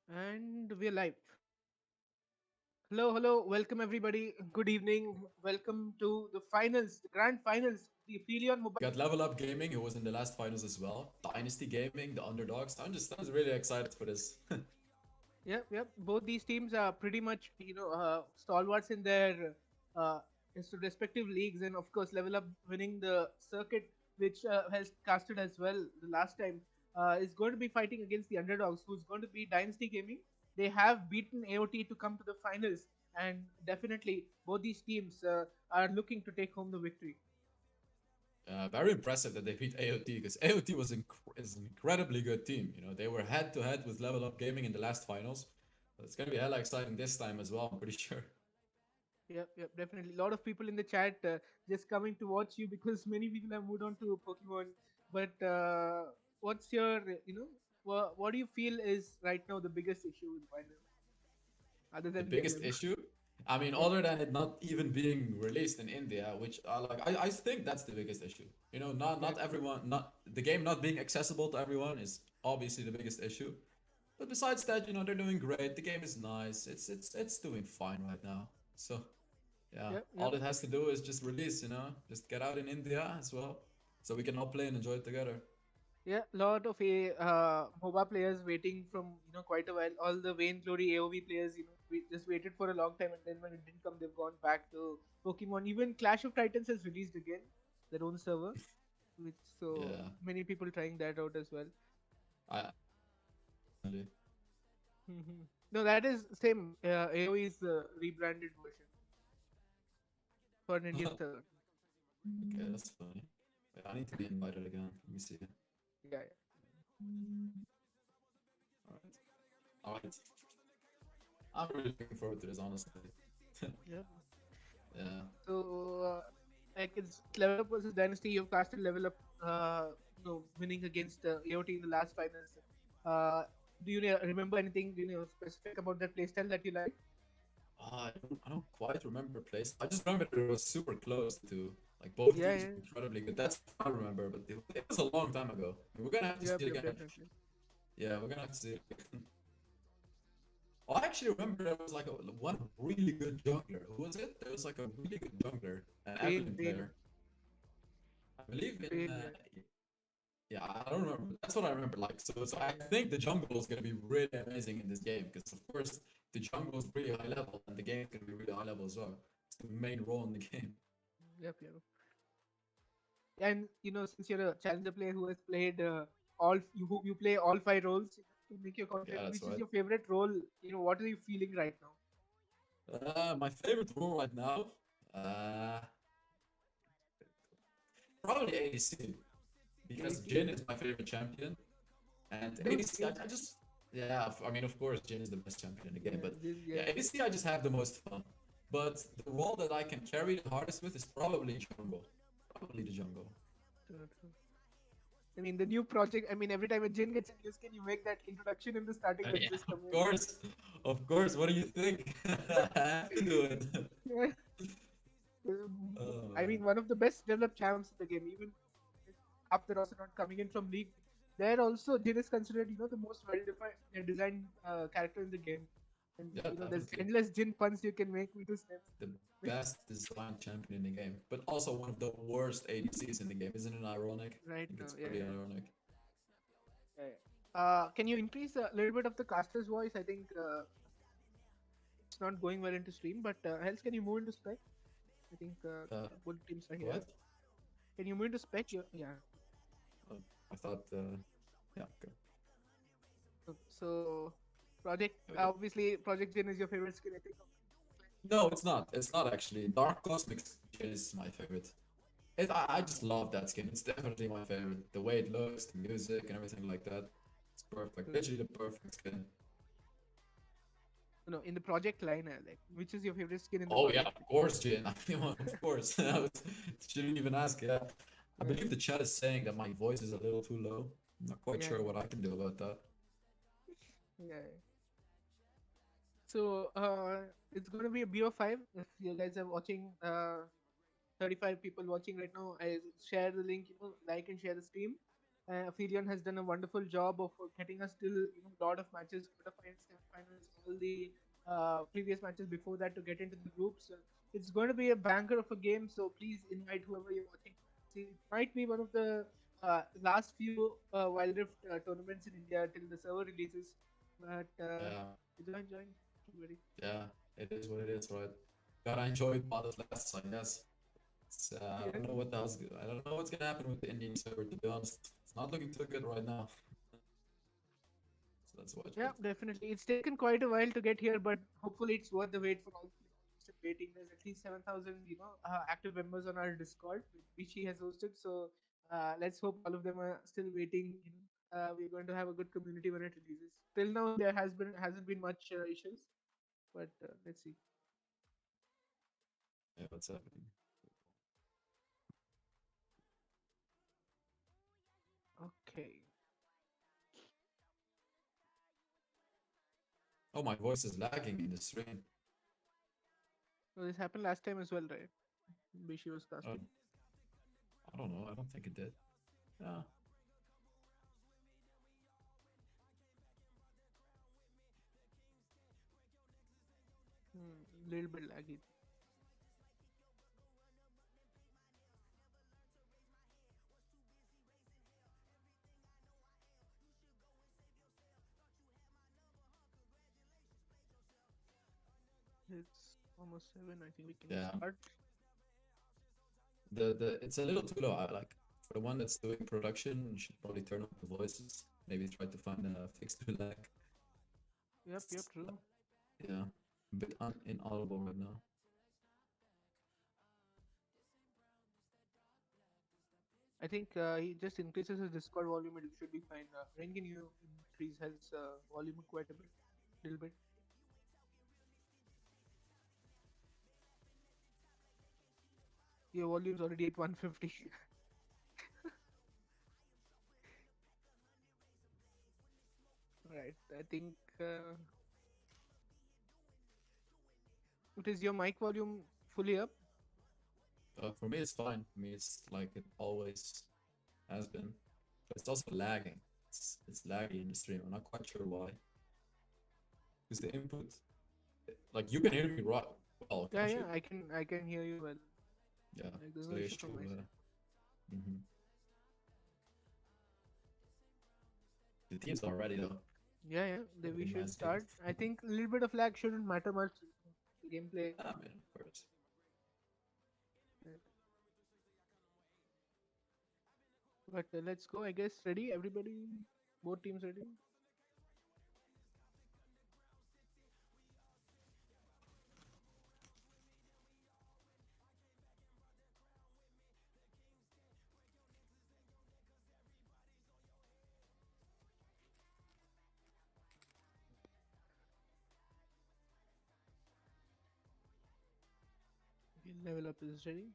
And we're live. Hello, hello, welcome everybody. Good evening. Welcome to the finals, the grand finals, the Aphelion Mobile. We got LevelUp Gaming, who was in the last finals as well. Dynasty Gaming, the underdogs. I'm just really excited for this. Yep, yep. Both these teams are pretty much, stalwarts in their uh, respective leagues, and of course, Level Up winning the circuit, which has casted as well the last time, is going to be fighting against the underdogs, who's going to be Dynasty Gaming. They have beaten AOT to come to the finals, and definitely both these teams are looking to take home the victory. Very impressive that they beat AOT because AOT is an incredibly good team. You know, they were head to head with LevelUp Gaming in the last finals. So it's gonna be hella exciting this time as well. I'm pretty sure. Yep, yep, definitely. A lot of people in the chat just coming to watch you because many people have moved on to Pokemon. But what's your, what do you feel is right now the biggest issue with Final other The than the biggest MM? issue, I mean, Yeah, other than it not even being released in India, which I think that's the biggest issue. You know, yeah, not everyone, not the game not being accessible to everyone is obviously the biggest issue. But besides that, you know, they're doing great. The game is nice. It's doing fine right now. So yeah, yep, all yep. it has to do is just release, you know, just get out in India as well, so we can all play and enjoy it together. Yeah, lot of MOBA players waiting from quite a while. All the Vain Glory AOV players, we just waited for a long time, and then when it didn't come, they've gone back to Pokemon. Even Clash of Titans has released again their own server, which so Yeah, many people trying that out as well. I really. No, that is same. AOE is the rebranded version for an Indian server. Okay, that's funny. Wait, I need to be invited again. Let me see. Yeah, yeah. All right, all right. I'm really looking forward to this, honestly. Yep. Yeah. So, like it's level up versus Dynasty. You've casted level up, winning against AOT in the last finals. Uh, do you remember anything specific about that playstyle that you like? I don't quite remember place. I just remember that it was super close to like both Yeah, teams yeah, were incredibly good. That's what I remember, but it was a long time ago. We're gonna have to see yep, it yep, again. definitely. Yeah, we're gonna have to see it again. Oh, I actually remember there was like one really good jungler. Who was it? There was like a really good jungler, an Pain, Aphelion pain, player. I believe in. pain. Yeah. Yeah, I don't remember. That's what I remember. Like, so I think the jungle is gonna be really amazing in this game because, of course, the jungle is really high level and the game is gonna be really high level as well. It's the main role in the game. Yep, yep. And since you're a challenger player who has played all you play all five roles to make your Yeah, content, that's which is right. your favorite role? What are you feeling right now? My favorite role right now, uh, probably ADC because ADC. Jhin is my favorite champion, and Dude, ADC same. I just yeah. I mean, of course, Jhin is the best champion in the game, Yeah, but yeah, yeah. ADC I just have the most fun. But the role that I can carry the hardest with is probably jungle. Probably the jungle. True, true. I mean, the new project. I mean, every time a Jin gets a new skin, you make that introduction in the starting. That's Yeah, just of amazing. course, of course. What do you think? I have to do it. Yeah. Oh I mean, man. one of the best developed champs in the game. Even with half the roster not coming in from league, there also Jin is considered the most well-defined designed character in the game. And Yeah, there's definitely endless Jin puns you can make with his snaps. the best designed champion in the game, but also one of the worst ADCs in the game. Isn't it ironic? I Right think now, it's yeah, pretty yeah. ironic. Yeah, yeah. Can you increase a little bit of the caster's voice? I think it's not going well into stream, but else can you move into spec? I think Uh, both teams are here. what? Can you move into spec? Yeah. Uh, I thought. Yeah. Okay. So, Project There we go. obviously Project Jin is your favorite skin. I think. No, it's not. It's not actually. Dark Cosmic Jin is my favorite. I just love that skin. It's definitely my favorite. The way it looks, the music, and everything like that. It's perfect. Uh, Literally the perfect skin. no, in the project line, like which is your favorite skin in the Oh yeah, project? of course, Jin. I mean, of course. Shouldn't even ask. Yeah, I Uh, believe the chat is saying that my voice is a little too low. I'm not quite yeah, sure what I can do about that. yeah. So it's gonna be a BO5. If you guys are watching, 35 people watching right now, I share the link. Like and share the stream. Aphelion has done a wonderful job of getting us till a lot of matches, quarterfinals, semifinals, all the previous matches before that to get into the groups. It's going to be a banger of a game, so please invite whoever you're watching. See, it might be one of the last few Wild Rift tournaments in India till the server releases. But Yeah, join, everybody. yeah, it is what it is, right? Gotta enjoy it while it lasts, I guess. I Yeah. don't know what the hell's, I don't know what's gonna happen with the Indian server, to be honest. It's not looking too good right now. So let's watch Yeah, it. definitely. It's taken quite a while to get here, but hopefully it's worth the wait for all the players still waiting. There's at least 7,000, active members on our Discord, which he has hosted. So let's hope all of them are still waiting. We're going to have a good community when it releases. Till now, there hasn't been much issues, but let's see. Yeah, what's happening? Okay. Oh, my voice is lagging in the stream. So this happened last time as well, right? Bishi was Oh, casting. I don't know. I don't think it did. Yeah. Little bit laggy. It's almost 7. I think we can Yeah. start. The it's a little too low. I like for the one that's doing production, you should probably turn up the voices. Maybe try to find a fix to lag. Yep, true. Yeah. A bit inaudible right now. I think he just increases his Discord volume. It should be fine. Rain, can you increase his volume quite a bit, little bit? Your volume's already at 150. Right. I think it is your mic volume fully up. For me, it's fine. For me, it's like it always has been. But it's also lagging. It's laggy in the stream. I'm not quite sure why. Because the input, like you can hear me right well, Yeah, can't yeah. you? I can hear you well. Yeah. Like there's So no the issue issue. from my side. Mhm. The teams are ready though. Yeah. We Pretty should nice team. start. I think a little bit of lag shouldn't matter much. The gameplay. I mean, of course. Right. But let's go. I guess ready. Everybody, both teams ready. Okay, level up is ready.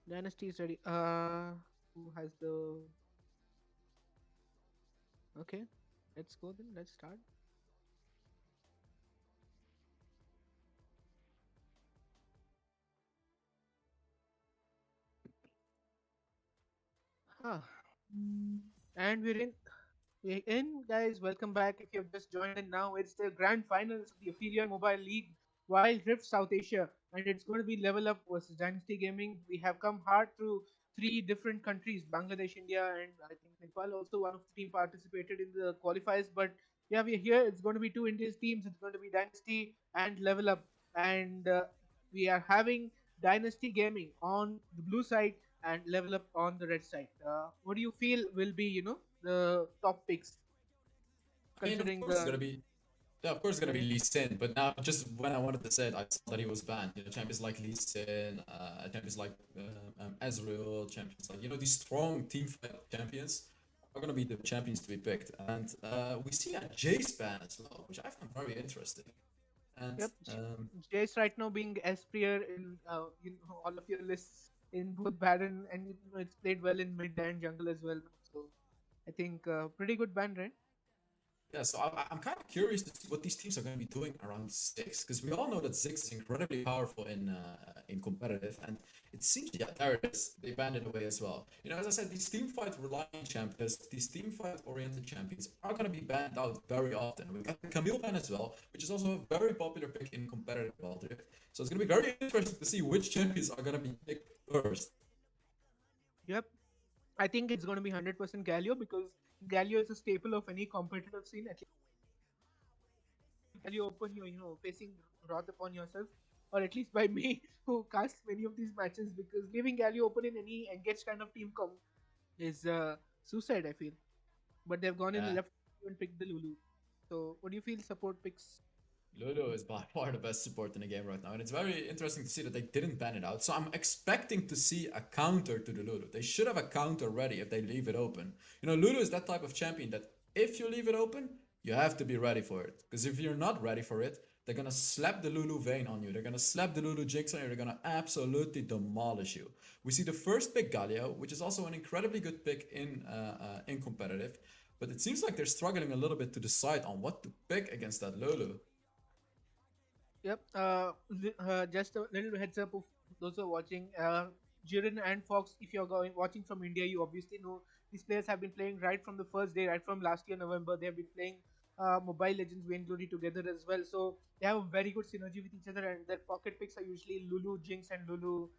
Dynasty is ready. Who has the? Okay, let's go then. Let's start. Ah, and we're in. We're in, guys. Welcome back. If you've just joined in now, it's the grand finals of the Aphelion Mobile League Wild Rift South Asia, and it's going to be Level Up versus Dynasty Gaming. We have come hard through three different countries: Bangladesh, India, and I think Nepal. Also, one of the team participated in the qualifiers, but yeah, we're here. It's going to be two Indian teams. It's going to be Dynasty and Level Up, and we are having Dynasty Gaming on the blue side and Level Up on the red side. What do you feel will be, the top picks I mean, of considering course it's gonna the be. Yeah, of course it's gonna yeah, be Lee Sin, but now just when I wanted to say it, I saw that he was banned. You know, champions like Lee Sin, champions like Ezreal, champions like these strong team fight champions are gonna be the champions to be picked, and we see a Jace ban as well, which I find very interesting. And yep. Jace right now being S player in all of your lists in both Baron and it's played well in mid and jungle as well. So I think pretty good ban, right? Yeah, so I'm kind of curious to see what these teams are going to be doing around Ziggs, because we all know that Ziggs is incredibly powerful in competitive, and it seems, yeah, there it is. They banned it away as well. You know, as I said, these team fight relying champions, these team fight oriented champions are going to be banned out very often. We got the Camille ban as well, which is also a very popular pick in competitive Wild Rift. So it's going to be very interesting to see which champions are going to be picked first. Yep. I think it's going to be 100% Galio, because Galio is a staple of any competitive scene. At least Galio Open, you're facing wrath upon yourself, or at least by me, who casts many of these matches, because leaving Galio Open in any engaged kind of team is suicide, I feel. But they've gone in Yeah. left and picked the Lulu. So, what do you feel support picks? Lulu is by far the best support in the game right now, and it's very interesting to see that they didn't ban it out. So I'm expecting to see a counter to the Lulu. They should have a counter ready if they leave it open. You know, Lulu is that type of champion that if you leave it open, you have to be ready for it. Because if you're not ready for it, they're gonna slap the Lulu Vayne on you. They're gonna slap the Lulu Jinx on you. They're gonna absolutely demolish you. We see the first pick Galio, which is also an incredibly good pick in competitive. But it seems like they're struggling a little bit to decide on what to pick against that Lulu. Yep. Just a little heads up of those who are watching. Jiren and Fox, if you're going watching from India, you obviously know these players have been playing right from the first day, right from last year November. They have been playing Mobile Legends Vain Glory together as well. So they have a very good synergy with each other, and their pocket picks are usually Lulu Jinx and Lulu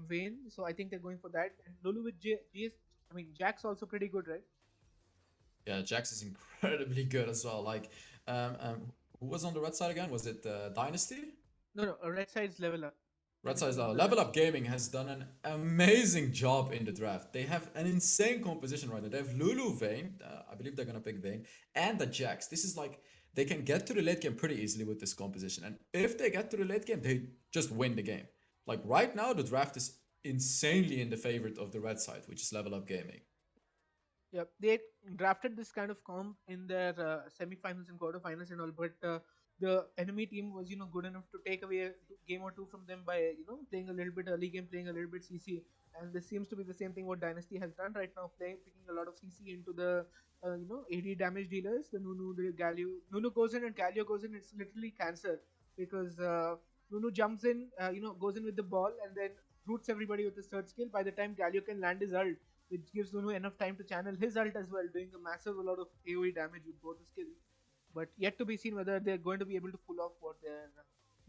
Vayne. So I think they're going for that. And Lulu with GS, I mean Jack's also pretty good, right? Yeah, Jax is incredibly good as well. Like, who was on the red side again? Was it Dynasty? No, no, red side's level up. Red Dynasty side is on level. the left. Level Up Gaming has done an amazing job in the draft. They have an insane composition right now. They have Lulu Vayne. I believe they're gonna pick Vayne and the Jax. This is like they can get to the late game pretty easily with this composition. And if they get to the late game, they just win the game. Like right now, the draft is insanely in the favorite of the red side, which is Level Up Gaming. Yep, they drafted this kind of comp in their semi-finals and quarter-finals and all, but the enemy team was, good enough to take away a game or two from them by, playing a little bit early game, playing a little bit CC, and this seems to be the same thing what Dynasty has done right now, picking a lot of CC into the, AD damage dealers, the Nunu, the Galio. Nunu goes in and Galio goes in. It's literally cancer because Nunu jumps in, goes in with the ball and then roots everybody with his third skill. By the time Galio can land his ult, which gives Nunu enough time to channel his ult as well, doing a massive lot of AoE damage with both the skills. But yet to be seen whether they're going to be able to pull off what they're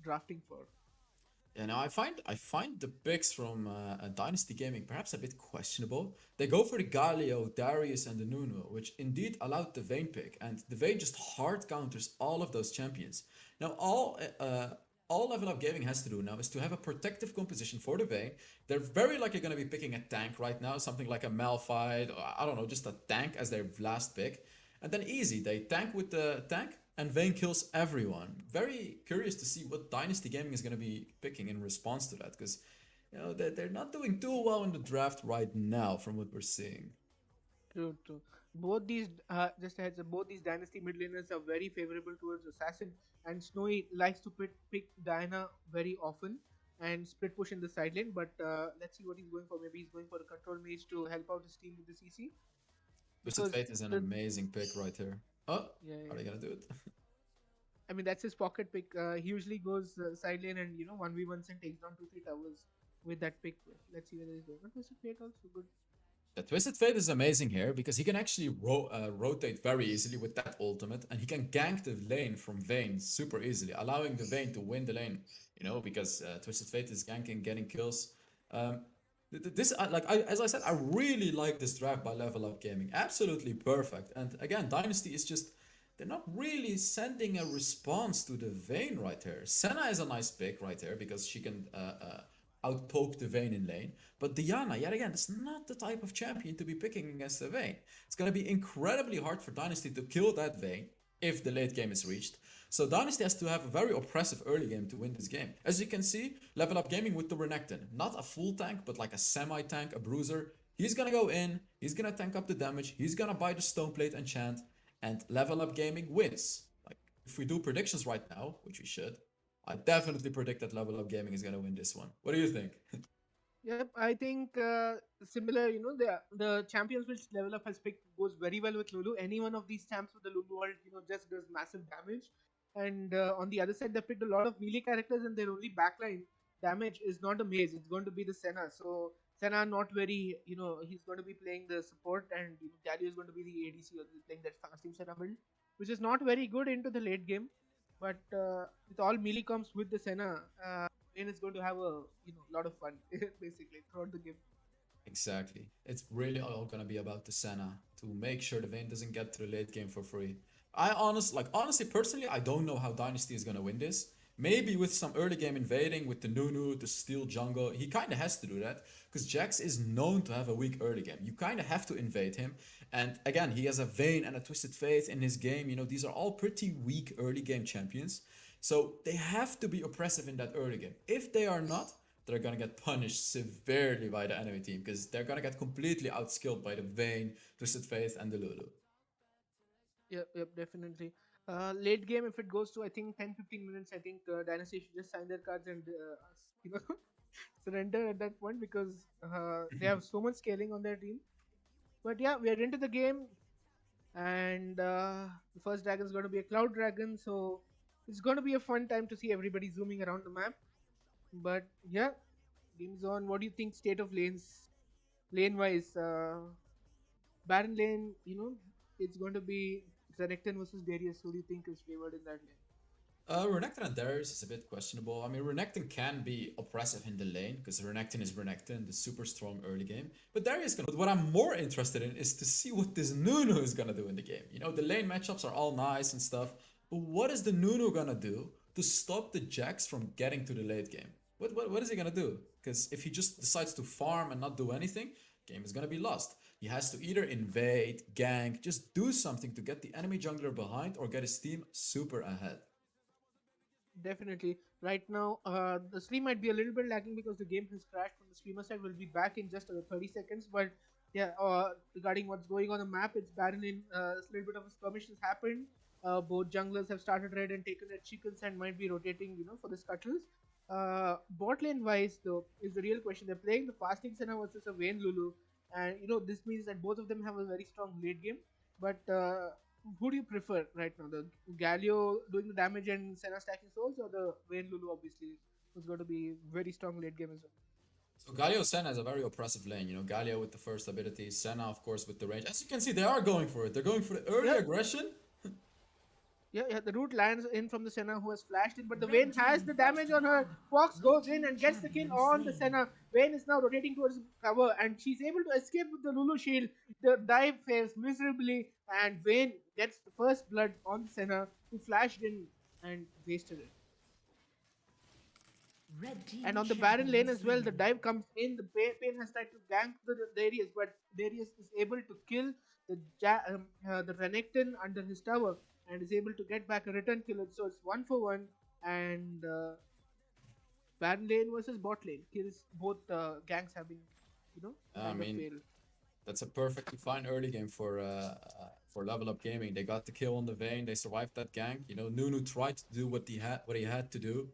drafting for. Yeah, now I find the picks from Dynasty Gaming perhaps a bit questionable. They go for the Galio, Darius, and the Nunu, which indeed allowed the Vayne pick, and the Vayne just hard counters all of those champions. Now all Level Up Gaming has to do now is to have a protective composition for the Vayne. They're very likely going to be picking a tank right now, something like a Malphite, or I don't know, just a tank as their last pick. And then easy, they tank with the tank, and Vayne kills everyone. Very curious to see what Dynasty Gaming is going to be picking in response to that, because they're not doing too well in the draft right now from what we're seeing. True, true. Both these, just a heads up, both these dynasty mid laners are very favorable towards assassin, and Snowy likes to pick Diana very often and split push in the side lane. But let's see what he's going for. Maybe he's going for a control mage to help out his team with the CC, Twisted because Fate is an the amazing pick right here. Oh, yeah, are yeah. they gonna do it? I mean that's his pocket pick. He usually goes side lane and 1v1 and takes down 2 3 towers with that pick. Let's see whether he's going. But Twisted Fate also good. The Twisted Fate is amazing here because he can actually rotate very easily with that ultimate, and he can gank the lane from Vayne super easily, allowing the Vayne to win the lane. Because Twisted Fate is ganking, getting kills. Um, this as I said, I really like this draft by Level Up Gaming. Absolutely perfect. And again, Dynasty is just they're not really sending a response to the Vayne right here. Senna is a nice pick right here because she can outpoke the Vayne in lane. But Diana, yet again, is not the type of champion to be picking against the Vayne. It's going to be incredibly hard for Dynasty to kill that Vayne if the late game is reached. So Dynasty has to have a very oppressive early game to win this game. As you can see, Level Up Gaming with the Renekton. Not a full tank, but like a semi-tank, a bruiser. He's gonna go in, he's gonna tank up the damage, he's gonna buy the Stone Plate enchant, and Level Up Gaming wins. Like, if we do predictions right now, which we should, I definitely predict that Level Up Gaming is gonna win this one. What do you think? Yep, I think similar. The champions which Level Up has picked goes very well with Lulu. Any one of these champs with the Lulu world, just does massive damage. And on the other side, they picked a lot of melee characters, and their only backline damage is not a maze. It's going to be the Senna. So Senna not very, he's going to be playing the support, and Galio is going to be the ADC or playing that fast team Senna build, which is not very good into the late game. But with all melee comes with the Senna. And it's going to have a lot of fun basically throughout the game. Exactly. It's really all gonna be about the Senna to make sure the Vayne doesn't get to the late game for free. Honestly, personally, I don't know how Dynasty is gonna win this. Maybe with some early game invading with the Nunu to steal jungle. He kind of has to do that because Jax is known to have a weak early game. You kind of have to invade him. And again, he has a Vayne and a Twisted Faith in his game. These are all pretty weak early game champions. So they have to be oppressive in that early game. If they are not, they're gonna get punished severely by the enemy team because they're gonna get completely outskilled by the Vayne, Twisted Faith, and the Lulu. Yep, definitely. Late game, if it goes to I think 10-15 minutes, I think Dynasty should just sign their cards and you know surrender at that point because they have so much scaling on their team. But yeah, we are into the game, and the first dragon is going to be a cloud dragon, so it's going to be a fun time to see everybody zooming around the map. But yeah, game's on. What do you think state of lane wise? Baron lane, it's going to be Renekton versus Darius. Who do you think is favored in that lane? Renekton and Darius is a bit questionable. I mean, Renekton can be oppressive in the lane because Renekton is Renekton, the super strong early game. But Darius can. But what I'm more interested in is to see what this Nunu is gonna do in the game. The lane matchups are all nice and stuff, but what is the Nunu gonna do to stop the Jax from getting to the late game? What is he gonna do? Because if he just decides to farm and not do anything, game is gonna be lost. He has to either invade, gank, just do something to get the enemy jungler behind or get his team super ahead. Definitely. Right now, the stream might be a little bit lagging because the game has crashed from the streamer side. We'll be back in just 30 seconds. But yeah, regarding what's going on the map, it's Baron in a little bit of a skirmish has happened. Both junglers have started red and taken their chickens and might be rotating, for the scuttles. Bot lane wise, though, is the real question. They're playing the fasting Senna versus a Vayne Lulu, and this means that both of them have a very strong late game. But who do you prefer right now? The Galio doing the damage and Senna stacking souls, or the Vayne Lulu, obviously, who's going to be very strong late game as well? So Galio Senna is a very oppressive lane. Galio with the first ability, Senna of course with the range. As you can see, they are going for it. They're going for the early Yeah, aggression. yeah. The root lands in from the Senna who has flashed in, but the Vayne has the damage on her. Fox goes in and gets the kill on the Senna. Vayne is now rotating towards cover, and she's able to escape with the Lulu shield. The dive fails miserably, and Vayne gets the first blood on the Senna, who flashed in and wasted it. And on the Baron lane as well, the dive comes in. The Pain has tried to gank the Darius, but Darius is able to kill the Renekton under his tower and is able to get back a return kill. So it's 1-for-1, and Baron lane versus bot lane kills. Both ganks have been, I kind of mean, failed. that's a perfectly fine early game for Level Up Gaming. They got the kill on the Vayne. They survived that gank. Nunu tried to do what he had to do,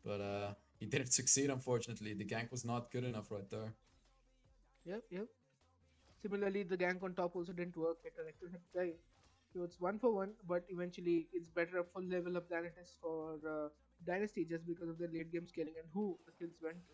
but he didn't succeed. Unfortunately, the gank was not good enough right there. Yep. Similarly, the gank on top also didn't work. It Renekton had to die. So it's 1-for-1, but eventually it's better up for level up than it is for Dynasty just because of the late game scaling and who the kills went to.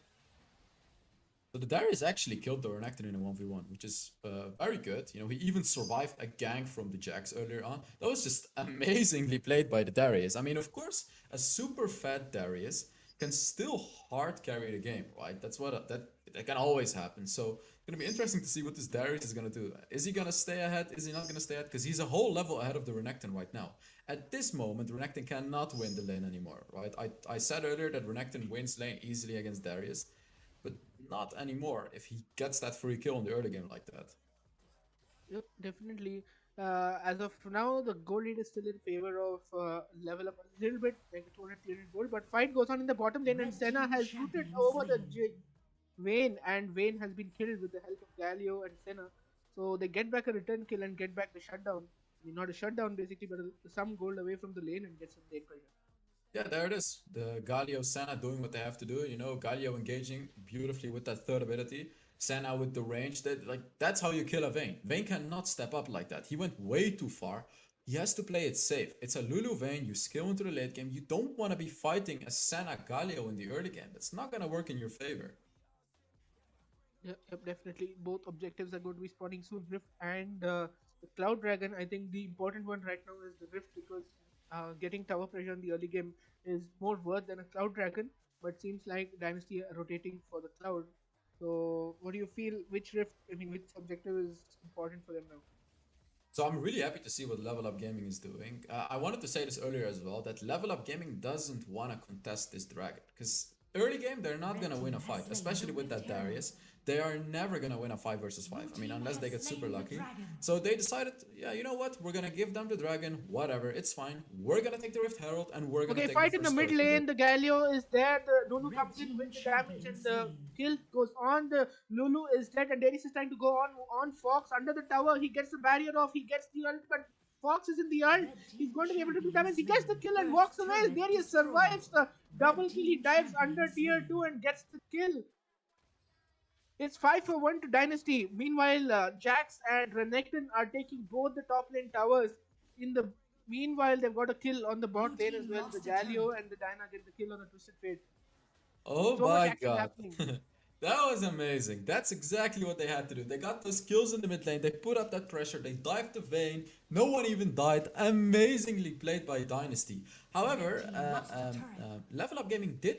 So the Darius actually killed the Renekton in a 1v1, which is very good. He even survived a gank from the Jax earlier on. That was just amazingly played by the Darius. I mean, of course, a super fat Darius can still hard carry the game, right? That can always happen. So it's gonna be interesting to see what this Darius is gonna do. Is he gonna stay ahead? Is he not gonna stay ahead? Because he's a whole level ahead of the Renekton right now. At this moment, Renekton cannot win the lane anymore, right? I said earlier that Renekton wins lane easily against Darius, but not anymore if he gets that free kill in the early game like that. Yep, definitely. As of now, the gold lead is still in favor of level up a little bit, like 200 gold. But fight goes on in the bottom lane, and Senna has rooted over the Vayne, and Vayne has been killed with the help of Galio and Senna. So they get back a return kill and get back the shutdown. I mean, not a shutdown basically, but some gold away from the lane and get some lane pressure. Yeah, there it is. The Galio Senna doing what they have to do. You know, Galio engaging beautifully with that third ability. Senna with the range. That's how you kill a Vayne. Vayne cannot step up like that. He went way too far. He has to play it safe. It's a Lulu Vayne. You skill into the late game. You don't want to be fighting a Senna Galio in the early game. That's not gonna work in your favor. Yeah, yep, definitely. Both objectives are going to be spawning soon. Rift and the Cloud Dragon. I think the important one right now is the Rift because getting tower pressure in the early game is more worth than a Cloud Dragon. But seems like Dynasty are rotating for the Cloud. So, what do you feel? Which Rift? I mean, which objective is important for them now? So I'm really happy to see what Level Up Gaming is doing. I wanted to say this earlier as well, that Level Up Gaming doesn't want to contest this dragon because early game they're not Red gonna win team a has fight, slain the especially with that Terror. Darius. They are never gonna win a 5 versus 5. Blue I mean, team unless has they get super slain the lucky. dragon. So they decided, yeah, you know what? We're gonna give them the dragon. Whatever, it's fine. We're gonna take the Rift Herald and we're gonna Okay, take the fight in the first mid turret for this. lane. The Galio is there. The Nunu Red comes in team with the damage, champion and the slain. kill goes on. The Lulu is dead, and Darius is trying to go on Fox under the tower. He gets the barrier off. He gets the ult, but Fox is in the ult. Red He's team going to be able to do champion damage. He gets the slain. kill and First walks away. turret Darius destroyed. survives the double Red kill. He team dives champion under tier 2 slain. and gets the kill. It's 5 for 1 to Dynasty. Meanwhile, Jax and Renekton are taking both the top lane towers. In the meanwhile, they've got a kill on the Blue bot lane as team well. The lost a turret. Galio and the Diana get the kill on the Twisted Fate. Oh So much my action god. happening. That was amazing. That's exactly what they had to do. They got those kills in the mid lane, they put up that pressure, they dived the Vayne, no one even died. Amazingly played by Dynasty. Red However, team lost a turret. Level Up Gaming did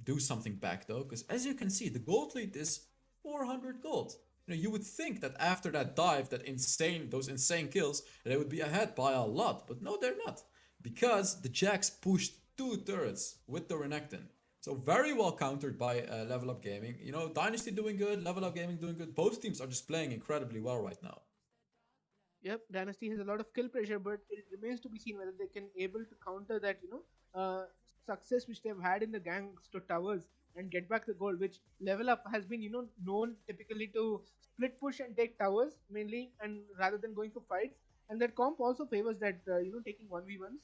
do something back though, because as you can see, the gold lead is 400 gold. You know, you would think that after that dive, those insane kills, they would be ahead by a lot, but no, they're not, because the Jax pushed 2 turrets with the Renekton. So very well countered by Level Up Gaming. You know, Dynasty doing good, Level Up Gaming doing good. Both teams are just playing incredibly well right now. Yep, Dynasty has a lot of kill pressure, but it remains to be seen whether they can able to counter that, success which they've had in the gangs to towers and get back the gold, which Level Up has been, known typically to split push and take towers mainly, and rather than going for fights. And that comp also favors that, taking 1v1s.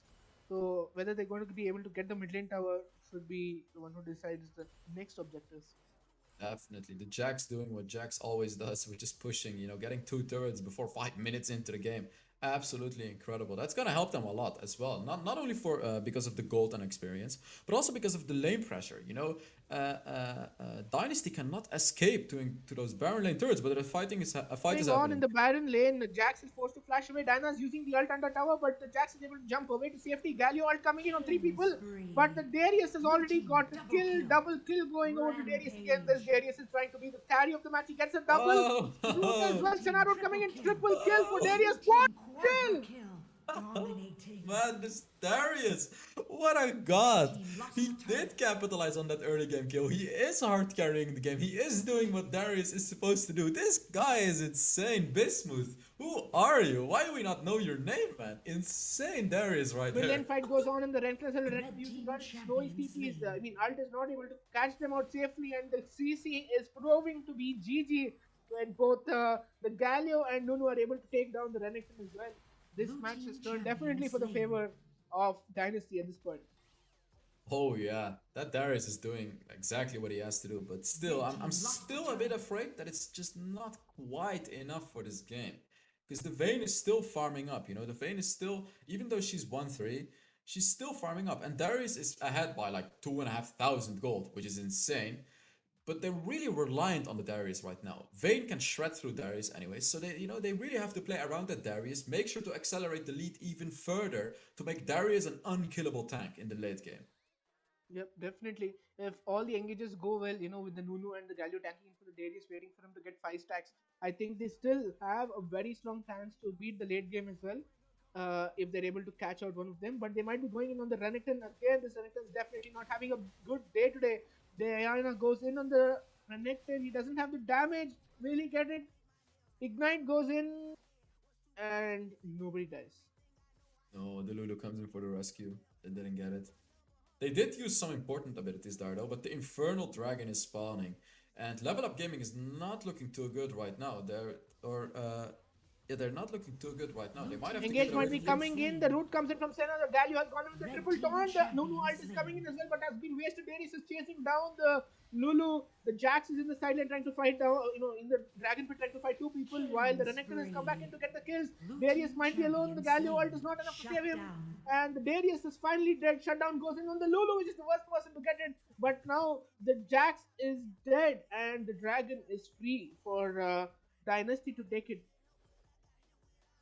So whether they're going to be able to get the mid lane tower should be the one who decides the next objectives. Definitely. The Jax doing what Jax always does, which is pushing, you know, getting 2 turrets before 5 minutes into the game. Absolutely incredible. That's gonna help them a lot as well. Not only for because of the gold and experience, but also because of the lane pressure. You know, Dynasty cannot escape to those Baron lane turrets, but a fight is Going on in happening. the Baron lane, Jax is forced to flash away. Diana's using the ult under tower, but the Jax is able to jump away to safety. Galio ult coming in on 3 people, Killing but the spree. Darius has Blue already team got the double kill, kill. double kill going over to Darius again. This Rampage. Darius is trying to be the carry of the match. He gets a double root as Red Oh, well. team Senna coming triple in, kill. triple kill for Blue Darius. Quad team quadra kill! kill. Dominating. man, this Darius, what a Red god! team lost He a did turret. capitalize on that early game kill. He is hard carrying the game. He is doing what Darius is supposed to do. This guy is insane. Bismuth, who are you? Why do we not know your name, man? Insane Darius right Mid there. lane fight goes on in the Relentless Hill. Red Red using team gun, slow his champion TPs. slain. I mean, Alt is not able to catch them out safely, and the CC is proving to be GG when both the Galio and Nunu are able to take down the Renekton as well. This Blue match team has turned champion definitely for the slain. favor of Dynasty at this point. Oh yeah, that Darius is doing exactly what he has to do, but still, Red I'm team lost a still a bit turret. afraid that it's just not quite enough for this game. Because the Vayne is still farming up, you know, the Vayne is still, even though she's 1-3, she's still farming up. And Darius is ahead by like 2,500 gold, which is insane. But they're really reliant on the Darius right now. Vayne can shred through Darius anyway, so they really have to play around that Darius, make sure to accelerate the lead even further to make Darius an unkillable tank in the late game. Yep, definitely. If all the engages go well, with the Nunu and the Galio tanking in for the Darius, waiting for him to get 5 stacks, I think they still have a very strong chance to beat the late game as well. If they're able to catch out one of them, but they might be going in on the Renekton again. This Renekton is definitely not having a good day today. Diana goes in on the Renekton. He doesn't have the damage. Will he get it? Ignite goes in, and nobody dies. No, the Lulu comes in for the rescue. They didn't get it. They did use some important abilities there though, but the Infernal Dragon is spawning. And Level Up Gaming is not looking too good right now. They're or Yeah, they're not looking too good right now. They might have to Engage get might away be from coming in. The root comes in from Senna. The Galio has gone in with the Red triple team taunt. The Nunu champion ult is coming in slain. as well, but has been wasted. Darius is chasing down the Lulu. The Jax is in the sideline trying to fight down, in the Dragon Pit trying to fight two people while the Killing Renekton has come back in spree. to get the kills. Blue Darius team might be alone. The champion Galio ult slain. is not enough to Shut save him. down. And the Darius is finally dead. Shutdown goes in on the Lulu, which is the worst person to get it. But now the Jax is dead and the Dragon is free for Dynasty to take it.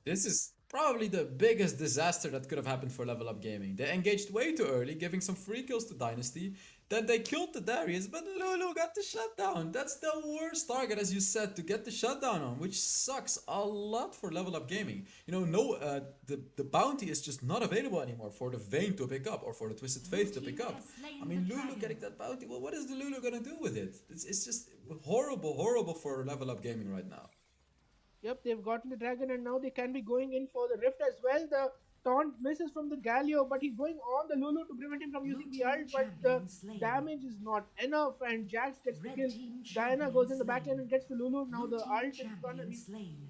This is probably the biggest disaster that could have happened for Level Up Gaming. They engaged way too early, giving some free kills to Dynasty. Then they killed the Darius, but Lulu got the shutdown. That's the worst target, as you said, to get the shutdown on, which sucks a lot for Level Up Gaming. The bounty is just not available anymore for the Vayne to pick up or for the Twisted Faith to pick up. I mean, Lulu getting that bounty, well, what is the Lulu gonna do with it? It's just horrible for Level Up Gaming right now. Yep, they've gotten the dragon and now they can be going in for the rift as well. The taunt misses from the Galio, but he's going on the Lulu to prevent him from using the ult, but the damage is not enough and Jax gets the kill. Diana goes in the backline and gets the Lulu. Now the ult is gonna be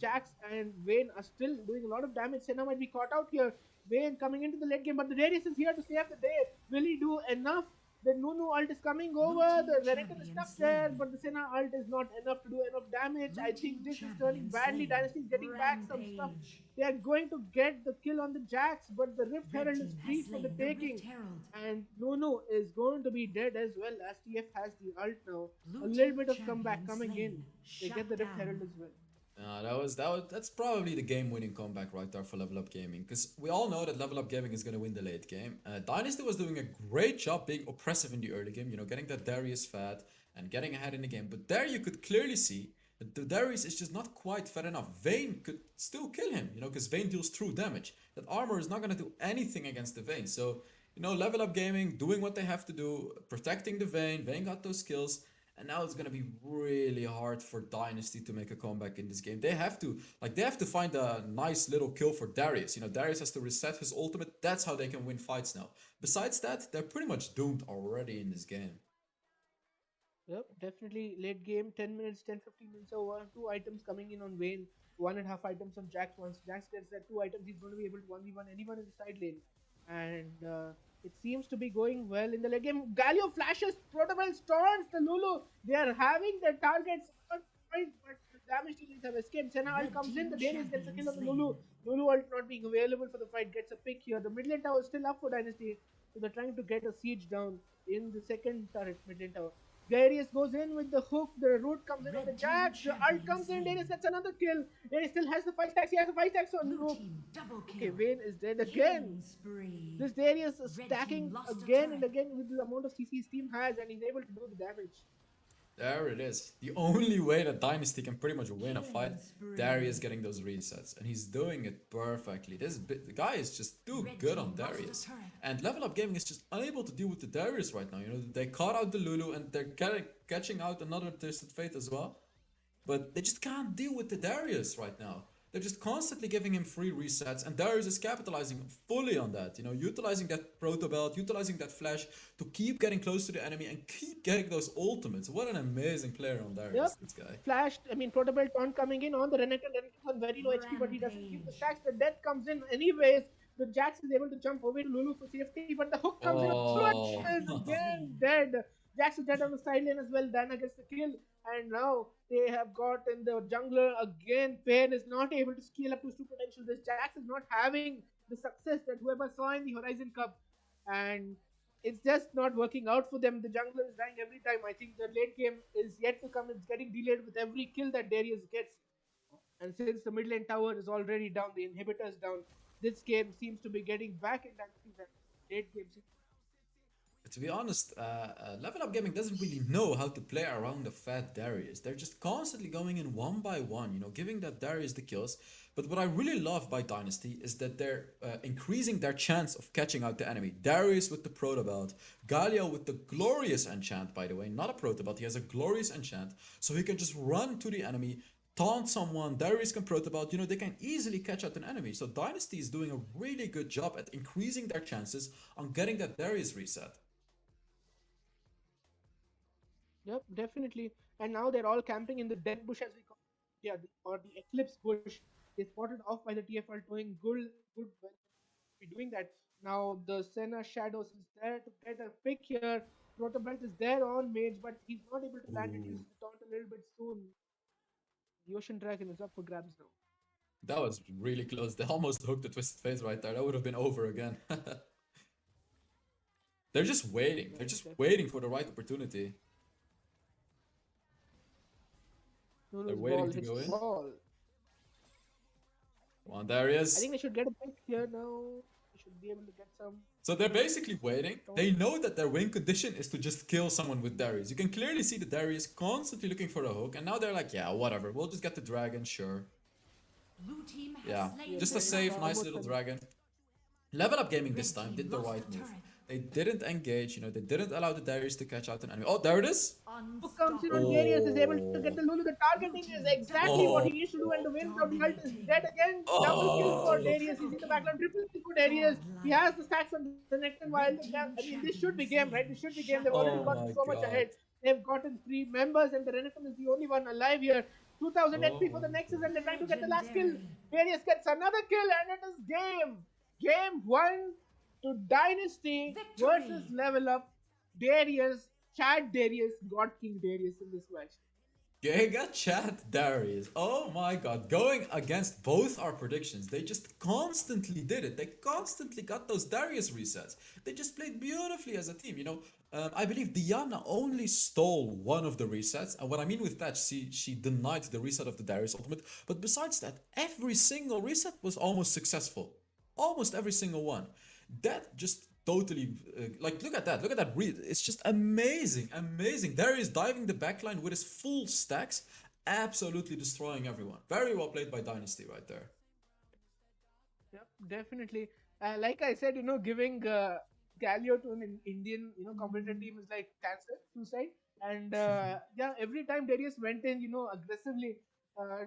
Jax and Vayne are still doing a lot of damage. Senna might be caught out here. Vayne coming into the late game, but the Darius is here to save the day. Will he do enough? The Nunu ult is coming over, the Renekton is stuck there, but the Senna ult is not enough to do enough damage. I think this is turning badly. Dynasty is getting back some stuff. They are going to get the kill on the Jax, but the Rift Herald is free for the taking. And Nunu is going to be dead as well as TF has the ult now. A little bit of comeback coming in. They get the Rift Herald as well. That's probably the game-winning comeback right there for Level Up Gaming, because we all know that Level Up Gaming is going to win the late game. Dynasty was doing a great job being oppressive in the early game, getting that Darius fat and getting ahead in the game. But there you could clearly see that the Darius is just not quite fat enough. Vayne could still kill him, because Vayne deals true damage. That armor is not going to do anything against the Vayne. So, Level Up Gaming doing what they have to do, protecting the Vayne. Vayne got those kills. And now it's gonna be really hard for Dynasty to make a comeback in this game. They have to find a nice little kill for Darius. Darius has to reset his ultimate. That's how they can win fights now. Besides that, they're pretty much doomed already in this game. Yep, definitely late game, 10 minutes, 10-15 minutes over. 2 items coming in on Vayne, 1.5 items on Jax. Once Jax gets that 2 items, he's going to be able to 1v1 anyone in the side lane. And it seems to be going well in the late game. Galio flashes, Protobel storms the Lulu. They are having their targets on point, but the damage dealers have escaped. Senna ult comes in, the Darius gets a kill on the Lulu. Lulu ult not being available for the fight, gets a pick here. The mid lane tower is still up for Dynasty, so they're trying to get a siege down in the second turret mid lane tower. Darius goes in with the hook, the root comes in on the Jax, the ult comes in, Darius gets another kill. Darius still has the 5 stacks, he has the 5 stacks on the rook. Okay, Vayne is dead again. This Darius is stacking again and again with the amount of CC his team has, and he's able to do the damage. There it is. The only way that Dynasty can pretty much win a fight, Darius getting those resets. And he's doing it perfectly. The guy is just too good on Darius. And Level Up Gaming is just unable to deal with the Darius right now. They caught out the Lulu and they're catching out another Twisted Fate as well. But they just can't deal with the Darius right now. They're just constantly giving him free resets, and Darius is capitalizing fully on that. Utilizing that proto belt, utilizing that flash to keep getting close to the enemy and keep getting those ultimates. What an amazing player on Darius, this guy. Flashed, proto belt taunt coming in on the Renekton. Renekton's on very low HP, but he doesn't keep the stacks. The death comes in anyways. The Jax is able to jump away to Lulu for safety, but the hook comes in. Is again dead. Jax is dead on the side lane as well. Diana gets the kill. And now they have gotten the jungler again. Pain is not able to scale up to his true potential. This Jax is not having the success that whoever saw in the Horizon Cup. And it's just not working out for them. The jungler is dying every time. I think the late game is yet to come. It's getting delayed with every kill that Darius gets. And since the mid lane tower is already down, the inhibitor is down, this game seems to be getting back in that late game. To be honest, Level Up Gaming doesn't really know how to play around the fat Darius. They're just constantly going in one by one, giving that Darius the kills. But what I really love by Dynasty is that they're increasing their chance of catching out the enemy. Darius with the Proto Belt, Galio with the glorious enchant, by the way, not a Proto Belt, he has a glorious enchant. So he can just run to the enemy, taunt someone, Darius can Proto Belt, they can easily catch out an enemy. So Dynasty is doing a really good job at increasing their chances on getting that Darius reset. Yep, definitely. And now they're all camping in the dead bush, as we call it. Yeah, or the eclipse bush. They spotted off by the TFL doing good well be doing that. Now the Senna Shadows is there to get a pick here. Protobelt is there on Mage, but he's not able to land it. He'll Ooh, taunt a little bit soon. The Ocean Dragon is up for grabs now. that was really close. They almost hooked the Twisted Phase right there. That would have been over again. They're just waiting. Yeah, They're just definitely. waiting for the right opportunity. They're Nunu's waiting ball to hits go the in. wall. Come on, there he I is. think they should get a pick here now. They should be able to get some So they're basically waiting. taunt. They know that their win condition is to just kill someone with Darius. You can clearly see the Darius constantly looking for a hook, and now they're like, yeah, whatever. We'll just get the dragon, sure. Blue team has Yeah, slain just a the safe, dragon. nice little dragon. Level Up Gaming this Red time team did the lost right the move. turret. They didn't engage, they didn't allow the Darius to catch out an enemy. Oh, there it is. Who comes in on Unstoppable. Darius is able to get Oh, the Lulu. The targeting is exactly what he oh, needs to do, and the win from the ult is dead again. Double kill for oh, Darius. He's in the background. Triple kill for Darius. He has the stacks on the next and while Red team I mean, this should be champion game, right? slain. This should be game. They've Shut already oh down. gotten my so much god. ahead. They've gotten 3 members, and the Renekton is the only one alive here. 2000 HP for the Oh, Nexus, and they're trying to get the last kill. Legendary. Darius gets another kill, and it is game. Game 1 to Dynasty versus Victory. Level Up. Darius, Chad Darius, God King Darius in this match. Giga Chat Darius. Oh my god. Going against both our predictions. They just constantly did it. They constantly got those Darius resets. They just played beautifully as a team. I believe Diana only stole one of the resets. And what I mean with that, she denied the reset of the Darius ultimate. But besides that, every single reset was almost successful. Almost every single one. That just totally look at that. Look at that read. It's just amazing. There he is diving the backline with his full stacks, absolutely destroying everyone. Very well played by Dynasty right there. Yep, definitely. Like I said, giving Galio to an Indian, competitor team is like cancer, suicide. And yeah, every time Darius went in, aggressively, uh,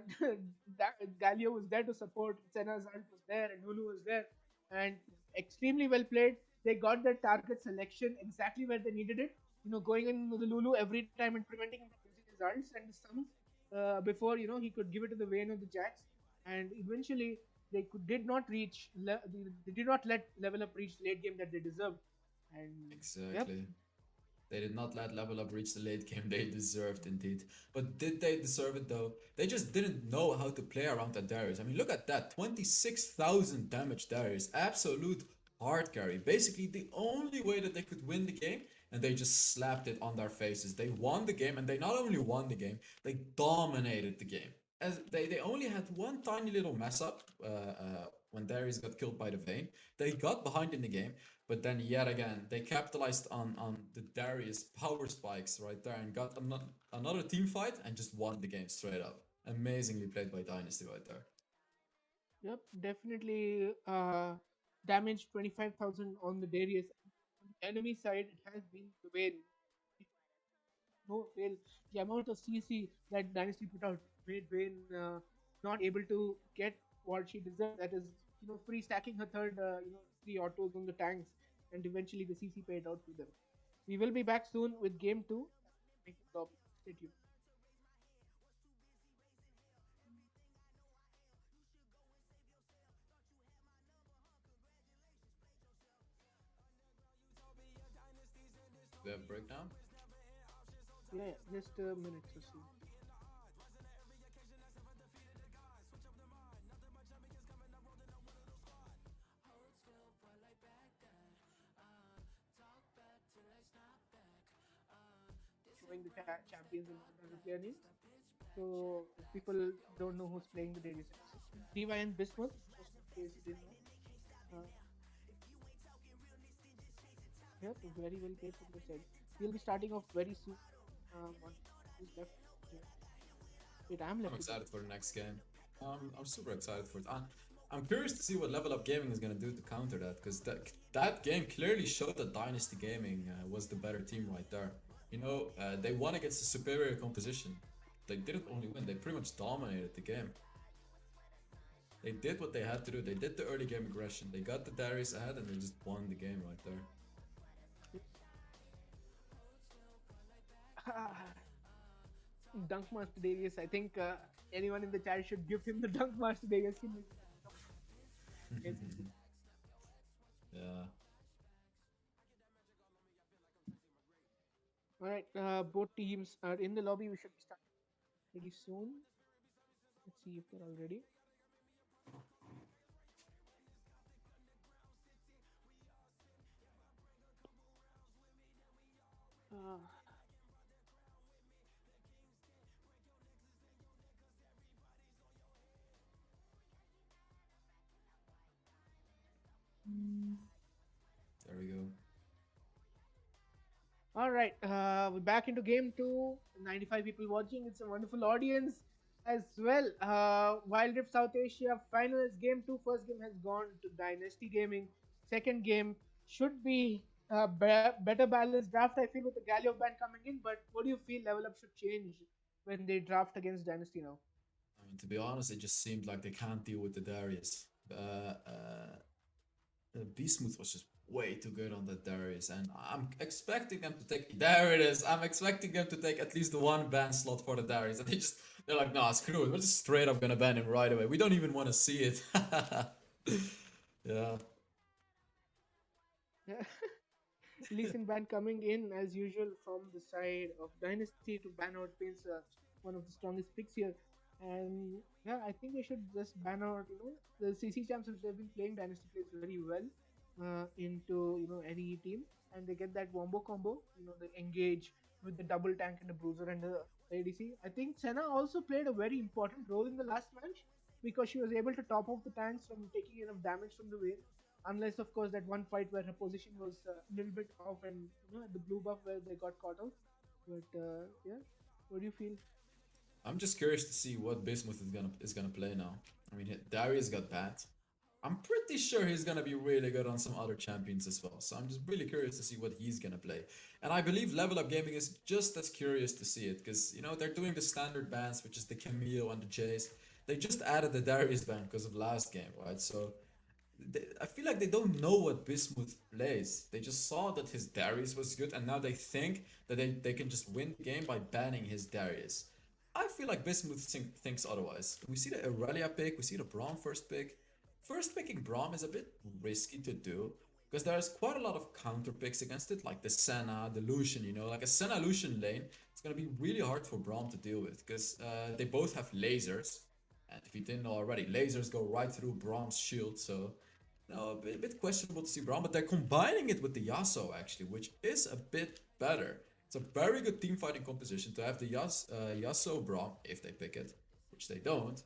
that Galio was there to support. Senna's ult was there, and Lulu was there, and extremely well played. They got their target selection exactly where they needed it. Going into the Lulu every time, implementing using his ults and the summons before he could give it to the Vayne or the Jax, and eventually did not they did not let Level Up reach late game that they deserved. And yep, Exactly. They did not let Level Up reach the late game they deserved indeed. But did they deserve it though? They just didn't know how to play around that Darius. I mean, look at that. 26,000 damage Darius. Absolute hard carry. Basically the only way that they could win the game, and they just slapped it on their faces. They won the game, and they not only won the game, they dominated the game. As they only had one tiny little mess up when Darius got killed by the Vayne. They got behind in the game, but then yet again, they capitalized on the Darius power spikes right there and got another team fight and just won the game straight up. Amazingly played by Dynasty right there. yep, definitely damage 25,000 on the Darius. On the enemy side, it has been the Vayne. No fail. The amount of CC that Dynasty put out made Vayne not able to get what she deserved. That is, free stacking her third, 3 autos on the tanks, and eventually the CC paid out to them. We will be back soon with game 2. Make the top. Stay tuned. We have a breakdown? Yeah, just a minute or so. Showing the champions and what the player names. So if people don't know who's playing the daily series, DY and Bismuth, just in case you didn't know. Yep, very well played from the side. We'll be starting off very soon. One who's left. Yeah. Wait, I'm I'm left. excited for the next game. I'm super excited for it. I'm curious to see what Level Up Gaming is gonna do to counter that, because that game clearly showed that Dynasty Gaming was the better team right there. They won against a superior composition. They didn't only win; they pretty much dominated the game. They did what they had to do. They did the early game aggression. They got the Darius ahead, and they just won the game right there. Dunk Master Darius. I think anyone in the chat should give him the Dunk Master Darius skin. Yeah. All right, both teams are in the lobby. We should be starting pretty soon. Let's see if they're all ready. Uh, There we go. all right, we're back into game two. 95 people watching. It's a wonderful audience as well. Wild Rift South Asia finals game two. First game has gone to Dynasty Gaming. Second game should be better balanced draft. I feel with the Galio ban coming in. But what do you feel Level Up should change when they draft against Dynasty now? I mean, to be honest, it just seemed like they can't deal with the Darius. Beastmooth was just way too good on that Darius, and I'm expecting them to take. There it is. I'm expecting them to take at least one ban slot for the Darius, and they're like, nah, screw it. We're just straight up gonna ban him right away. We don't even want to see it. Yeah. Yeah. Lee Sin ban coming in as usual from the side of Dynasty to ban out Pins, one of the strongest picks here. And yeah, I think they should just ban out, the CC champs which they've been playing Dynasty plays very well into, any team. And they get that wombo combo, the engage with the double tank and the bruiser and the ADC. I think Senna also played a very important role in the last match because she was able to top off the tanks from taking enough damage from the wave, unless of course that one fight where her position was a little bit off and the blue buff where they got caught out. But yeah, what do you feel? I'm just curious to see what Bismuth is gonna play now. I mean, Darius got banned. I'm pretty sure he's gonna be really good on some other champions as well. So I'm just really curious to see what he's gonna play. And I believe LevelUp Gaming is just as curious to see it because they're doing the standard bans, which is the Camille and the Jace. They just added the Darius ban because of last game, right? So I feel like they don't know what Bismuth plays. They just saw that his Darius was good, and now they think that they can just win the game by banning his Darius. I feel like Bismuth thinks otherwise. We see the Aurelia pick, we see the Braum first pick. First picking Braum is a bit risky to do because there's quite a lot of counter picks against it, like the Senna, the Lucian, like a Senna Lucian lane. It's gonna be really hard for Braum to deal with because they both have lasers. And if you didn't know already, lasers go right through Braum's shield, so a bit questionable to see Braum, but they're combining it with the Yasuo actually, which is a bit better. It's a very good team fighting composition to have the Yasuo Braum, if they pick it, which they don't.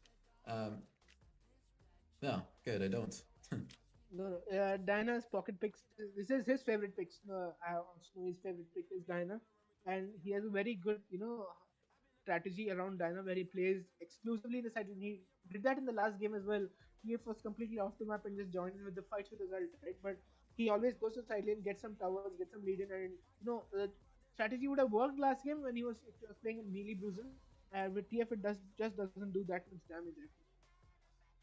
Yeah, okay, they don't. No, Diana's pocket picks. This is his favorite picks. Snowy's favorite pick is Diana, and he has a very good, strategy around Diana where he plays exclusively the side. He did that in the last game as well. TF was completely off the map and just joined in with the fights with his ult, right? But he always goes to side lane, gets some towers, gets some lead in, and the strategy would have worked last game when if he was playing a melee bruiser. With TF, it just doesn't do that much damage.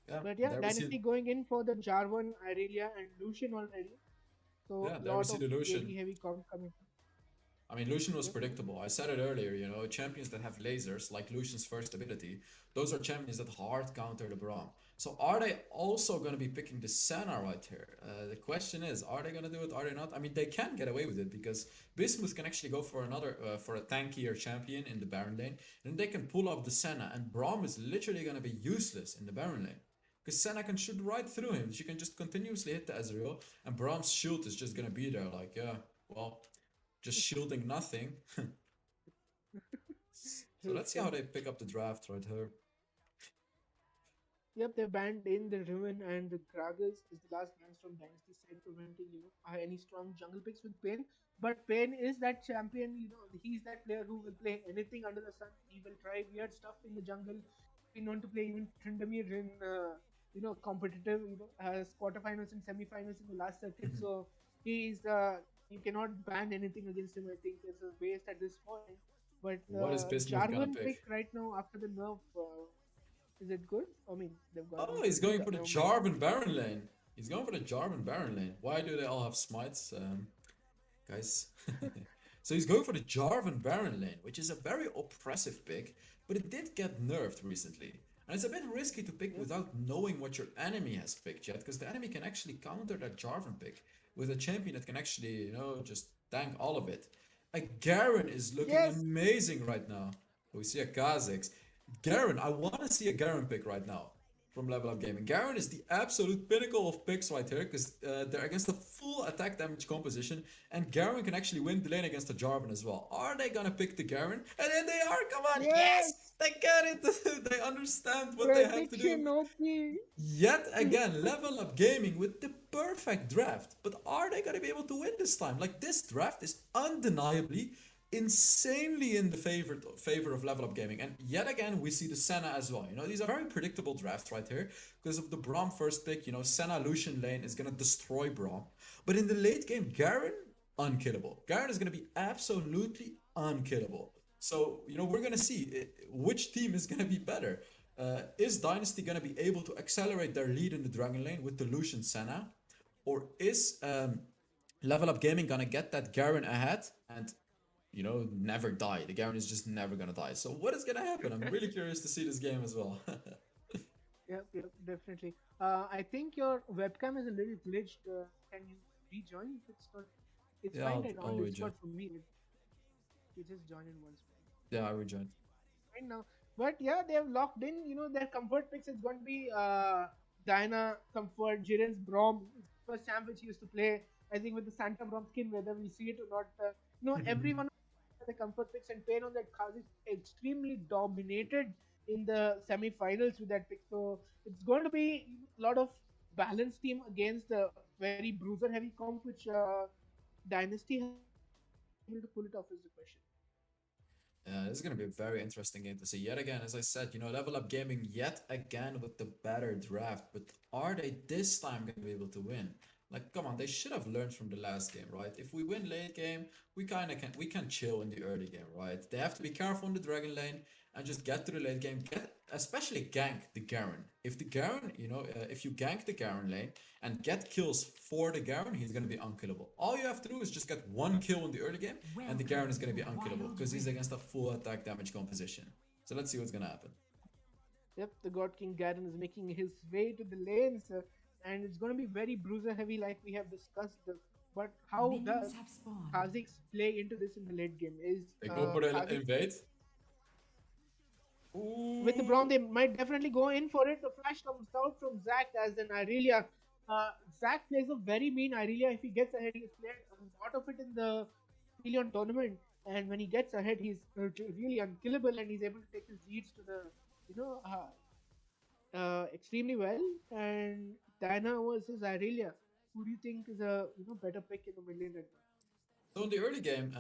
Yeah, But yeah, there we Dynasty see. going in for the Jarvan, Irelia, and Lucian already. So Yeah, there we lot see of the Lucian. AD heavy comp coming. I mean, Lucian was Yep. predictable. I said it earlier, champions that have lasers, like Lucian's first ability, those are champions that hard counter the Braum. So are they also going to be picking the Senna right here? The question is, are they going to do it? Are they not? I mean, they can get away with it because Bismuth can actually go for for a tankier champion in the Baron lane, and they can pull off the Senna, and Braum is literally going to be useless in the Baron lane. Because Senna can shoot right through him. She can just continuously hit the Ezreal, and Braum's shield is just going to be there, like, yeah, well, just shielding nothing. So let's see how they pick up the draft right here. Yep, they banned in the Riven and the Gragas is the last bans from Dynasty side, preventing any strong jungle picks with Pain. But Pain is that champion, he's that player who will play anything under the sun. He will try weird stuff in the jungle. He's been known to play even Tryndamere in competitive, as quarterfinals and semifinals in the last circuit. So he's you cannot ban anything against him. I think it's a waste at this point. But What is Bismuth gonna Jarvan pick? pick right now after the nerf. Is it good? I mean, they've got. Oh, he's going for the Jarvan Baron lane. He's going for the Jarvan Baron lane. Why do they all have smites? Guys, So he's going for the Jarvan Baron lane, which is a very oppressive pick, but it did get nerfed recently. And it's a bit risky to pick Yep. without knowing what your enemy has picked yet, because the enemy can actually counter that Jarvan pick with a champion that can actually, just tank all of it. A Garen is looking Yes. amazing right now. We see a Kha'Zix. Garen, I want to see a Garen pick right now from Level Up Gaming. Garen is the absolute pinnacle of picks right here because they're against a full attack damage composition, and Garen can actually win the lane against the Jarvan as well. Are they gonna pick the Garen? And then they are. Come on, yes, Yes. they get it. They understand what they have to do. Prediction OP. Yet again, Level Up Gaming with the perfect draft. But are they gonna be able to win this time? Like, this draft is undeniably insanely in the favor of Level Up Gaming. And yet again, we see the Senna as well. These are very predictable drafts right here because of the Braum first pick. Senna Lucian lane is gonna destroy Braum. But in the late game, Garen, unkillable. Garen is gonna be absolutely unkillable. So, we're gonna see which team is gonna be better. Is Dynasty gonna be able to accelerate their lead in the Dragon lane with the Lucian Senna? Or is Level Up Gaming gonna get that Garen ahead and never die? The Garen is just never gonna die. So what is gonna happen? I'm really curious to see this game as well. Yep, yep, definitely. I think your webcam is a little glitched. Can you rejoin? It's not. It's Yeah, fine I'll, right I'll on rejoin. Discord for me. You just join in once. Yeah, I rejoined. Right now. But yeah, they have locked in. Their comfort picks is going to be Diana, Comfort, Jiren's Brom, first champ which he used to play. I think with the Santa Brom skin, whether we see it or not. Everyone the comfort picks, and Pain on that card is extremely dominated in the semi-finals with that pick. So it's going to be a lot of balanced team against the very bruiser heavy comp which Dynasty has been able to pull it off is the question. This is going to be a very interesting game to see. Yet again, as I said, Level Up Gaming yet again with the better draft. But are they this time going to be able to win? Like, come on, they should have learned from the last game, right? If we win late game, we can chill in the early game, right? They have to be careful in the Dragon lane and just get to the late game. Especially gank the Garen. If the Garen, if you gank the Garen lane and get kills for the Garen, he's gonna be unkillable. All you have to do is just get one kill in the early game, and the Garen is gonna be unkillable because he's against a full attack damage composition. So let's see what's gonna happen. Yep, the God King Garen is making his way to the lanes, and it's going to be very bruiser heavy, like we have discussed. But how Minions does have spawned. Kha'Zix play into this in the late game? Is They go for the Kha'Zix invade. with the Braum? They might definitely go in for it. The flash comes out from Zac as an Irelia. Zac plays a very mean Irelia. If he gets ahead, he's played a lot of it in the Aphelion tournament, and when he gets ahead, he's really unkillable, and he's able to take his leads to the you know extremely well. And Diana versus Irelia. Who do you think is a better pick in the mid lane right now? So in the early game,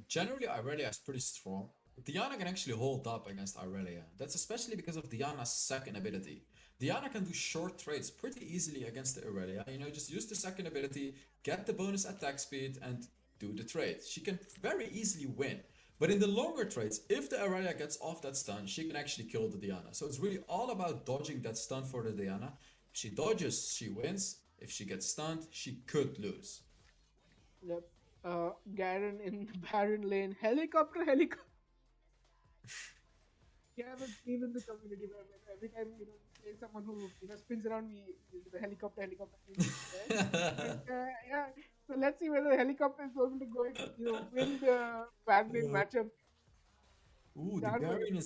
generally Irelia is pretty strong. Diana can actually hold up against Irelia. That's especially because of Diana's second ability. Diana can do short trades pretty easily against the Irelia. Just use the second ability, get the bonus attack speed, and do the trade. She can very easily win. But in the longer trades, if the Irelia gets off that stun, she can actually kill the Diana. So it's really all about dodging that stun for the Diana. If she dodges, she wins. If she gets stunned, she could lose. Yep. Garen in the Baron lane. Helicopter. Yeah, but even the community, where every time there's someone who spins around me, the helicopter. But, yeah. So let's see whether the helicopter is going to go win the Baron lane Uh, matchup. Ooh, the Darwin.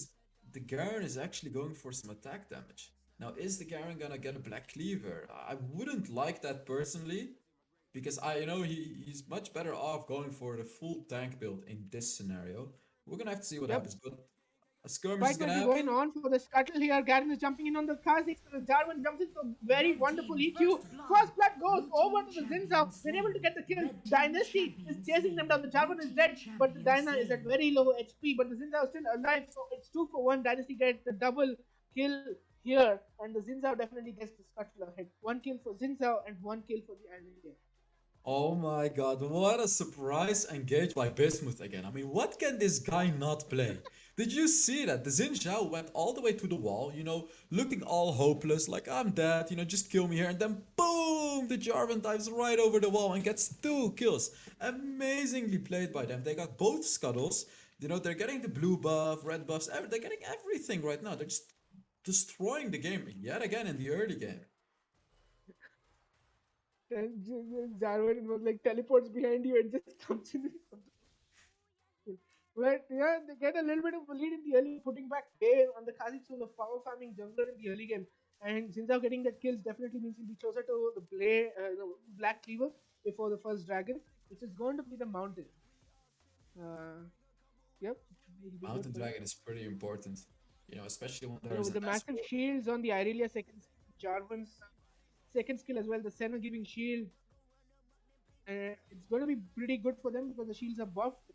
Garen is actually going for some attack damage. Now, is the Garen gonna get a Black Cleaver? I wouldn't like that personally, because he's much better off going for the full tank build in this scenario. We're gonna have to see what Yep. happens, but a skirmish is Fight gonna might be happen. going on for the scuttle here. Garen is jumping in on the Kha'Zix. Jarvan jumps in, so very Red wonderful team, EQ. first blood. First blood goes Blue over team to the champion Zinzao. They're able to slain. get the kill. Red team Dynasty is champion chasing them down. The slain. Jarvan Blue is dead, team but the champion Dyna is at slain. very low HP. But the Zinzao is still alive, so it's 2 for 1. Dynasty gets the double kill here, and the Zinzao definitely gets the scuttle ahead. 1 kill for Zinzao and 1 kill for the Irelia. Oh my god, what a surprise engage by Bismuth again. I mean, what can this guy not play? Did you see that? The Xin Zhao went all the way to the wall, looking all hopeless, like I'm dead, just kill me here, and then boom! The Jarvan dives right over the wall and gets 2 kills. Amazingly played by them. They got both scuttles, they're getting the blue buff, red buffs, they're getting everything right now. They're just destroying the game yet again in the early game. And Jarvan was like teleports behind you and just comes in. But yeah, they get a little bit of a lead in the early, putting back Bay on the Kha'Zix, who was a power farming jungler in the early game. And Zinzao getting that kills definitely means he'll be closer to the Black Cleaver before the first dragon, which is going to be the mountain. Uh, yep, it'll be good Mountain for him. Dragon is pretty important, especially when You there know, is with an the massive Ezreal. shields on the Irelia second, Jarvan's second skill as well, the Senna giving shield. It's going to be pretty good for them because the shields are buffed.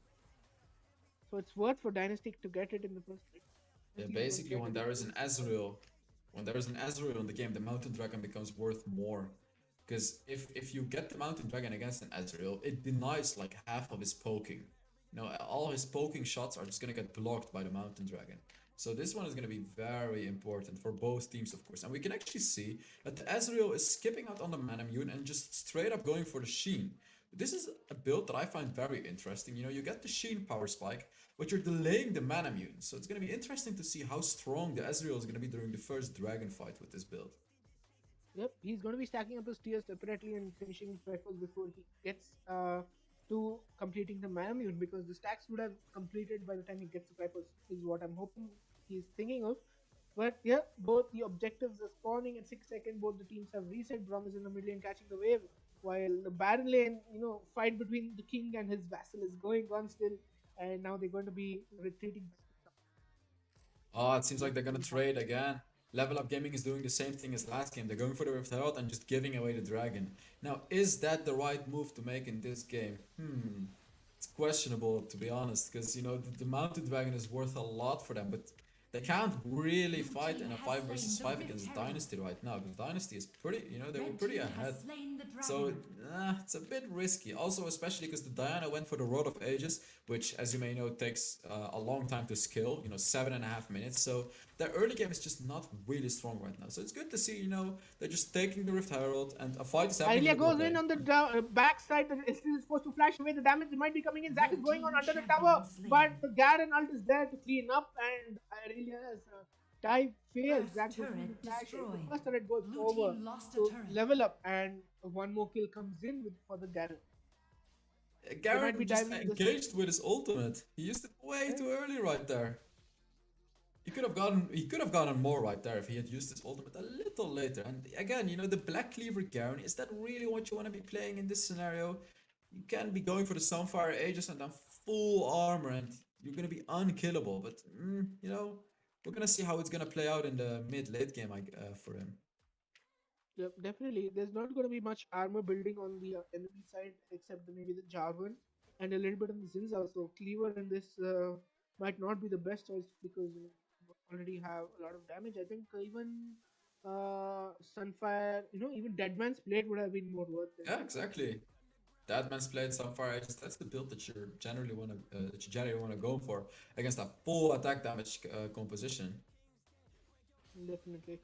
So it's worth for Dynasty to get it in the first place. Yeah, At least basically get when it in there the is an first place. Ezreal, when there is an Ezreal in the game, the Mountain Dragon becomes worth more. Because if you get the Mountain Dragon against an Ezreal, it denies like half of his poking. All his poking shots are just gonna get blocked by the Mountain Dragon. So this one is gonna be very important for both teams, of course. And we can actually see that the Ezreal is skipping out on the Manamune and just straight up going for the Sheen. This is a build that I find very interesting. You get the Sheen power spike, but you're delaying the Manamune. So it's gonna be interesting to see how strong the Ezreal is gonna be during the first dragon fight with this build. Yep, he's going to be stacking up his tiers separately and finishing trifles before he gets to completing the Manamune, because the stacks would have completed by the time he gets to trifles, is what I'm hoping he's thinking of. But yeah, both the objectives are spawning at 6 seconds. Both the teams have reset. Braum is in the middle lane catching the wave, while the Baron lane, fight between the king and his vassal is going on still. And now they're going to be retreating back to top. Oh, it seems like they're Looks gonna really hot. trade again. Level Up Gaming is doing the same thing as last game. They're going for the Rift Herald and just giving away the dragon. Now, is that the right move to make in this game? It's questionable to be honest, because the Mountain Dragon is worth a lot for them, but they can't really Blue fight team in a has 5 slain versus the 5 Rift against Herald. Dynasty right now, because Dynasty is pretty, they were Red pretty team ahead. has slain the So dragon. it's a bit risky. Also, especially because the Diana went for the Rod of Ages, which, as you may know, takes a long time to skill. 7.5 minutes. So their early game is just not really strong right now. So it's good to see. They're just taking the Rift Herald, and a fight is happening in Irelia the bot goes in lane. on the backside. The Estelle is forced to flash away. The damage might be coming in. Zac is Red going on team under the tower, champion but slain. the Garen ult is there to clean up, and Irelia's dive fails. First Zac goes in with turret the flash. The destroyed. first turret goes Blue over team lost a to turret. level up, and one more kill comes in for the Garen. They might be Garen just diving to the side. engaged with his ultimate. He used it way Yeah. too early right there. He could have gotten more right there if he had used his ultimate a little later. And again, the Black Cleaver Garen, is that really what you want to be playing in this scenario? You can be going for the Sunfire Aegis and then full armor, and you're gonna be unkillable. But we're gonna see how it's gonna play out in the mid-late game for him. Yep, definitely. There's not going to be much armor building on the enemy side except maybe the Jarvan and a little bit on the Zinza. So Cleaver in this might not be the best choice because you already have a lot of damage. I think even Sunfire, even Deadman's Blade would have been more worth it. Yeah, exactly. That man's played Sunfire Aegis. That's the build that you generally wanna go for against a full attack damage composition. Definitely.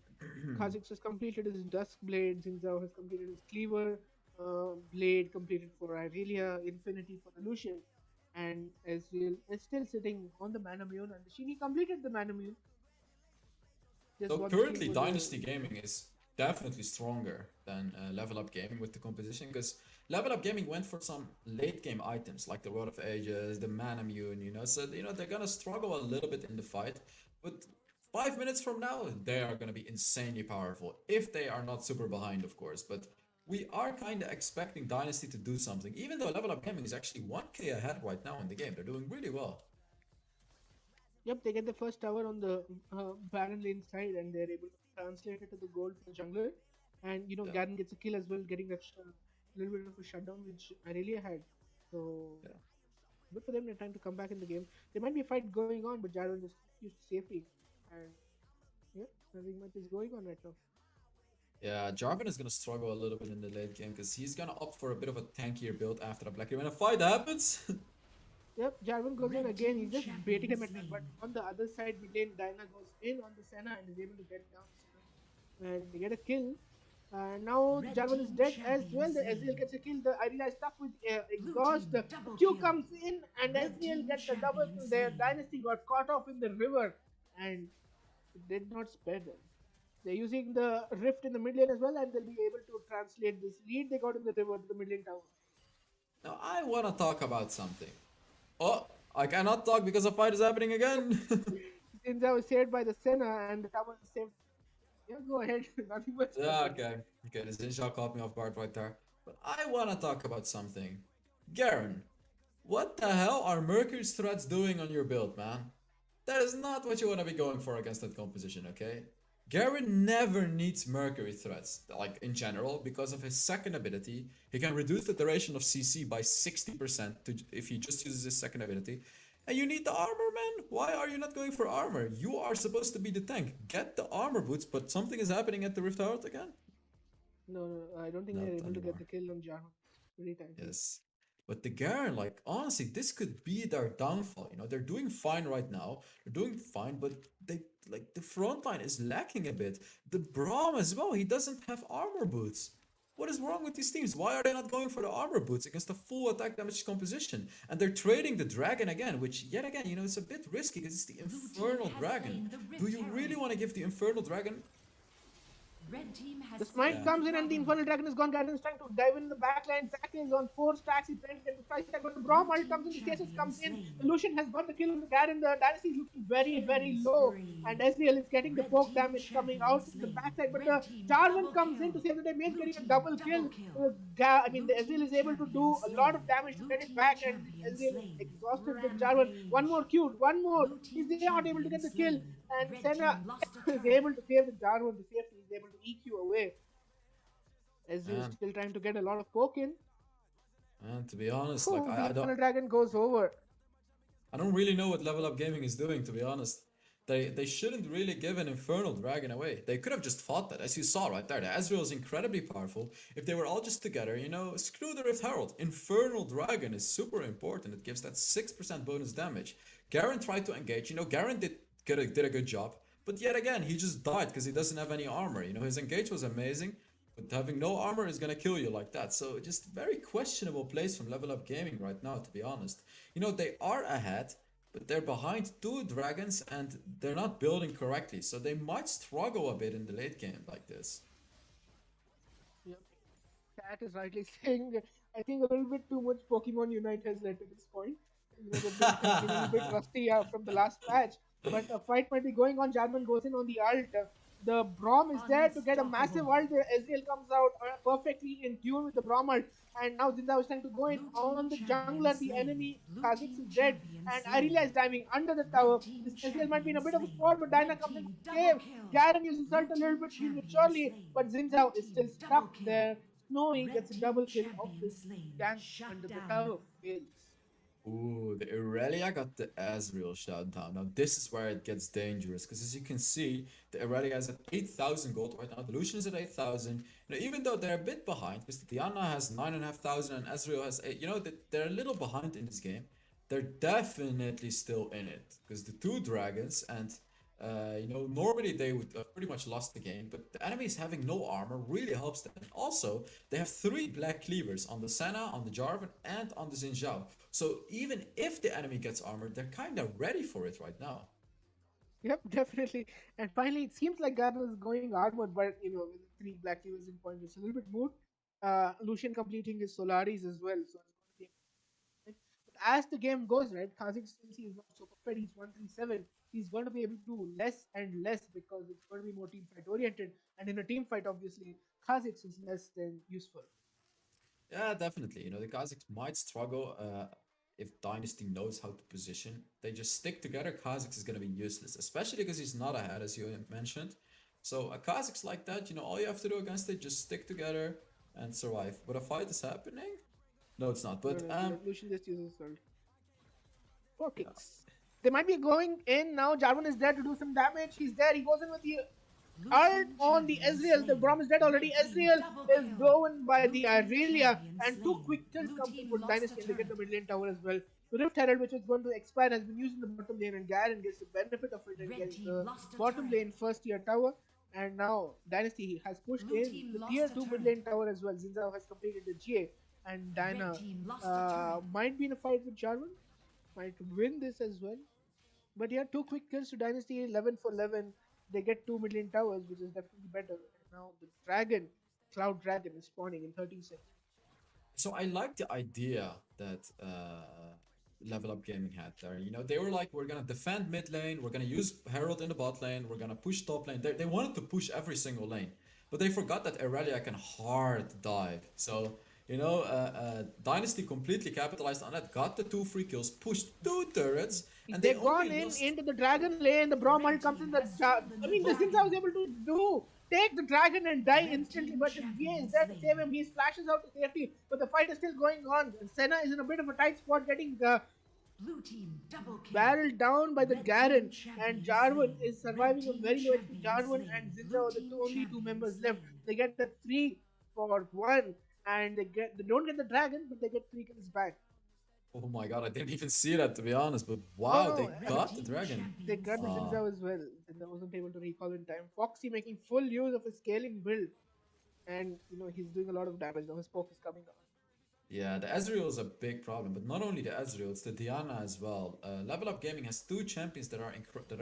Kha'Zix has completed his Dusk Blade, Zinzao has completed his Cleaver Blade, completed for Irelia, Infinity for the Lucian, and Ezreal is still sitting on the Manamune, and the Shini completed the Manamune, just So won the stream currently, for the. Dynasty Gaming is definitely stronger than Level Up Gaming with the composition, because Level Up Gaming went for some late game items like the Rod of Ages, the Manamune, so they're gonna struggle a little bit in the fight, but 5 minutes from now they are gonna be insanely powerful if they are not super behind, of course. But we are kind of expecting Dynasty to do something, even though Level Up Gaming is actually 1k ahead right now in the game. They're doing really well. Yep, they get the first tower on the Baron lane side, and they're able to translate it to the gold for the jungler. And Yeah, Garen gets a kill as well, getting a little bit of a shutdown, which Irelia had. So yeah. good for them. They're trying to come back in the game. There might be a fight going on, but Jarvan just used safety, and yeah, nothing much is going on right now. Yeah, Jarvan is gonna struggle a little bit in the late game because he's gonna opt for a bit of a tankier build after the Black When a fight happens, Yep, Jarvan goes in Red again. team He's just baiting him champion at mid. But slain. on the other side, mid lane, Diana goes in on the Senna and is able to get down Senna. And they get a kill. Now Red Jarvan is team dead as champion well. The Ezreal slain. gets a kill. The Irelia is stuck with Blue exhaust. team The double Q kill. comes in and Red Ezreal team gets the double champion kill. Their slain. Dynasty got caught off in the river and it did not spare them. They're using the rift in the mid lane as well, and they'll be able to translate this lead they got in the river to the mid lane tower. now I wanna talk about something. Oh, I cannot talk because a fight is happening again. Since I was saved by the Senna and the tower is saved. Yeah, go ahead. Nothing much to Yeah, say. okay. Okay, the Zinja caught me off guard right there. But I wanna talk about something. Garen, what the hell are Mercury's threats doing on your build, man? That is not what you wanna be going for against that composition, okay? Garen never needs Mercury threats, like in general, because of his second ability. He can reduce the duration of CC by 60% if he just uses his second ability. And you need the armor, man. Why are you not going for armor? You are supposed to be the tank. Get the armor boots, but something is happening at the Rift Herald again? No, I don't think they're Not able to get anymore. the kill on Jarvan. Pretty timely. Yes. But the Garen, like, honestly, this could be their downfall. You know, they're doing fine right now. They're doing fine, but they, like, the front line is lacking a bit. The Braum as well, he doesn't have armor boots. What is wrong with these teams? Why are they not going for the armor boots against a full attack damage composition? And they're trading the dragon again, which, yet again, you know, it's a bit risky because it's the Blue team Infernal has Dragon. slain the Do Rift you really Herald. want to give the Infernal Dragon? Red team has The slain smite Yeah. the comes in and the dragon. Infernal Dragon is gone. Garen is trying to dive in the backline. Zack is on 4 stacks. He's trying to get the price tag, but the Braum Blue ult team comes in. The Thesis champion comes in. slain. The Lucian has got the kill on the Garen. The Dynasty is looking very, Killing very low. spree. And Ezreal is getting the Red poke team damage coming champion out in the slain. backside. But Red the team Jarvan double comes in kill. to save the day. Main Blue getting a team double double kill. kill. The Blue Ezreal team is able to champion do a lot of slain. damage to Blue get it team back. And champion Ezreal is slain. exhausted with Jarvan. One Rampage. more Q. One more. Blue He's team not able to champion get the kill. slain. And Red Senna team lost a is turret. able to save the Jarvan. The safety is able to EQ away. Ezreal is And, still trying to get a lot of poke in. and to be honest, like, Oh, the I don't. Infernal Dragon goes over. I don't really know what Level Up Gaming is doing, to be honest. They shouldn't really give an Infernal Dragon away. They could have just fought that, as you saw right there. The Ezreal is incredibly powerful. If they were all just together, you know, screw the Rift Herald. Infernal Dragon is super important. It gives that 6% bonus damage. Garen tried to engage. You know, Garen did a good job. But yet again, he just died because he doesn't have any armor. You know, his engage was amazing. But having no armor is gonna kill you like that. So just very questionable place from Level Up Gaming right now, to be honest. You know, they are ahead, but they're behind 2 dragons and they're not building correctly. So they might struggle a bit in the late game like this. Yep. Cat is rightly saying, I think a little bit too much Pokemon Unite has led to this point. You know, they've been feeling a bit rusty from the last patch. But a fight might be going on. Jarvan goes in on the ult. The Braum is there to get a massive ult. The Ezreal comes out perfectly in tune with the Braum ult. And now Zinda is trying to go in Blue on team the champion jungler. The slain. enemy Blue Kha'Zix team is dead. champion And slain. Irelia is diving under the Red tower. team This Ezreal might be in a bit of a champion spot, but slain. Dinah Red comes in team to double save. kill. Garen uses Blue ult a little team bit champion prematurely, slain. but Blue Zinzao is team still double stuck kill. there. Snowy Red gets a team double kill of champion this slain. gank Shut under the down. tower. Fails. Ooh, the Irelia got the Ezreal shutdown. Now this is where it gets dangerous, because as you can see, the Irelia is at 8,000 gold right now. The Lucian is at 8,000. You know, even though they're a bit behind, because Diana has 9,500 and Ezreal has 8. You know, they're a little behind in this game. They're definitely still in it, because the 2 dragons and you know, normally they would have pretty much lost the game, but the enemies having no armor really helps them. And also, they have 3 black cleavers on the Senna, on the Jarvan, and on the Xin Zhao. So even if the enemy gets armored, they're kind of ready for it right now. Yep, definitely. And finally, it seems like Gardner is going armored, but you know, with 3 black cleavers in point, it's a little bit moot. Lucian completing his Solaris as well, so it's going to be. But as the game goes, right, Kha'Zix, since he is not super fed, he's 137. He's going to be able to do less and less because it's going to be more team fight oriented. And in a team fight, obviously, Kha'Zix is less than useful. Yeah, definitely. You know, the Kazakhs might struggle if Dynasty knows how to position. They just stick together. Kazakhs is going to be useless, especially because he's not ahead, as you mentioned. So a Kazakhs like that, you know, all you have to do against it, just stick together and survive. But a fight is happening? No, it's not. No, But no, Lucian just uses ult. 4 kicks. They might be going in now. Jarvan is there to do some damage. He's there. He goes in with the Blue Ult team on the champion Ezreal. The slain. Braum is dead already. Red team Ezreal double is kill. blown by Blue the team Irelia, champion and two slain. quick kills Blue come through team for lost a Dynasty, and they get the turret. mid lane tower as well. The Rift Herald, which was going to expire, has been used in the bottom lane, and Garen gets the benefit of it and Red getting team the lost a bottom turret. lane first tier tower. And now Dynasty has pushed Blue in team the tier lost a 2 mid turret. lane tower as well. Zinzao has completed the GA, and Red Dyna team lost a turret. might be in a fight with Jarvan, might win this as well. But yeah, two quick kills to Dynasty, 11 for 11. They get 2 mid lane towers, which is definitely better. And now the Dragon, Cloud Dragon, is spawning in 13 seconds. So I like the idea that Level Up Gaming had there. You know, they were like, we're gonna defend mid lane, we're gonna use Herald in the bot lane, we're gonna push top lane. They wanted to push every single lane, but they forgot that Aurelia can hard dive. So you know, Dynasty completely capitalized on that, got the two free kills, pushed two turrets, and they They've gone only in lost. into the Dragon lane. The Braum Red ult comes team in. has stolen I the mean, the Zinza was dragon. able to do take the Dragon and die Red instantly, team but the GA champion is there to save slain. him. He splashes out to safety, but the fight is still going on. Senna is in a bit of a tight spot, getting Blue team double kill. barreled down by the Red team Garen, and champion Jarvan slain. is Red surviving on team very low HP. champion Jarvan slain. and Blue Zinza are the team only two champion members left. slain. They get the 3 for 1, and they don't get the Dragon, but they get 3 kills back. Oh my god, I didn't even see that to be honest, but Oh wow, they no, Red got the team dragon. they champion got the slain. Wow. Zinza as well. Zinza wasn't able to recall in time. Foxy making full use of his scaling build, and he's doing a lot of damage. Now his poke is coming on. Yeah, the Ezreal is a big problem, but not only the Ezreal, it's the Diana as well. Level Up Gaming has two champions that are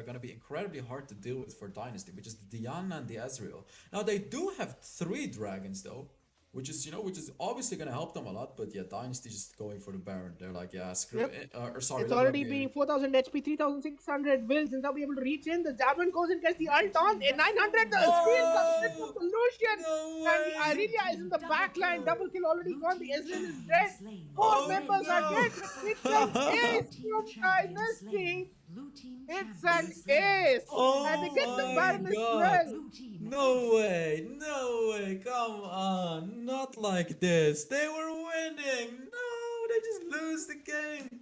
going to be incredibly hard to deal with for Dynasty, which is the Diana and the Ezreal. Now they do have three dragons though, which is obviously going to help them a lot. But yeah, Dynasty just going for the Baron. They're like, yeah, screw Yep. it. Or sorry, It's Level Up already being Gaming. 4000 HP, 3600 will Zinza be able to reach in. The Javelin goes and gets the ult on. In 900, the steal comes in from the Lucian. No And the way! Irelia is in the back line. Double kill already Blue gone. The team Ezreal is champion dead. slain. Four Oh, members are no. dead. It's an ace Team from champion Dynasty. slain. Blue team It's champion an slain. ace. Oh And they get the my Baron as God. well. Blue team No way, no way, come on, not like this. They were winning. No, they just lose the game.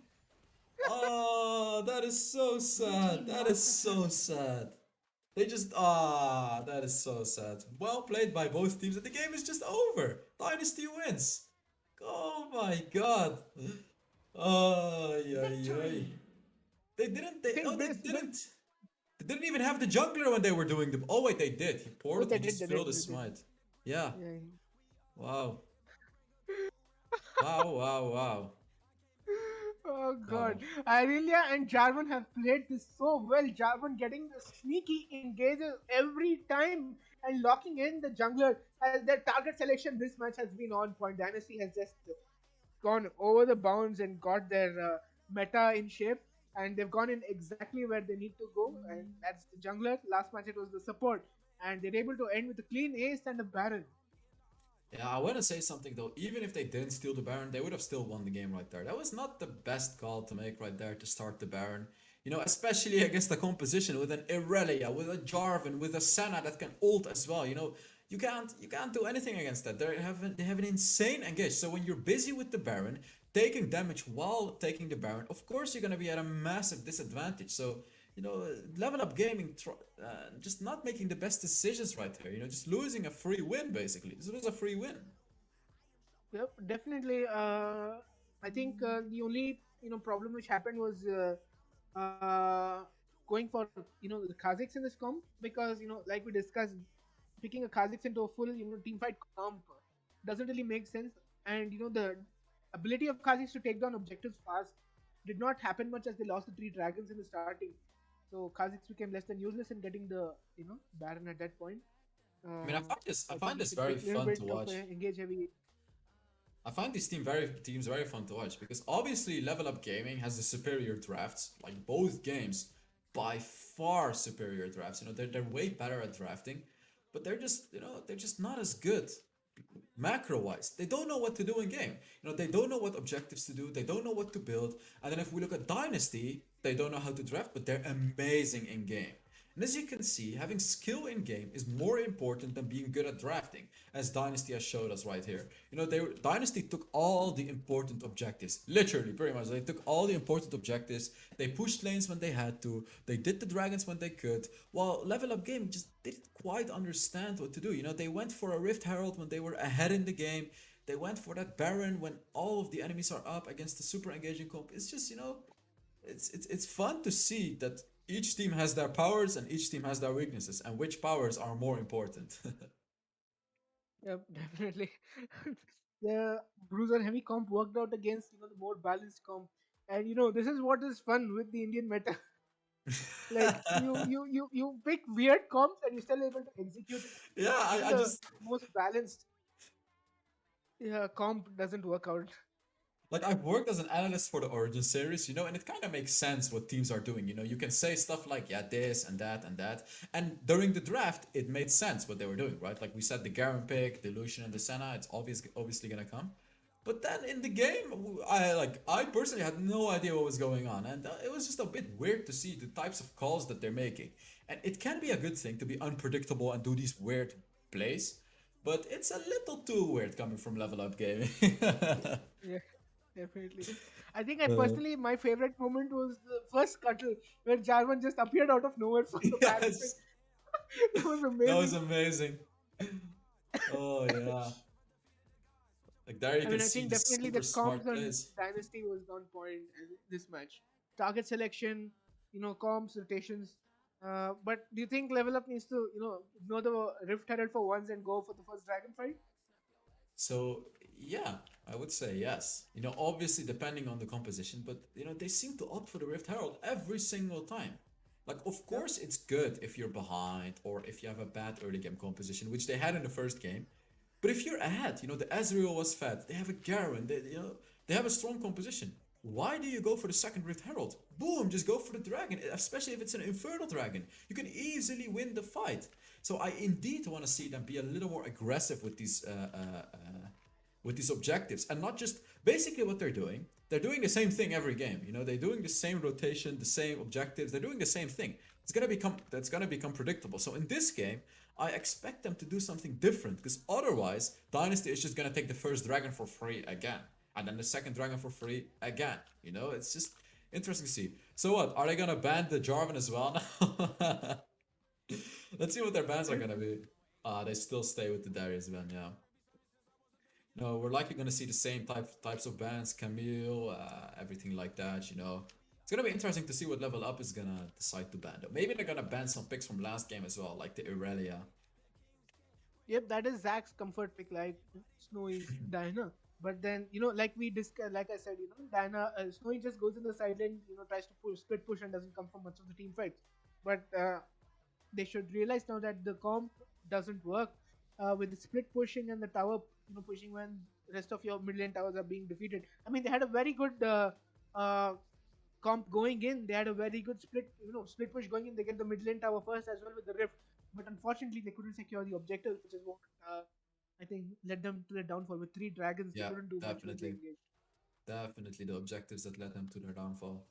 Oh, that is so sad. That is so sad. They just, that is so sad. Well played by both teams, and the game is just over. Dynasty wins. Oh my God. Oh, yeah, yeah. Victory. They didn't, I think they this- didn't. They didn't even have the jungler when they were doing the. Oh wait, they did. He portaled. they He did, just they filled did, his they did. smite. Yeah. Yeah. Wow. Wow. Wow. Wow. Oh god. Wow. Irelia and Jarvan have played this so well. Jarvan getting the sneaky engages every time and locking in the jungler as their target selection this match has been on point. Dynasty has just gone over the bounds and got their meta in shape, and they've gone in exactly where they need to go, and that's the jungler. Last match it was the support, and they're able to end with a clean ace and a Baron. Yeah, I want to say something though. Even if they didn't steal the Baron, they would have still won the game right there. That was not the best call to make right there to start the Baron. You know, especially against the composition with an Irelia, with a Jarvan, with a Senna that can ult as well. You know, you can't do anything against that. They have an insane engage. So when you're busy with the Baron, taking damage while taking the Baron, of course you're gonna be at a massive disadvantage. So you know, Level Up Gaming just not making the best decisions right here. You know, just losing a free win basically. This was a free win. Yep, definitely. I think the only problem which happened was going for the Kazakhs in this comp, because like we discussed, picking a Kazakhs into a full team fight comp doesn't really make sense, and the ability of Kazakhs to take down objectives fast did not happen much as they lost the three dragons in the starting. So Kazakhs became less than useless in getting the Baron at that point. I mean, I think find you this should very take a little fun bit to of watch. engage heavy. I find these teams very fun to watch because obviously Level Up Gaming has the superior drafts, like both games, by far superior drafts. You know, they're way better at drafting, but they're just not as good macro wise. They don't know what to do in game. You know, they don't know what objectives to do, they don't know what to build. And then if we look at Dynasty, they don't know how to draft, but they're amazing in game. And as you can see, having skill in game is more important than being good at drafting, as Dynasty has showed us right here. Dynasty took all the important objectives, literally, pretty much. They took all the important objectives. They pushed lanes when they had to. They did the dragons when they could. While Level Up Game just didn't quite understand what to do. They went for a Rift Herald when they were ahead in the game. They went for that Baron when all of the enemies are up against the super engaging comp. It's just, it's fun to see that each team has their powers and each team has their weaknesses, and which powers are more important. Yep, definitely. The bruiser heavy comp worked out against the more balanced comp, and this is what is fun with the Indian meta. Like you pick weird comps and you're still able to execute it. Yeah, Even I the just most balanced comp doesn't work out. like I've worked as an analyst for the Origin series, and it kind of makes sense what teams are doing. You can say stuff like, yeah, this and that and that. And during the draft, it made sense what they were doing, right? Like we said, the Garen pick, the Lucian and the Senna, it's obviously gonna come. But then in the game, I personally had no idea what was going on, and it was just a bit weird to see the types of calls that they're making. And it can be a good thing to be unpredictable and do these weird plays, but it's a little too weird coming from Level Up Gaming. Yeah, definitely. I think my favorite moment was the first scuttle where Jarvan just appeared out of nowhere for the Baron pick. Yes, That was that was amazing. amazing. Oh yeah, like there you I can mean, I see think the definitely the super comps smart on plays. Dynasty was on point in this match. Target selection, comps, rotations. But do you think Level Up needs to, ignore the Rift Herald for once and go for the first Dragon fight? So yeah, I would say yes. Obviously depending on the composition, but they seem to opt for the Rift Herald every single time. Like, of Yep. course, it's good if you're behind or if you have a bad early game composition, which they had in the first game. But if you're ahead, the Ezreal was fed. They have a Garen. They have a strong composition. Why do you go for the second Rift Herald? Boom, just go for the dragon, especially if it's an Infernal Dragon. You can easily win the fight. So I indeed want to see them be a little more aggressive with these objectives, and not just basically what they're doing. They're doing the same thing every game. They're doing the same rotation, the same objectives. They're doing the same thing. That's gonna become predictable. So in this game, I expect them to do something different, because otherwise, Dynasty is just gonna take the first dragon for free again, and then the second dragon for free again. It's just interesting to see. So what? Are they gonna ban the Jarvan as well now? Let's see what their bans are gonna be. They still stay with the Darius ban, yeah. No, we're likely gonna see the same types of bans, Camille, everything like that. It's gonna be interesting to see what Level Up is gonna decide to ban. Though. Maybe they're gonna ban some picks from last game as well, like the Irelia. Yep, that is Zach's comfort pick, like Snowy Diana. But then, like we discussed, like I said, Diana, Snowy just goes in the side lane, tries to split push and doesn't come from much of the team fights. But they should realize now that the comp doesn't work with the split pushing and the tower, pushing when the rest of your mid lane towers are being defeated. I mean, they had a very good uh, comp going in. They had a very good split push going in. They get the mid lane tower first as well with the rift. But unfortunately, they couldn't secure the objectives, which is what I think led them to the downfall. With 3 dragons, they Yeah, couldn't do much with the definitely, engage. definitely the objectives that led them to their downfall.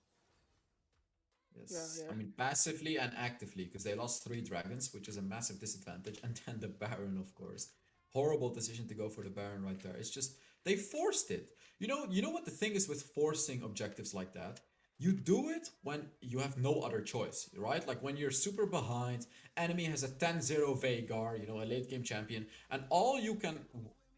Yeah, Yes, yeah. I mean passively and actively, because they lost 3 dragons, which is a massive disadvantage, and then the Baron, of course. Horrible decision to go for the Baron right there. It's just they forced it. You know what the thing is with forcing objectives like that? You do it when you have no other choice, right? Like when you're super behind, enemy has a 10-0 Veigar, a late game champion, and all you can,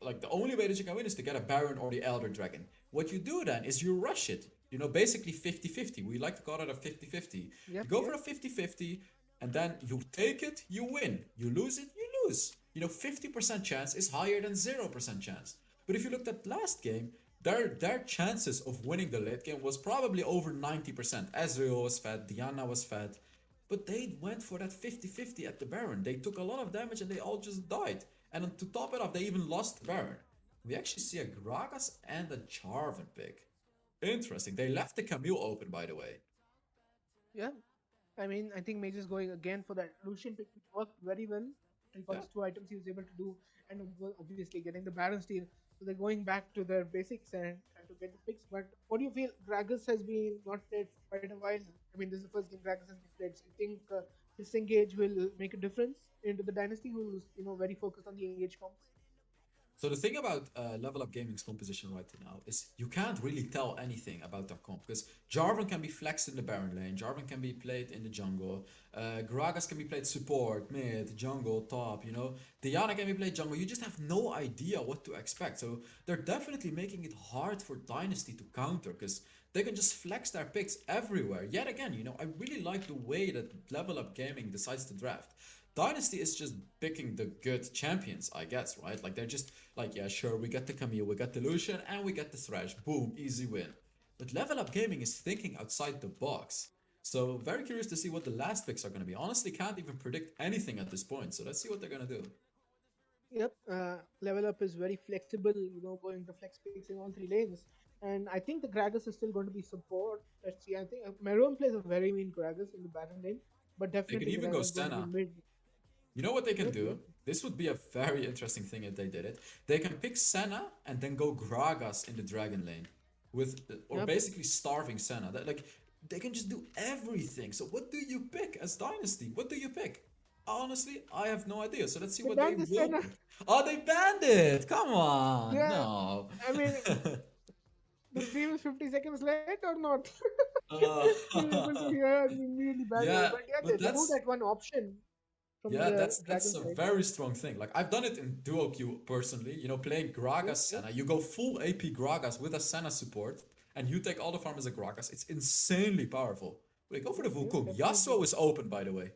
like the only way that you can win is to get a Baron or the Elder Dragon. What you do then is you rush it, basically 50-50. We like to call it a 50-50. Yep, You go for yep. a 50-50, and then you take it, you win. You lose it, you lose. 50% chance is higher than 0% chance. But if you looked at last game, their chances of winning the late game was probably over 90%. Ezreal was fed, Diana was fed, but they went for that 50-50 at the Baron. They took a lot of damage and they all just died. And then to top it off, they even lost the Baron. We actually see a Gragas and a Jarvan pick. Interesting. They left the Camille open, by the way. Yeah. I mean, I think Mage is going again for that Lucian pick, which worked very well. He got Yeah. his 2 items he was able to do, and obviously getting the Baron steal. So they're going back to their basics and trying to get the picks. But what do you feel? Gragas has been not played for quite a while. I mean, this is the first game Gragas has been played. So you think disengage will make a difference into the dynasty, who's very focused on the engage comps. So the thing about Level Up Gaming's composition right now is you can't really tell anything about their comp because Jarvan can be flexed in the Baron lane, Jarvan can be played in the jungle, Gragas can be played support, mid, jungle, top, Diana can be played jungle. You just have no idea what to expect. So they're definitely making it hard for Dynasty to counter because they can just flex their picks everywhere. Yet again, I really like the way that Level Up Gaming decides to draft. Dynasty is just picking the good champions, I guess, right? Like they're just like, yeah, sure, we get the Camille, we get the Lucian, and we get the Thresh. Boom, easy win. But Level Up Gaming is thinking outside the box. So very curious to see what the last picks are going to be. Honestly, can't even predict anything at this point. So let's see what they're going to do. Yep, Level Up is very flexible, going to flex picks in all three lanes. And I think the Gragas is still going to be support. Let's see, I think Meron plays a very mean Gragas in the Baron lane, but They can definitely even go Gragas going to be Senna. mid. You know what they can Yep, do? yep. This would be a very interesting thing if they did it. They can pick Senna and then go Gragas in the Dragon lane, or Yep. basically starving Senna. Like they can just do everything. So what do you pick as Dynasty? What do you pick? Honestly, I have no idea. So let's see They what they banned the will Senna. pick. Oh, they banned it! Come on, Yeah, no. I mean, the stream is 50 seconds late or not? Uh, You're able to hear me immediately bad way. yeah, But yeah, but they removed that's that one option from Yeah, the that's Dragon a side. very strong thing. Like I've done it in duo queue personally. Playing Yep, Gragas yep. Senna. You go full AP Gragas with a Senna support, and you take all the farm as a Gragas. It's insanely powerful. Wait, go for the Yep, yep, Wukong. definitely. Yasuo is open, by the way.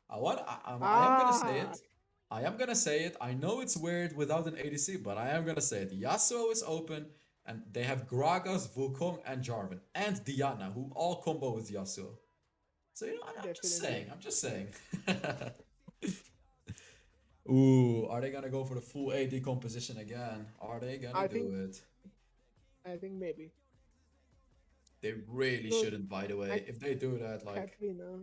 I am gonna say Ah, it. I am gonna say it. I know it's weird without an ADC, but I am gonna say it. Yasuo is open, and they have Gragas, Wukong, and Jarvan, and Diana, who all combo with Yasuo. So I'm just definitely. saying. I'm just saying. Ooh, are they gonna go for the full AD composition again? Are they gonna I do think, it? maybe. They really So shouldn't, by the I way. If they do that, like, Katrina.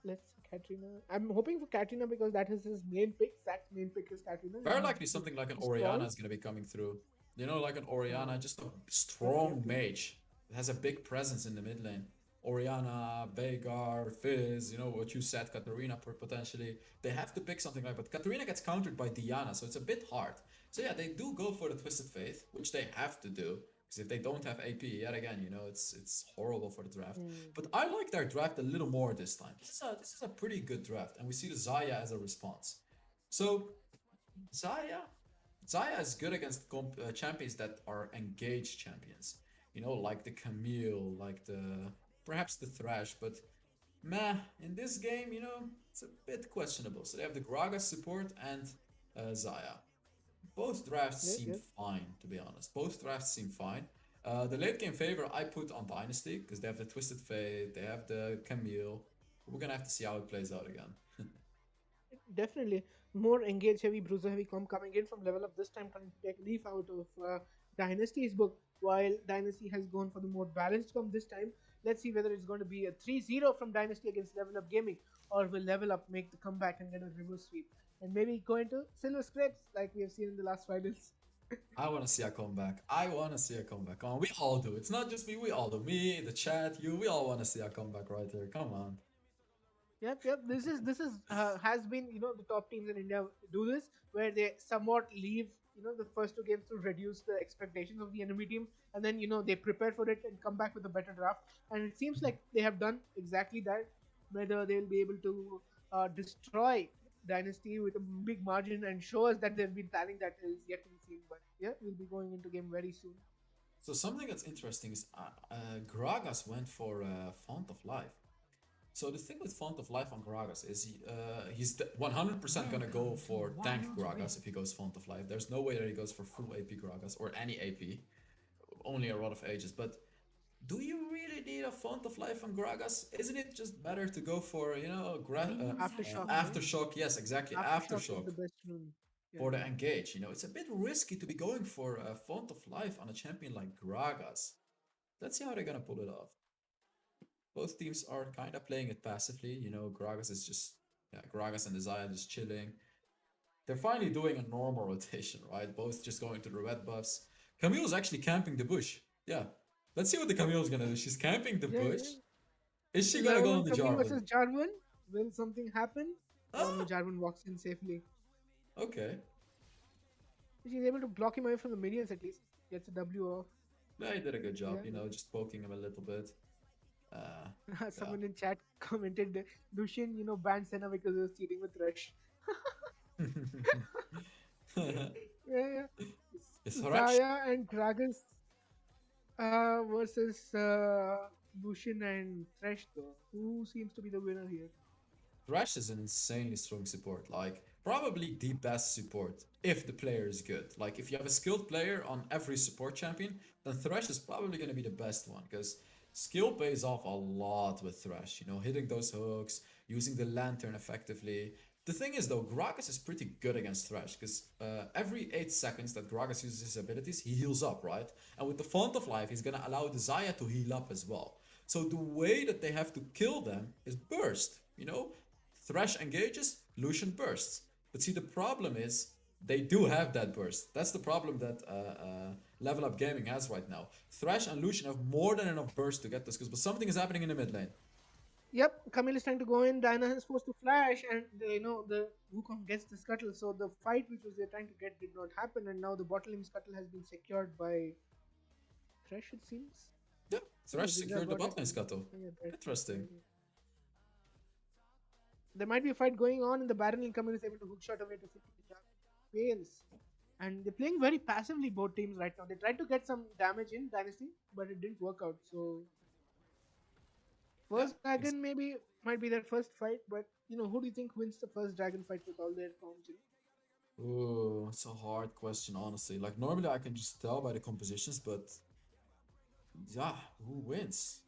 Let's see Katrina. I'm hoping for Katrina because that is his main pick. Zach's main pick is Katrina. very He likely needs to something like an destroy. Orianna is gonna be coming through. Like an Uh, Orianna, just a yep, yep, strong yep. mage. It has a big presence in the mid lane. Orianna, Veigar, Fizz, what you said, Katarina potentially. They have to pick something like, but Katarina gets countered by Diana, so it's a bit hard. So yeah, they do go for the Twisted Faith, which they have to do. Because if they don't have AP, yet again, it's horrible for the draft. But I like their draft a little more this time. This is a pretty good draft, and we see the Zaya as a response. So Zaya, Zaya is good against champions that are engaged champions. Like the Camille, like perhaps the Thresh, but meh, in this game, it's a bit questionable. So they have the Gragas support and Zaya. Both drafts Yep, seem yep. fine, to be honest. Both drafts seem fine. The late game favor I put on Dynasty because they have the Twisted Fate, they have the Camille. We're gonna have to see how it plays out again. Definitely more engage heavy, bruiser heavy coming in from Level Up this time, trying to take leaf out of Dynasty's book, while Dynasty has gone for the more balanced comp this time. Let's see whether it's going to be a 3-0 from Dynasty against Level Up Gaming, or will Level Up make the comeback and get a reverse sweep and maybe go into silver scrapes like we have seen in the last finals. I want to see a comeback. I want to see a comeback. Come on, we all do. It's not just me. We all do. Me, the chat, you. We all want to see a comeback right here. Come on. Yep, yep. This is has been the top teams in India do this where they somewhat leave the first two games to reduce the expectations of the enemy team, and then they prepare for it and come back with a better draft. And it seems like they have done exactly that. Whether they will be able to destroy Dynasty with a big margin and show us that they've been planning, that is yet to be seen. But yeah, we'll be going into game very soon. So something that's interesting is Gragas went for Font of Life. So the thing with Font of Life on Gragas is he's 100% gonna go for tank Gragas if he goes Font of Life. There's no way that he goes for full AP Gragas or any AP, only a lot of ages. But do you really need a Font of Life on Gragas? Isn't it just better to go for Aftershock, no? Aftershock? Yes, exactly, Aftershock is Aftershock the best rune. Yeah. for the engage. It's a bit risky to be going for a Font of Life on a champion like Gragas. Let's see how they're gonna pull it off. Both teams are kind of playing it passively. Gragas is just, yeah, Gragas and Desire just chilling. They're finally doing a normal rotation, right? Both just going to the red buffs. Camille's actually camping the bush. Yeah. Let's see what the Camille's gonna do. She's camping the Yeah, bush. yeah. Is she gonna Level go 1 on the Camille Jarvan? versus Jarvan. Will something happen? Oh no, Ah, Jarvan walks in safely. okay. She's able to block him away from the minions at least. Gets a W off. Yeah, he did a good job, Yeah. you know, just poking him a little bit. Uh, yeah. Someone in chat commented Lucian, banned Senna because he was cheating with Rush. Yeah, yeah. It's Thresh. Zaya and Gragas versus Lucian and Thresh though. Who seems to be the winner here? Thresh is an insanely strong support, like probably the best support if the player is good. Like if you have a skilled player on every support champion, then Thresh is probably going to be the best one because skill pays off a lot with Thresh. You know, hitting those hooks, using the lantern effectively. The thing is though, Gragas is pretty good against Thresh because every 8 seconds that Gragas uses his abilities, he heals up, right? And with the Font of Life, he's going to allow the Zaya to heal up as well. So the way that they have to kill them is burst, you know? Thresh engages, Lucian bursts. But see, the problem is they do have that burst. That's the problem that LevelUp Gaming has right now. Thresh and Lucian have more than enough burst to get this kills, but something is happening in the mid lane. Yep, Camille is trying to go in. Diana is supposed to flash, and the Wukong gets the scuttle. So the fight which was they're trying to get did not happen, and now the bottom lane scuttle has been secured by Thresh. It seems. Yeah, No, Thresh these are secured the bot bot lane lane. scuttle. Oh, yeah, right, Interesting. right. There might be a fight going on, and the Baron lane Camille is able to hook shot away to 50 fails. And they're playing very passively both teams right now. They tried to get some damage in Dynasty, but it didn't work out. So Yeah. first dragon maybe might be their first fight, but who do you think wins the first dragon fight with all their forms? Ooh, it's a hard question, honestly. Like, normally I can just tell by the compositions, but yeah, who wins?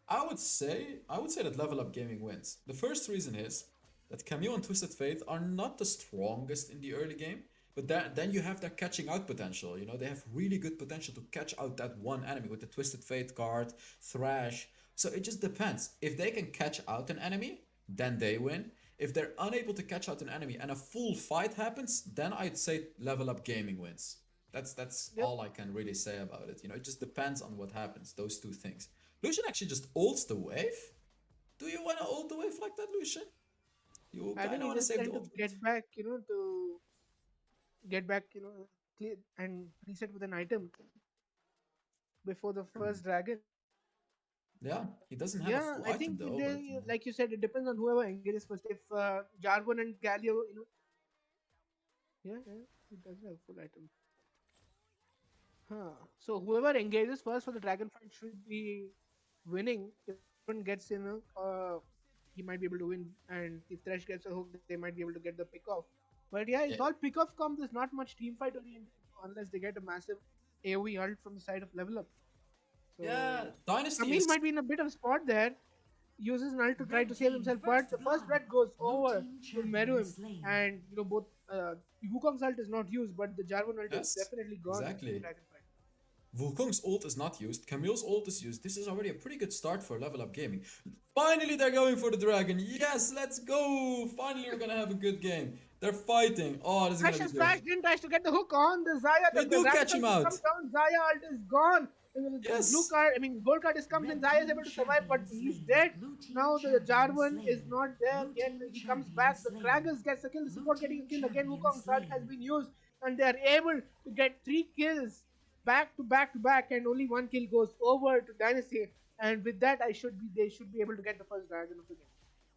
I would say that Level Up Gaming wins. The first reason is that Camille and Twisted Fate are not the strongest in the early game, but then you have their catching out potential. You know, they have really good potential to catch out that one enemy with the Twisted Fate card, Thrash. So it just depends. If they can catch out an enemy, then they win. If they're unable to catch out an enemy and a full fight happens, then I'd say Level Up Gaming wins. That's Yep. all I can really say about it. You know, it just depends on what happens. Those two things. Lucian actually just ults the wave. Do you want to ult the wave like that, Lucian? You I kind think of he's want to just save the trying to ultimate. get back, to get back, clear and reset with an item before the Hmm. first dragon. Yeah, he doesn't have a Yeah, full I item think though, but like you said, it depends on whoever engages first. If Jarvan and Galio, yeah, yeah, it doesn't have full item. Huh. So whoever engages first for the dragon fight should be winning. If Jarvan gets in, he might be able to win, and if Thresh gets a hook, they might be able to get the pick off. But yeah, it's yeah, all pick off comp. There's not much team fight oriented unless they get a massive AoE ult from the side of level up. yeah. So Dynasty Camille is might be in a bit of spot there. Uses an ult to try to Red save team himself, but first the first blood. red goes Blue over team to champion Meruem, slain. and both Wukong's ult is not used, but the Jarvan ult is yes, definitely gone in the exactly. dragon fight. Wukong's ult is not used. Camille's ult is used. This is already a pretty good start for Level Up Gaming. Finally, they're going for the dragon. Yes, let's go. Finally, we're gonna have a good game. They're fighting. Oh, this is gonna Flash be has good. flashed in, tries to get the hook on the Zaya. They The do rapid catch him cycle out. comes down. Zaya ult is gone. The blue Yes. card, gold card is comes in. Red Zaya is team able to survive, but champion he's slain. dead. Blue team Now the champion Jarvan is slain. not there Blue yet. team He comes champion back. The slain. Kragas gets a kill. The Blue support getting a team kill again. champion Wukong's ult has slain. been used, and they are able to get 3 kills back to back to back, and only 1 kill goes over to Dynasty. And with that, they should be able to get the first dragon of the game.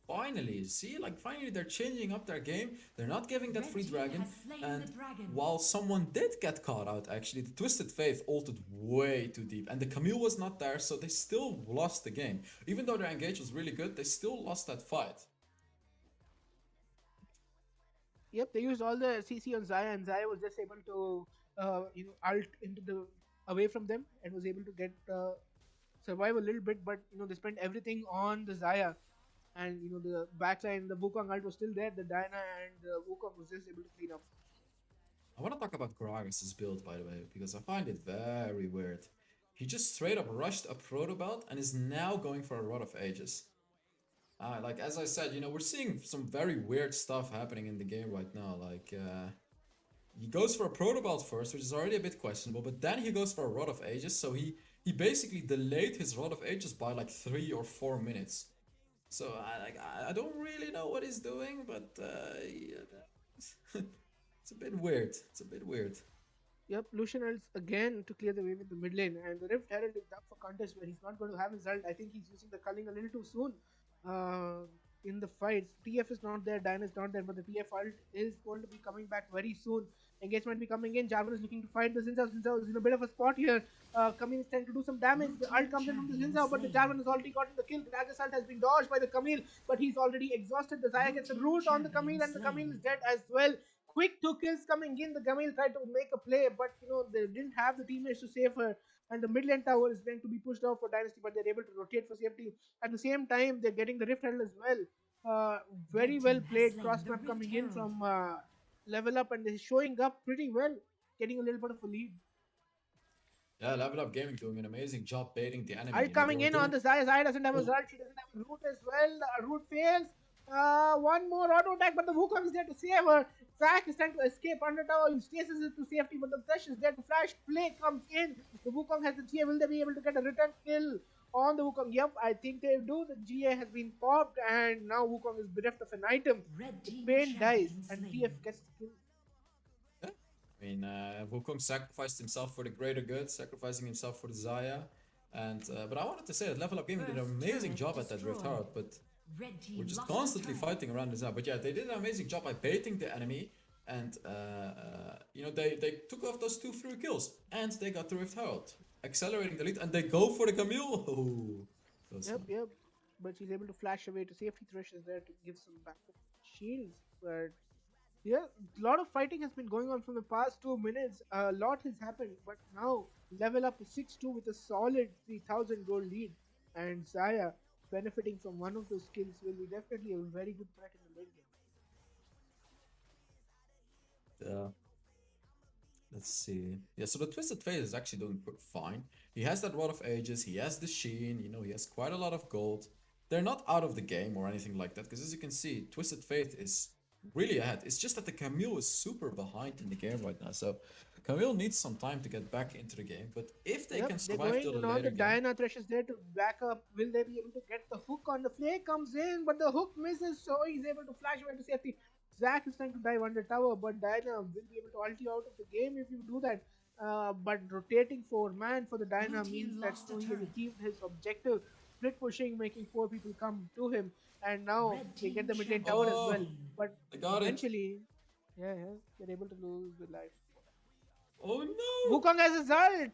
Finally, see, like finally they're changing up their game. They're not giving that Red free team dragon. has slain And the dragon. while someone did get caught out, actually, the Twisted Faith ulted way too deep. And the Camille was not there, so they still lost the game. Even though their engage was really good, they still lost that fight. Yep, they used all the CC on Zaya, and Zaya was just able to, ult into the away from them and was able to get survive a little bit. But they spent everything on the Zaya, and the backline, the Wukong ult was still there. The Diana and the Wukong was just able to clean up. I want to talk about Gragas' build, by the way, because I find it very weird. He just straight up rushed a Proto Belt and is now going for a Rod of Ages. Like, as I said, we're seeing some very weird stuff happening in the game right now. Like, he goes for a Proto Belt first, which is already a bit questionable, but then he goes for a Rod of Ages, so he basically delayed his Rod of Ages by like 3 or 4 minutes. So I don't really know what he's doing, but it's a bit weird. It's a bit weird. Yep, Lucian ults again to clear the way with the mid lane, and the Rift Herald is up for contest where he's not going to have his ult. I think he's using the culling a little too soon uh, in the fights. TF is not there, Diana is not there, but the TF ult is going to be coming back very soon. Engagement will be coming in. Jarvan is looking to fight the Zinzao. Zinzao is in a bit of a spot here. Camille is trying to do some damage. Blue The team ult comes in from the champion Zinzao, but the slain. Jarvan has already gotten the kill. Gragas ult has been dodged by the Camille, but he's already exhausted. The Zaya Blue gets a team root on the champion Camille, and the Camille is slain. dead as well. Quick two kills coming in. The Gamil tried to make a play, but they didn't have the teammates to save her. And the mid lane tower is going to be pushed out for Dynasty, but they're able to rotate for safety. At the same time, they're getting the Rift Herald as well. Very Red well team has played slain cross the map Rift coming in Herald. from LevelUp, and they're showing up pretty well, getting a little bit of a lead. Yeah, Level Up Gaming doing an amazing job baiting the enemy. Ult coming in on the Zaya. Zaya doesn't have a Oh, Zult. She doesn't have a root as well. Root fails. One more auto attack, but the Wukong is there to save her. Zack is trying to escape under tower. He chases it to safety, but the Thresh is there to flash. Play comes in. The Wukong has the GA. Will they be able to get a return kill on the Wukong? Yep, I think they do. The GA has been popped, and now Wukong is bereft of an item. Red The team Pain dies, champion and slain. TF gets the kill. yeah. I mean, Wukong sacrificed himself for the greater good, sacrificing himself for the Zaya. And but I wanted to say that Level Up Gaming did an First amazing turret job at that Rift destroyed. Herald, but Red team we're just lost a constantly turret. fighting around this now. But yeah, they did an amazing job by baiting the enemy, and they took off those 2 free kills, and they got the Rift Herald, accelerating the lead, and they go for the Camille. Oh, close Yep, one. yep. But she's able to flash away to safety. Thresh is there to give some backup shields. But yeah, a lot of fighting has been going on from the past 2 minutes. A lot has happened, but now level up is 6-2 with a solid 3,000 gold lead. And Zaya, benefiting from one of those skills, will be definitely a very good threat in the late game. Yeah. Let's see. Yeah, so the Twisted Fate is actually doing fine. He has that Rod of Ages, he has the Sheen, he has quite a lot of gold. They're not out of the game or anything like that, because as you can see, Twisted Fate is really ahead. It's just that the Camille is super behind in the game right now, so Camille needs some time to get back into the game, but if they Yep, can they're survive till going the on. later The game, Diana Thresh is there to back up. Will they be able to get the hook on? The flare comes in, but the hook misses, so he's able to flash away to safety. Zack is trying to dive under tower, but Diana will be able to ult you out of the game if you do that. But rotating 4 man for the Blue Diana means team that lost a he has turret. achieved his objective. Split pushing, making 4 people come to him, and now Red they get team the mid lane champion tower as oh, well. slain. But they got it. eventually, yeah, they're able to lose the life. Oh no! Wukong has his ult.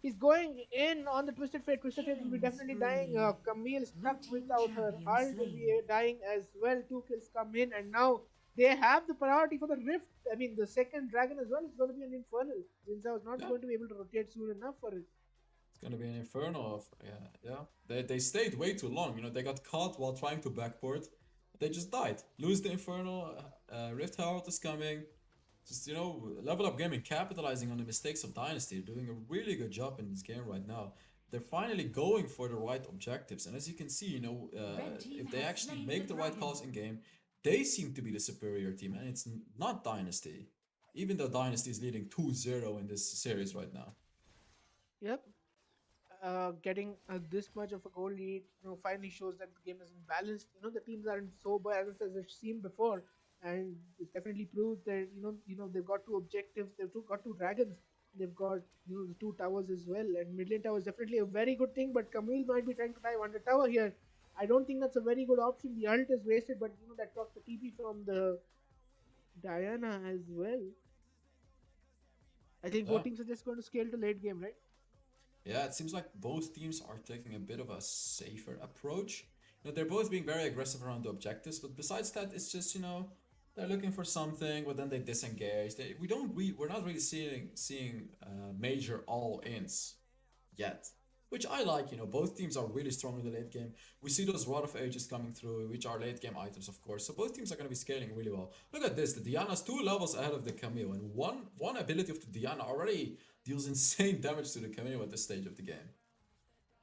He's going in on the Twisted Fate. Twisted Fate will be Killing definitely dying. spree. Camille Blue stuck team without her champion ult will slain. be dying as well. 2 kills come in, and now they have the priority for the Rift. I mean, the second dragon as well is going to be an Infernal. Zinzao is not Yeah, going to be able to rotate soon enough for it. it's gonna be an inferno of yeah. They stayed way too long. They got caught while trying to backport. They just died. Lose the inferno. Rift Herald is coming. Just Level Up Gaming capitalizing on the mistakes of Dynasty. They're doing a really good job in this game right now. They're finally going for the right objectives, and as you can see, Red team if they has actually slain make the the right dragon. calls in game, they seem to be the superior team, and it's not Dynasty. Even though Dynasty is leading 2-0 in this series right now. Yep. Getting this much of a goal lead, finally shows that the game isn't balanced. The teams aren't so balanced as it seemed before, and it definitely proves that they've got 2 objectives. Got 2 dragons. They've got the 2 towers as well, and mid lane tower is definitely a very good thing. But Camille might be trying to dive under tower here. I don't think that's a very good option. The ult is wasted, but that blocks the TP from the Diana as well. I think Yeah. both teams are just going to scale to late game, right? Yeah, it seems like both teams are taking a bit of a safer approach. They're both being very aggressive around the objectives, but besides that, it's just they're looking for something, but then they disengage. We're not really seeing major all-ins yet, which I like. Both teams are really strong in the late game. We see those Rod of Ages coming through, which are late game items, of course. So both teams are going to be scaling really well. Look at this: the Diana's 2 levels ahead of the Camille, and one ability of the Diana already deals insane damage to the Camille at this stage of the game.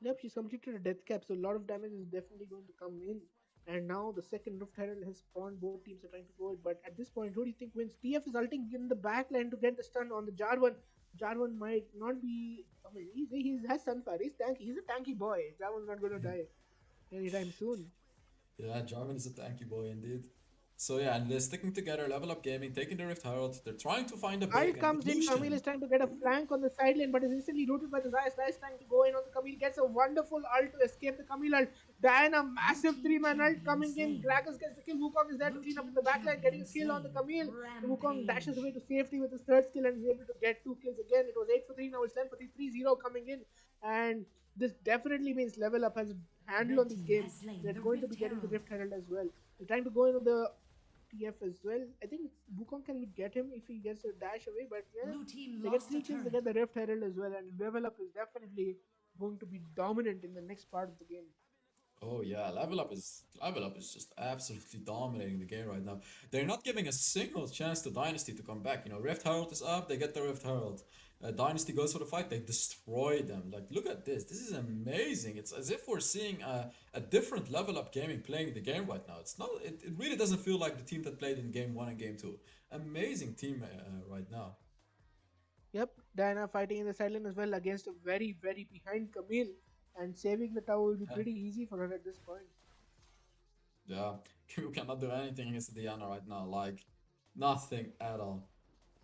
Yep, she's completed a death cap, so a lot of damage is definitely going to come in. And now the second Rift Herald has spawned. Both teams are trying to go it, but at this point, who do you think wins? TF is ulting in the backline to get the stun on the Jarvan. Jarvan might not be. I mean, he has Sunfire. He's tanky. He's a tanky boy. Jarvan's not going to die anytime soon. Yeah, Jarvan is a tanky boy indeed. So yeah, and they're sticking together, level up gaming, taking the Rift Herald. They're trying to find a Ult big and with comes in, Camille Lucian. is trying to get a flank on the sideline, but is instantly rooted by the Zaya. Zaya is trying to go in on the Camille, gets a wonderful ult to escape the Camille ult. Diana, Blue massive team three-man ult champion coming in. slain. Gragas gets the kill. Wukong is there to Blue clean up in team the backline, getting champion a kill on the slain. Camille. The Wukong dashes away Rampage. to safety with his third skill and is able to get two kills again. It was 8 for 3, now it's 10 for 3, 3-0 coming in. And this definitely means Level Up has a handle on Red this team game. has slain They're the going to be Rift getting the Herald. Rift Herald as well. They're trying to go in on the TF as well. I think Wukong can get him if he gets a dash away, but yeah, Blue team they get lost a three kills, they turret. get the Rift Herald as well, and Level Up is definitely going to be dominant in the next part of the game. Oh yeah, level up is just absolutely dominating the game right now. They're not giving a single chance to Dynasty to come back. You know, Rift Herald is up, they get the Rift Herald. Dynasty goes for the fight, they destroy them. Like, look at this. This is amazing. It's as if we're seeing a different level up gaming playing the game right now. It's not. It really doesn't feel like the team that played in game one and game two. Amazing team right now. Yep, Diana fighting in the sideline as well against a very behind Camille, and saving the tower will be pretty easy for her at this point. Yeah, you cannot do anything against Diana right now. Like, nothing at all.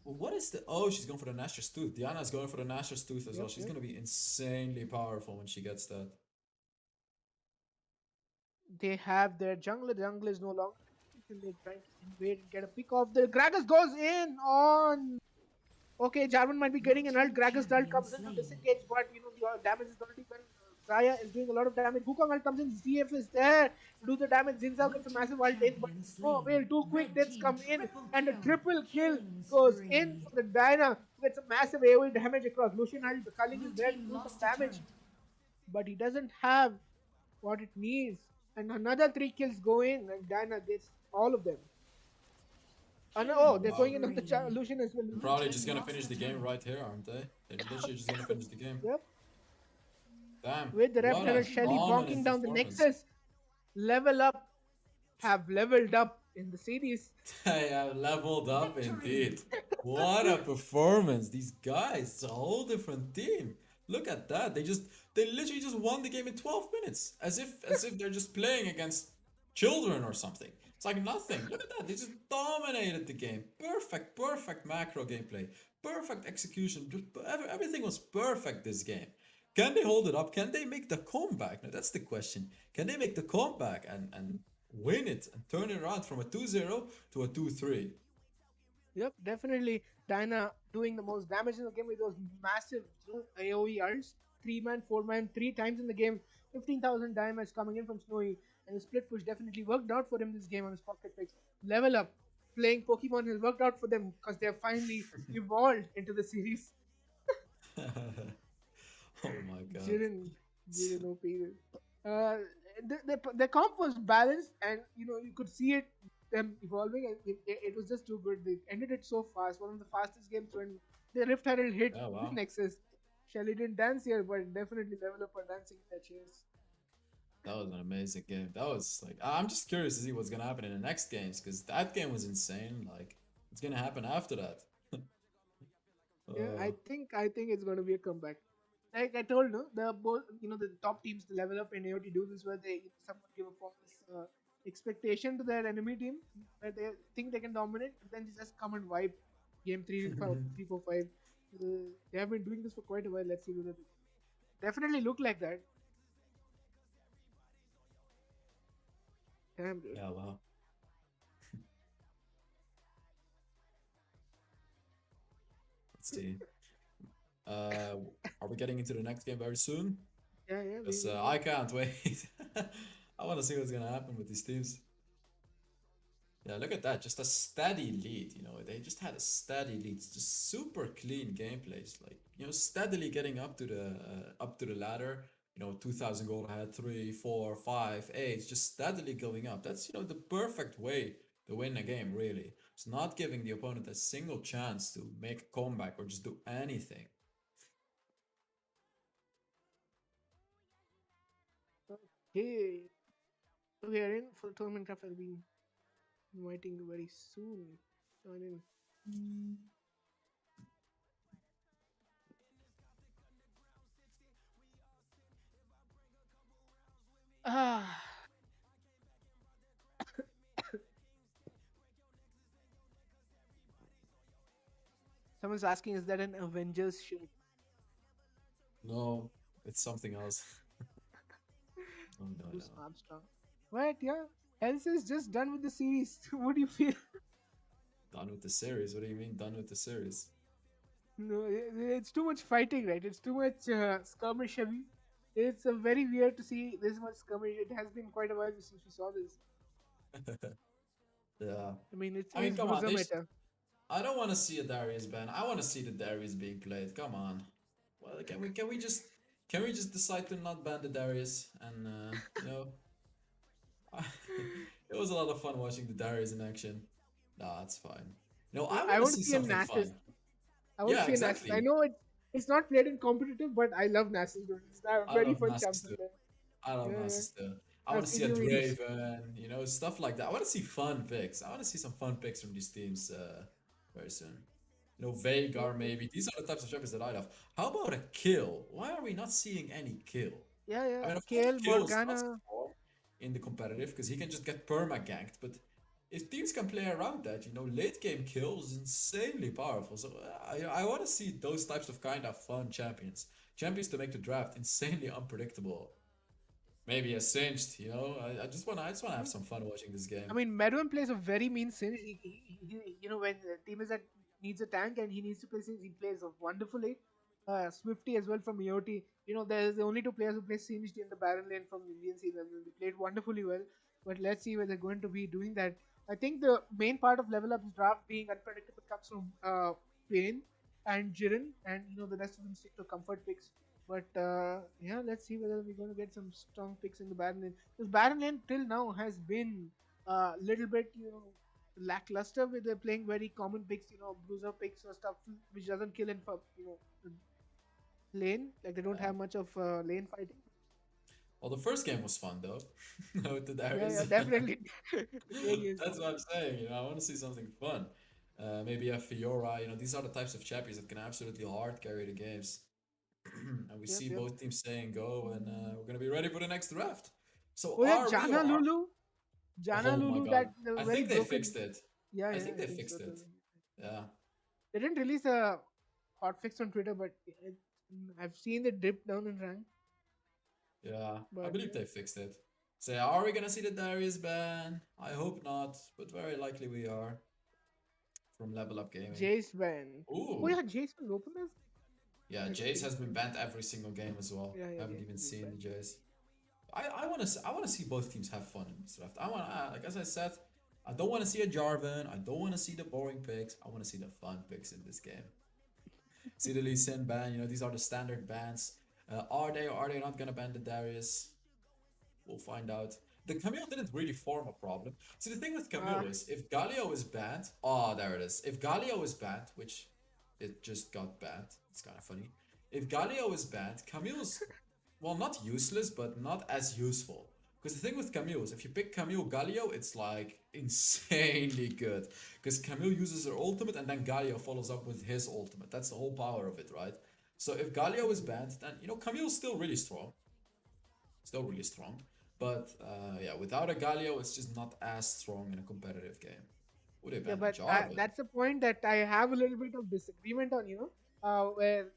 Well, what is the? Oh, she's going for the Nashor's Tooth. Diana's going for the Nashor's Tooth as well. Yep, She's yep. gonna be insanely powerful when she gets that. They have their jungler. Jungle is no longer. And they're trying to invade and get a pick off. The Gragas goes in on. Okay, Jarvan might be Blue getting an ult. team Gragas ult champion comes in to slain. disengage, but the damage is already done. Zaya is doing a lot of damage. Wukong ult comes in. ZF is there to do the damage. Zinzao Blue gets a team massive ult in, but champion no slain. avail. Two quick Red deaths team come in, triple and a kill. triple kill Killing goes in spree. for the Diana. Gets a massive AoE damage across. Lucian ult. The culling Blue is there to team do some lost a damage, turret. but he doesn't have what it needs. And another three kills go in, and Diana gets all of them. And Killing oh, Oh they're wow. going in on the spree. Lucian as well. They're Blue probably just team gonna lost finish a the game turret. right here, aren't they? They're literally just gonna finish the game. Yep. Damn. With the What a Reptile Shelly bonking dominant down the performance. Nexus, Level Up have leveled up in the series. They have leveled up Victory. indeed. What a performance. These guys, it's a whole different team. Look at that. They literally just won the game in 12 minutes. As if they're just playing against children or something. It's like nothing. Look at that. They just dominated the game. Perfect macro gameplay. Perfect execution. Everything was perfect this game. Can they hold it up? Can they make the comeback? Now that's the question. Can they make the comeback and win it and turn it around from a 2-0 to a 2-3? Yep, definitely. Diana doing the most damage in the game with those massive AoE ults. 3-man, 4-man, three times in the game. 15,000 damage coming in from Snowy. And the split push definitely worked out for him this game on his pocket picks. Level Up playing Pokemon has worked out for them because they have finally evolved into the series. Oh my god. Jiren, Jiren OP. Uh, the comp was balanced, and you could see it them evolving, and it was just too good. They ended it so fast. One of the fastest games when the Rift Herald hit Yeah, the wow. Nexus. Shelly didn't dance here, but definitely Level Up are dancing in their chairs. That was an amazing game. That was like I'm just curious to see what's gonna happen in the next games because that game was insane. Like what's gonna happen after that? Yeah, Uh, I think it's going to be a comeback. Like I told you, the both the top teams, the Level Up and AOT do this where they somewhat give a false expectation to their enemy team that they think they can dominate, but then they just come and wipe game 3, 4, 5. They have been doing this for quite a while. Let's see whether they definitely look like that. Damn, dude. yeah, wow. Let's see. Uh, are we getting into the next game very soon? Yeah, yeah. Because We I can't wait. I want to see what's gonna happen with these teams. Yeah, look at that. Just a steady lead, They just had a steady lead. It's just super clean gameplays. Like, steadily getting up to the ladder. 2,000 gold ahead, 3, 4, 5, 8, just steadily going up. That's, the perfect way to win a game, really. It's not giving the opponent a single chance to make a comeback or just do anything. okay. So we are in for the tournament craft. I'll be inviting you very soon. Join in. Ah. Someone's asking, is that an Avengers shirt? No, it's something else. Oh no, Bruce no. Armstrong. But yeah, Else is just done with the series. What do you feel? Done with the series? What do you mean done with the series? No, it's too much fighting, right? It's too much skirmish heavy. It's very weird to see this much skirmish. It has been quite a while since we saw this. Yeah. I mean, I mean, it come was on. a meta. I don't want to see a Darius ban. I want to see the Darius being played. Come on. Well, can we just decide to not ban the Darius and you know it was a lot of fun watching the Darius in action. Nah, it's fine. No, I I want to want to see see a something Nasus. fun. I want to Yeah, see a Nasus. I exactly. know it's not played in competitive, but I love Nasus. Dude. It's a I very love fun Nasus champion too. there. I love Yeah, yeah. Nasus too. I I've want to see seen a new videos. Draven, you know, stuff like that. I want to see fun picks. I want to see some fun picks from these teams very soon. You know, Yep, Veigar yep. maybe. These are the types of champions that I love. How about a kill? Why are we not seeing any kill? Yeah, I yeah. mean, of course, KL, kills not Morgana. strong in the competitive because he can just get perma ganked. But if teams can play around that, you know, late game kills is insanely powerful. So I want to see those types of kind of fun champions. Champions to make the draft insanely unpredictable. Maybe a singed, you know. I just wanna have some fun watching this I game. mean, Medwin plays a very mean Singe. You know, when the team is that needs a tank and he needs to play Singe, he plays wonderfully. Swifty as well from EOT. You know, there's the only two players who play Singe in the Baron lane from Indian scene. And they played wonderfully well. But let's see whether they're going to be doing that. I think the main part of Level Up's draft being unpredictable comes from Pain and Jiren, and you know the rest of them stick to comfort picks. But yeah, let's see whether we're going to get some strong picks in the Baron lane. Because Baron lane till now has been a little bit, you know, lackluster with they're playing very common picks, you know, bruiser picks or stuff which doesn't kill in for you know lane. Like they don't Uh, have much of lane fighting. well, the first game was fun though. With the Yeah, Darius. yeah, definitely. The game is That's fun. what I'm saying. You know, I want to see something fun. Maybe a Fiora. You know, these are the types of champions that can absolutely hard carry the games. And we Yep, see yep. both teams saying go, and we're gonna be ready for the next draft. So Oh yeah, are we Jana or are? Lulu. Jana Oh my Lulu, god! that I very think they broken. fixed it. Yeah, I yeah, think I they think so fixed too. it. Yeah, They didn't release a hotfix on Twitter, but I've seen it dip down in rank. yeah. I But believe they fixed it. So are we gonna see the Darius ban? I hope not, but very likely we are from Level Up Gaming. Jace banned. Oh Ooh, yeah, Jace was open as. yeah. Let's Jace see. has been banned every single game as well. Yeah, I yeah, haven't Jace even has been seen banned. the Jace. I want to see both teams have fun in this draft. I want like as I said, I don't want to see a Jarvan. I don't want to see the boring picks. I want to see the fun picks in this game. See the Lee Sin ban. You know these are the standard bans. Are they or are they not gonna ban the Darius? We'll find out. The Camille didn't really form a problem. See the thing with Camille Ah, is if Galio is banned. Oh, there it is. If Galio is banned, which it just got banned. It's kind of funny. If Galio is banned, Camille's well, not useless, but not as useful. Because the thing with Camille is, if you pick Camille Galio, it's like insanely good. Because Camille uses her ultimate and then Galio follows up with his ultimate. That's the whole power of it, right? So if Galio is banned, then you know Camille's still really strong, still really strong. But yeah, without a Galio, it's just not as strong in a competitive game. Would they yeah, ban but Jarvan? that's a point that I have a little bit of disagreement on. You know, where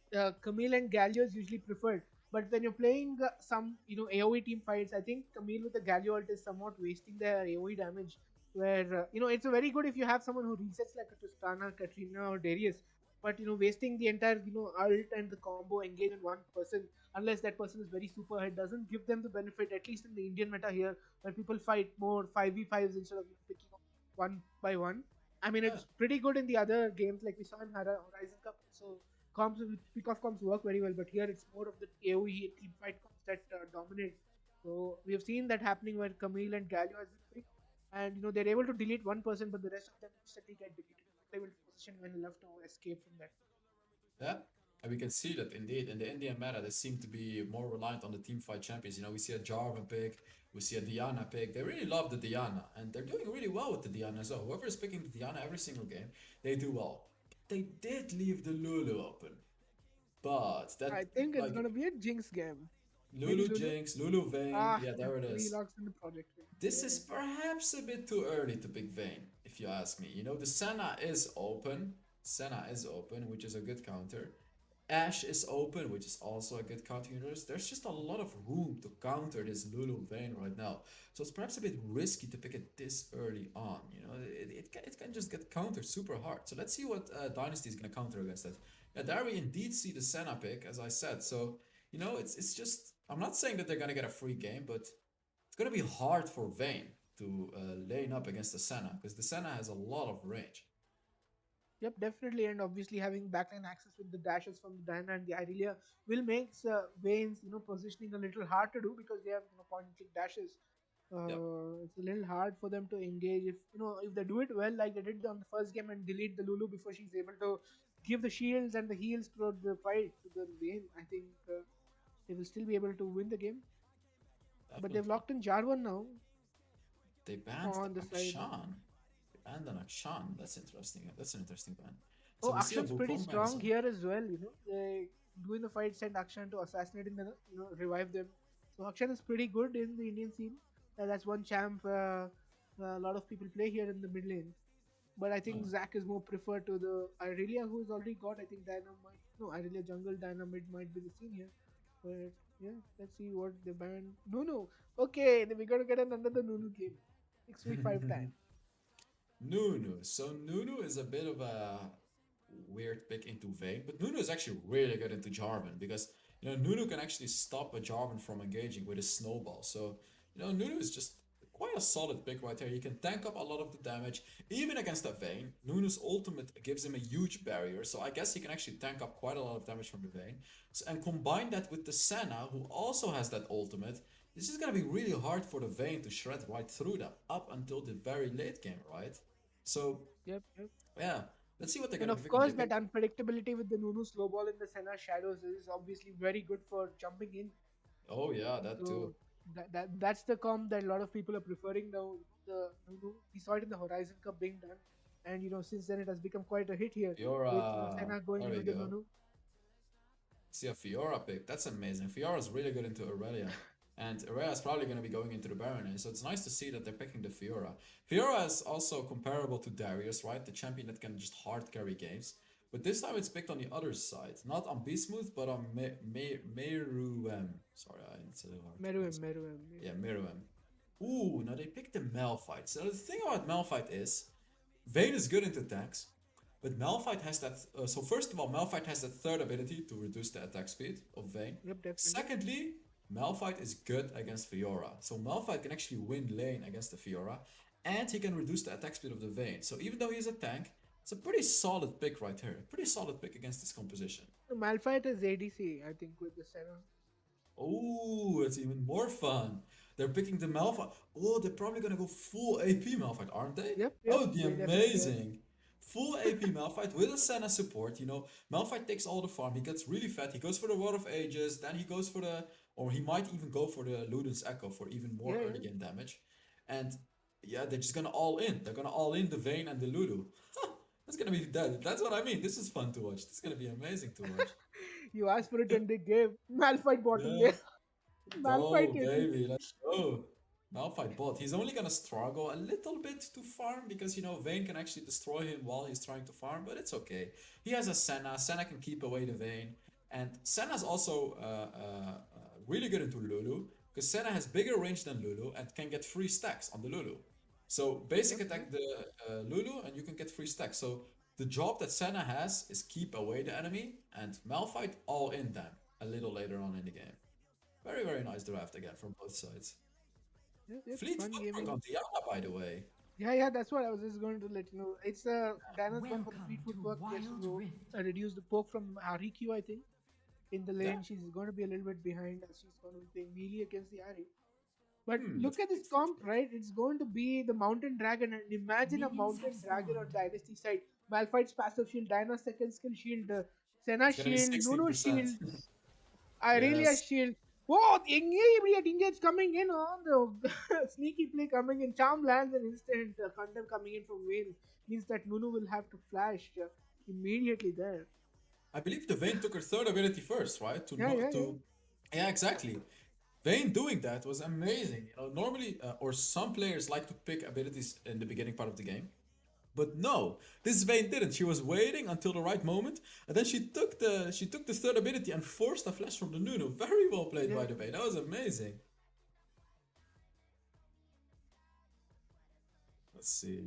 Camille and Galio is usually preferred. But when you're playing some, you know, AOE team fights, I think Camille with the Galio ult is somewhat wasting their AOE damage. Where you know it's a very good if you have someone who resets like a Tristana, Katrina, or Darius. But you know, wasting the entire ult and the combo engage in one person, unless that person is very super high, doesn't give them the benefit. At least in the Indian meta here, where people fight more 5v5s instead of picking up one by one. I mean, Yeah. it's pretty good in the other games like we saw in Horizon Cup. So comps pick off comps work very well, but here it's more of the AOE team fight comps that dominate. So we have seen that happening where Camille and Galio has been picked, and you know they're able to delete one person, but the rest of them instantly get deleted. They're able to position when left to escape from that. Yeah, and we can see that indeed in the Indian meta, they seem to be more reliant on the team fight champions. You know, we see a Jarvan pick, we see a Diana pick. They really love the Diana, and they're doing really well with the Diana as well. Whoever is picking the Diana every single game, they do well. They did leave the Lulu open, but that I think it's like gonna be a Jinx game. Maybe Lulu Lulu. Jinx, Lulu Vayne, Ah, yeah, if there it Lulu is. locks in the project. This Yeah, is perhaps a bit too early to pick Vayne, if you ask me. You know, the Senna is open, Senna is open, which is a good counter. Ashe is open, which is also a good counter universe. There's just a lot of room to counter this Lulu Vayne right now. So it's perhaps a bit risky to pick it this early on. You know, it can just get countered super hard. So let's see what Dynasty is going to counter against that. Yeah, there we indeed see the Senna pick, as I said. So, you know, it's just, I'm not saying that they're going to get a free game, but it's going to be hard for Vayne to lane up against the Senna because the Senna has a lot of range. Yep, definitely, and obviously having backline access with the dashes from the Diana and the Irelia will make Vayne's positioning a little hard to do because they have point and click dashes. Yep. It's a little hard for them to engage if if they do it well like they did on the first game and delete the Lulu before she's able to give the shields and the heals throughout the fight to the Vayne. I think they will still be able to win the game. But they've Definitely. locked in Jarvan now They banned the on the side. Akshan. They banned an Akshan. That's interesting. That's an interesting ban. So Oh, we see a Akshan's pretty Wukong ban as strong well. here as well. They doing the fight send Akshan to assassinate and then revive them. So Akshan is pretty good in the Indian scene. That's one champ a lot of people play here in the mid lane. But I think Oh. Zac is more preferred to the Irelia, who's already got. I think Dynamite. No, Irelia jungle Dynamite might be the scene here. But yeah, let's see what they ban. Nunu. Okay, then we gotta get another Nunu game. 6v5 time. Nunu. So Nunu is a bit of a weird pick into Vayne, but Nunu is actually really good into Jarvan because Nunu can actually stop a Jarvan from engaging with his snowball. So Nunu is just quite a solid pick right here. He can tank up a lot of the damage, even against a Vayne. Nunu's ultimate gives him a huge barrier, so I guess he can actually tank up quite a lot of damage from the Vayne. So, and combine that with the Senna, who also has that ultimate. This is gonna be really hard for the Vayne to shred right through them up until the very late game, right? So Yep, yep. yeah, let's see what they're And gonna be of picking. They course, that picked. unpredictability with the Nunu slow ball in the Senna shadows is obviously very good for jumping in. Oh yeah, that too. So that's the comp that a lot of people are preferring now. The Nunu, we saw it in the Horizon Cup being done, and since then it has become quite a hit here with Fiora. Senna going There in we with the go. Nunu. See a Fiora pick. That's amazing. Fiora's really good into Aurelia. And Aurelia is probably going to be going into the Baroness. So it's nice to see that they're picking the Fiora. Fiora is also comparable to Darius, right? The champion that can just hard carry games. But this time it's picked on the other side. Not on Bismuth, but on Meruem. Sorry, it's a hard to Meruem, pronounce. Meruem. Yeah, Meruem. Ooh, now they picked the Malphite. So the thing about Malphite is, Vayne is good into tanks, but Malphite has that. So first of all, Malphite has that third ability to reduce the attack speed of Vayne. Yep, definitely. Secondly, Malphite is good against Fiora. So Malphite can actually win lane against the Fiora, and he can reduce the attack speed of the Vayne. So even though he's a tank, it's a pretty solid pick right here. Pretty solid pick against this composition. Malphite is ADC, I think, with the Senna. Oh, it's even more fun. They're picking the Malphite. Oh, they're probably gonna go full AP Malphite, aren't they? Yep, That yep, would be they definitely are. amazing. Full AP Malphite with a Senna support. Malphite takes all the farm. He gets really fat. He goes for the Rod of Ages. Then he goes for or he might even go for the Luden's Echo for even more Yeah, early yeah. game damage. And yeah, they're just gonna all in. They're gonna all in the Vayne and the Ludo. That's gonna be that. That's what I mean. This is fun to watch. This is gonna be amazing to watch. You asked for it and they gave Malphite bottom Yeah. lane. Go, Malphite baby, ADC. let's go. Malphite bot. He's only gonna struggle a little bit to farm because Vayne can actually destroy him while he's trying to farm, but it's okay. He has a Senna. Senna can keep away the Vayne, and Senna's also really good into Lulu because Senna has bigger range than Lulu and can get free stacks on the Lulu. So basic Yep, yep. attack the Lulu and you can get free stacks. So the job that Senna has is keep away the enemy and Malphite all in them a little later on in the game. Very, very nice draft again from both sides. Yep, yep. Fleet Fun Footprint gaming. on Diana, by the way. Yeah, yeah, that's what I was just going to let you know. It's Diana's gone for the Welcome fleet to footwork. She has to Wild go Rift. reduce the poke from Harikyu, I think. In the Yeah. lane, she's going to be a little bit behind as she's going to be playing melee against the Ari. But The look at this Fleet comp, Footprint. right? It's going to be the Mountain Dragon. And imagine a Minions have Mountain Dragon on spawned. Dynasty side. Malphite's passive shield, Diana's second skill shield, Senna It's gonna be shield, Nunu 60%. shield, Irelia Yes. shield. Whoa, engage coming in on the sneaky play coming in. Charm lands an instant. Condemn coming in from Vayne means that Nunu will have to flash immediately there. I believe the Vayne took her third ability first, right? To Yeah, not yeah, yeah. to. Yeah, exactly. Vayne doing that was amazing. Normally, or some players like to pick abilities in the beginning part of the game. But no, this Vayne didn't. She was waiting until the right moment, and then she took the third ability and forced a flash from the Nunu. Very well played Yeah. by the Vayne. That was amazing. Let's see.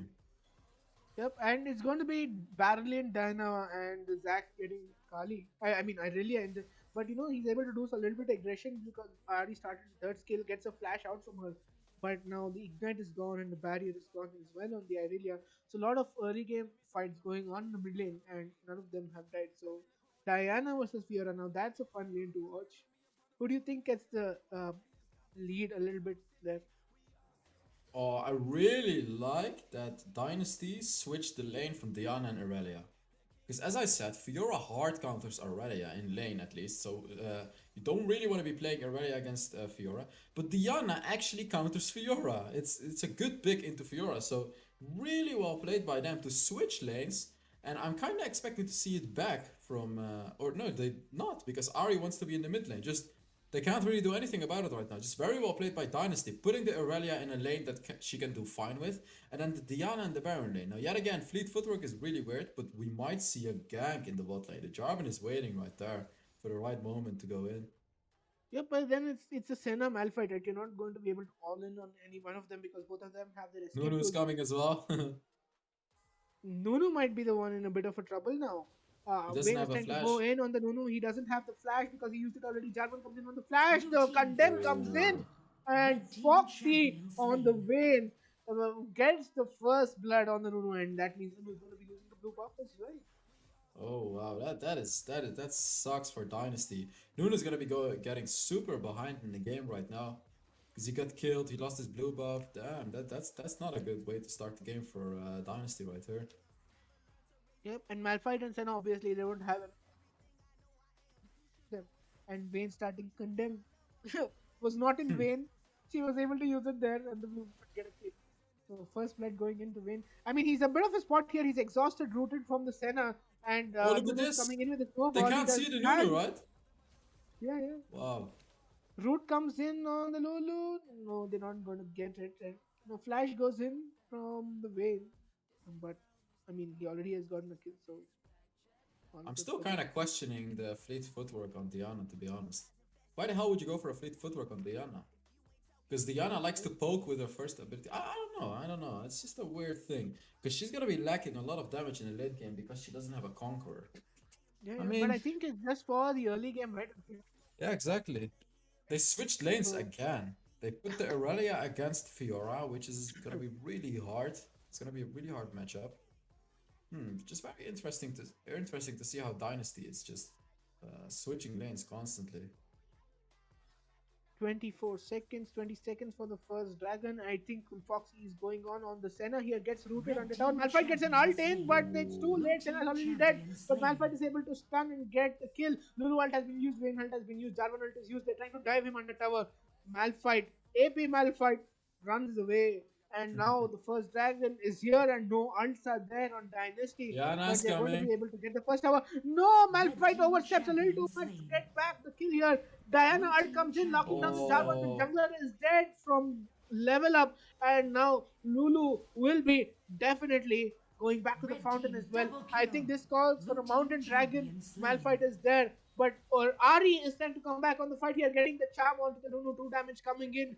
Yep, and it's going to be Barley, Diana, and Zach getting Kali. I mean, I really enjoy, but he's able to do a little bit of aggression because already started third skill, gets a flash out from her. But now the ignite is gone and the barrier is gone as well on the Irelia. So a lot of early game fights going on in the mid lane, and none of them have died. So Diana versus Fiora, now that's a fun lane to watch. Who do you think gets the lead a little bit there? Oh, I really like that Dynasty switched the lane from Diana and Irelia. Because as I said, Fiora hard counters Aurelia in lane at least, so you don't really want to be playing Aurelia against Fiora. But Diana actually counters Fiora. It's a good pick into Fiora, so really well played by them to switch lanes. And I'm kind of expecting to see it back from, or no, they not, because Ari wants to be in the mid lane. Just they can't really do anything about it right now. Just very well played by Dynasty, putting the Aurelia in a lane that she can do fine with, and then the Diana and the Baron lane. Now, yet again, fleet footwork is really weird, but we might see a gank in the bot lane. The Jarvan is waiting right there for the right moment to go in. Yeah, but then it's a Senna Malphite, right? You're not going to be able to all in on any one of them because both of them have their escape Nunu's tools. coming as well. Nunu might be the one in a bit of a trouble now. He doesn't Vayne is have a trying to go flash. in on the Nunu. He doesn't have the flash because he used it already. Jarvan comes in on the flash. Blue The team Condemn first comes in. blood. And Red team Foxy champion on the slain. Vayne gets the first blood on the Nunu. And that means Nunu is going to be using the blue buff as well. Oh wow, that sucks for Dynasty. Nunu's gonna be getting super behind in the game right now. Because he got killed, he lost his blue buff. Damn, that's not a good way to start the game for Dynasty right here. Yep. And Malphite and Senna, obviously, they won't have them. And Vayne starting Condemn was not in vain. She was able to use it there and the blue get a kill. So first blood going into Vayne. I mean, he's a bit of a spot here. He's exhausted, rooted from the Senna, and Oh look at Nunu's this! coming in with a They snowball. He can't does see the has Nunu, right? yeah. Wow. Root comes in on the Lulu. No, they're not going to get it. And, Flash goes in from the Vayne, but I mean, he already has gotten a kill, so all I'm good still for kind him. of questioning the fleet footwork on Diana, to be honest. Why the hell would you go for a fleet footwork on Diana? Because Diana likes to poke with her first ability. I don't know. It's just a weird thing. Because she's gonna be lacking a lot of damage in the late game because she doesn't have a conqueror. I But mean, I think it's just for the early game, right? yeah, exactly. They switched lanes So again. They put the Aurelia against Fiora, which is gonna be really hard. It's gonna be a really hard matchup. Just very interesting to see how Dynasty is just switching lanes constantly. 24 seconds, 20 seconds for the first dragon. I think Foxy is going on the Senna here, gets rooted Red on the tower. team Malphite gets an champion ult in, slain. but it's too Blue late. Senna's team already dead. champion But slain. Malphite is able to stun and get the kill. Lulu ult has been used, Vayne ult has been used, Jarvan ult is used. They're trying to dive him under tower. Malphite, AP Malphite runs away. And now the first dragon is here and no ults are there on Dynasty. But Yana's they're going to coming. be able to get the first tower. No, Red Malphite team oversteps a little too champion much to slain. get back the kill here. Diana Blue ult team comes in, knocking down the champion Jarvan. The Oh, jungler is dead from level up. And now Lulu will be definitely going back to the Red fountain team as well. double I kill. think this calls for Blue a team mountain dragon. champion slain. Malphite is there. But Ari is trying to come back on the fight here, getting the charm onto the Nunu, 2 damage coming in.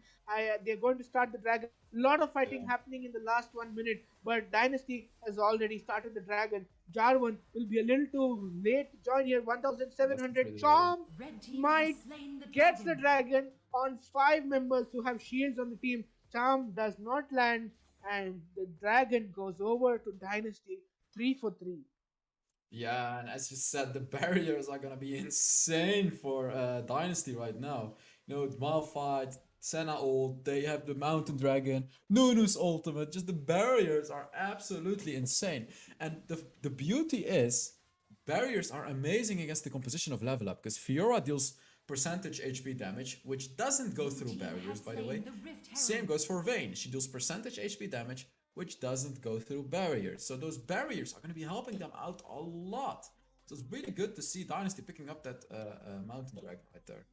They're going to start the dragon. Lot of fighting yeah. happening in the last 1 minute, but Dynasty has already started the dragon. Jarvan will be a little too late to join here. That's 1700 pretty charm Red team might has slain the gets the dragon. dragon on 5 members who have shields on the team. Charm does not land, and the dragon goes over to Dynasty 3 for 3. Yeah, and as you said, the barriers are gonna be insane for Dynasty right now. You know, Malphite, Senna ult, they have the Mountain Dragon, Nunu's ultimate. Just the barriers are absolutely insane. And the beauty is, barriers are amazing against the composition of level up because Fiora deals percentage HP damage, which doesn't go through Team barriers, has by the slain way. the Rift Same Herald. goes for Vayne. She deals percentage HP damage, which doesn't go through barriers. So those barriers are going to be helping them out a lot. So it's really good to see Dynasty picking up that Mountain Dragon right there.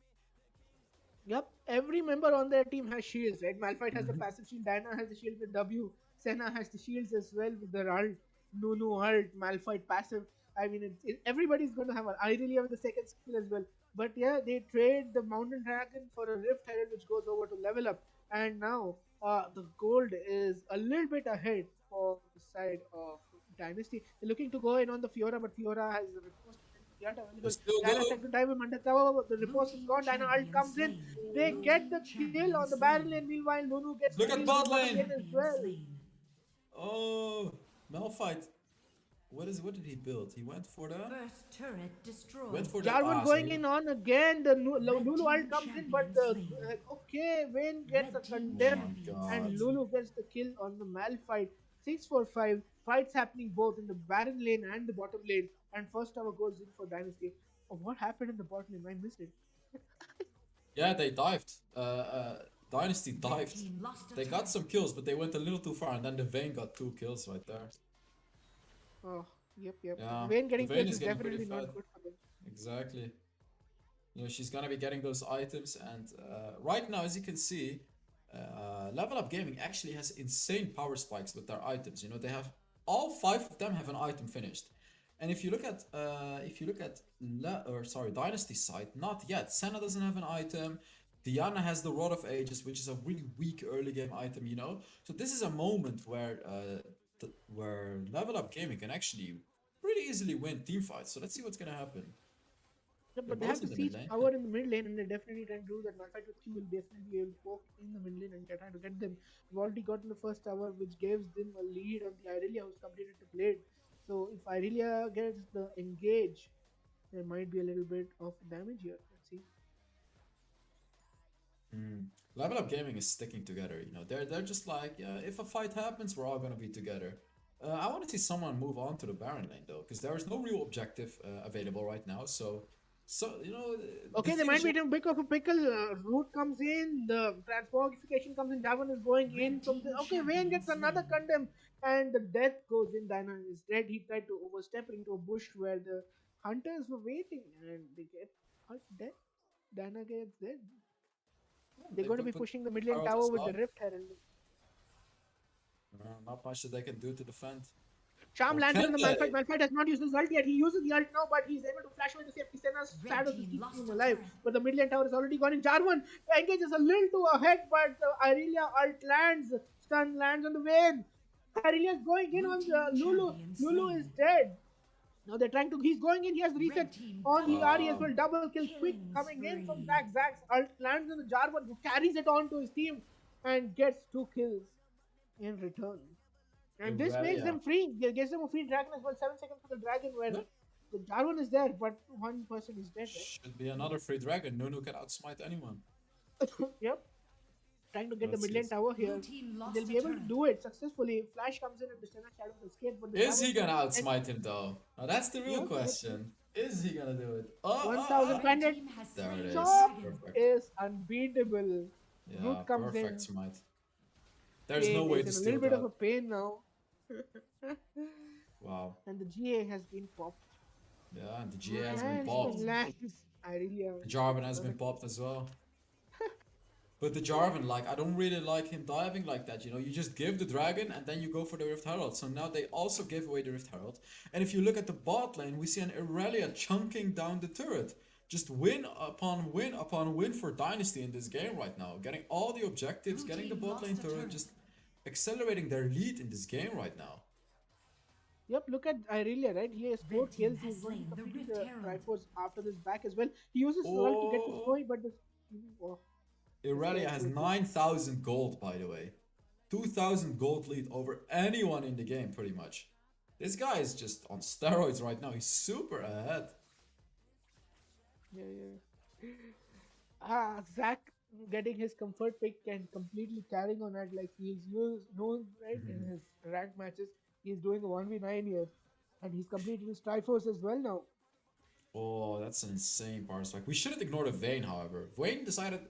Yep, every member on their team has shields, right? Malphite has the passive shield, Diana has the shield with W, Senna has the shields as well with their ult. Nunu ult, Malphite passive. I mean, everybody's going to have an. I really have the second skill as well. But yeah, they trade the Mountain Dragon for a Rift Herald, which goes over to level up. And now the gold is a little bit ahead for the side of Dynasty. They're looking to go in on the Fiora, but Fiora has the riposte yet They available. still Dana go. trying to dive him under tower. The Blue riposte is team gone. Dana ult champion comes in. slain. They get the kill Champion on the Baron slain. lane. Meanwhile, Nunu gets the Look at kills on the bot bottom lane. lane as Champion well. slain. Oh, Malphite. What did he build? He went for the First turret destroyed. went for the Jarvan so going in on again. The Lulu ult team comes in, but champion okay, Vayne gets a Red team condemn, God. and Lulu gets the kill on the Malphite. 6-4-5 fights happening both in the Baron lane and the bottom lane, and first tower goes in for Dynasty. Oh, what happened in the bottom lane? I missed it. Yeah, they dived. Dynasty Red dived. team lost a They got turret. some kills, but they went a little too far, and then the Vayne got 2 kills right there. Oh, yep. Yeah, Vayne getting the Vayne kills is is getting pretty definitely not fed. good for them. Exactly. You know, she's gonna be getting those items, and right now, as you can see, LevelUp Gaming actually has insane power spikes with their items. You know, they have all 5 of them have an item finished. And if you look at Dynasty side, not yet. Senna doesn't have an item. Diana has the Rod of Ages, which is a really weak early game item, you know. So this is a moment where LevelUp Gaming can actually pretty easily win team fights. So let's see what's gonna happen. Yeah, They're but they have both to in the mid siege lane. power in the mid lane, and they're definitely trying to do that. Malphite with Q will definitely be able to poke in the mid lane, and they're trying to get them. We've already gotten the first tower, which gives them a lead on the Irelia, who's completed the blade. So if Irelia gets the engage, there might be a little bit of damage here. Let's see. LevelUp Gaming is sticking together, you know. They're just like, yeah, if a fight happens, we're all gonna be together. I want to see someone move on to the Baron lane though, because there is no real objective available right now. So you know, Okay, they might be in a bit of a pickle. Root comes in, the transmogrification comes in. Jarvan is going in from the. Okay, Vayne gets another condemn, and the death goes in. Diana is dead. He tried to overstep into a bush where the hunters were waiting, and they get ult dead. Diana gets dead. They're they going to be put pushing the mid lane Harold tower as with the well. Rift Herald. Not much that they can do to defend. Charm Or lands can on the they? Malphite. Malphite has not used his ult yet. He uses the ult now, but he's able to flash away the safety. Senna's Red shadow team is keeping lost him a alive. turret. But the mid lane tower is already gone in. Jarvan engages a little too ahead, but Irelia ult lands. Stun lands on the Vayne. Irelia is going in Blue on team Lulu. champion Lulu slain. is dead. Now they're trying to. He's going in. He has the reset Red team on the Ari as Wow. well. Double kill quick Killing coming in from spree. Zac. Zac's ult lands on the Jarvan, who carries it on to his team and gets 2 kills in return. And this makes Irelia. them free. It gives them a free dragon as well. 7 seconds for the dragon, where Yeah. the Jarvan is there, but one person is dead. Should be another free dragon. Nunu can outsmite anyone. Right? Yep. Trying to get the Let's mid see. lane tower here. Blue team lost They'll a be able to turret. do it successfully. Flash comes in and the Senna Shadow escape. But the Is he Jarvan gonna gets outsmite him though? Now that's the real Yep. question. Is he gonna do it? Oh, 1,000 oh, Bandit. Red team has There slain it the is. Chop dragon. Perfect. is unbeatable. Yeah, Root comes perfect in. smite. There's Kane no way is to in a steal little bit that. of a pain now. Wow. And the GA has been popped. Yeah, and the GA has been And popped. he lands. Irelia. The Jarvan has been popped as well. But the Jarvan, like, I don't really like him diving like that. You know, you just give the dragon and then you go for the Rift Herald. So now they also give away the Rift Herald. And if you look at the bot lane, we see an Irelia chunking down the turret. Just win upon win upon win for Dynasty in this game right now. Getting all the objectives, Blue getting the team bot lost lane a turret, turret. just accelerating their lead in this game right now. Yep, look at Irelia, right? He has 4 Red team kills. has He's going to slain the complete Rift the Herald. Triforce after this back as well. He uses his ult to get to Oh. Zoe, but this. Oh, Irelia has 9,000 gold, by the way. 2,000 gold lead over anyone in the game, pretty much. This guy is just on steroids right now. He's super ahead. yeah. Zach getting his comfort pick and completely carrying on that like he's known right in his rank matches. He's doing a 1v9 here. And he's completed his Triforce as well now. Oh, that's an insane power spike. We shouldn't ignore the Vayne, however. Vayne decided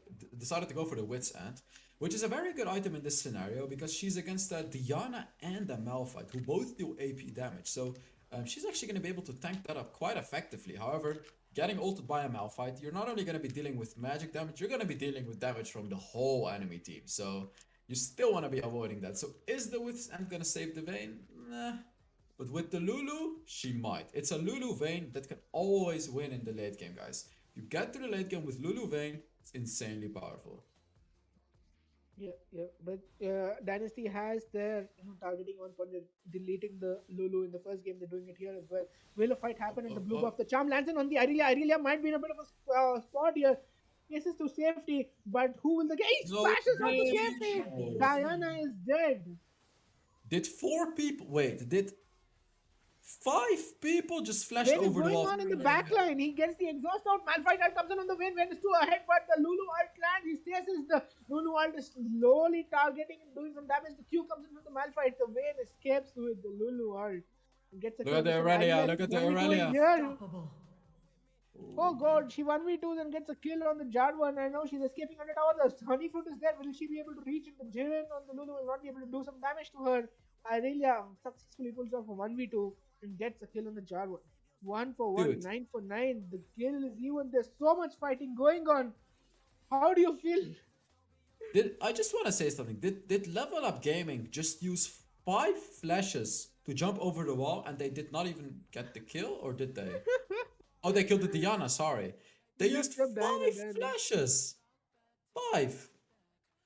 to go for the Wit's End, which is a very good item in this scenario because she's against Diana and a Malphite, who both do AP damage. So she's actually going to be able to tank that up quite effectively. However, getting ulted by a Malphite, you're not only going to be dealing with magic damage, you're going to be dealing with damage from the whole enemy team. So you still want to be avoiding that. So is the Wit's End going to save the Vayne? Nah. But with the Lulu, she might. It's a Lulu Vayne that can always win in the late game, guys. You get to the late game with Lulu Vayne, it's insanely powerful. Yeah. But Dynasty has their targeting on for deleting the Lulu in the first game. They're doing it here as well. Will a fight Oh, happen in the oh, blue oh. buff? The charm lands in on the Irelia. Irelia might be in a bit of a spot here. Chases to safety, but who will the get? He No splashes onto way! Red safety. champions Oh. Diana win. is dead. Did 4 people... Wait, did 5 people just flashed Vayne is over the going wall? on in the back line. He gets the exhaust out. Malphite ult comes in on the Vayne. Vayne is too ahead, but the Lulu ult lands. He chases the Lulu ult is slowly targeting and doing some damage. The Q comes in from the Malphite. The Vayne escapes with the Lulu ult. He gets a Look kill at the on the Aurelia, Irelia. look at the 1v2 in Aurelia. here. Unstoppable. Oh god, she 1v2s and gets a kill on the Jarvan. I know she's escaping under tower. The Honeyfoot is there. Will she be able to reach it? The Jiren on the Lulu will not be able to do some damage to her. Irelia successfully pulls off a 1v2 and gets a kill on the Jarvan. 1 for 1, Dude, 9 for 9. The kill is even. There's so much fighting going on. How do you feel? I just want to say something. Did Level Up Gaming just use 5 flashes to jump over the wall and they did not even get the kill, or did they? Oh, they killed the Diana. Sorry, they used Diana. 5 flashes. 5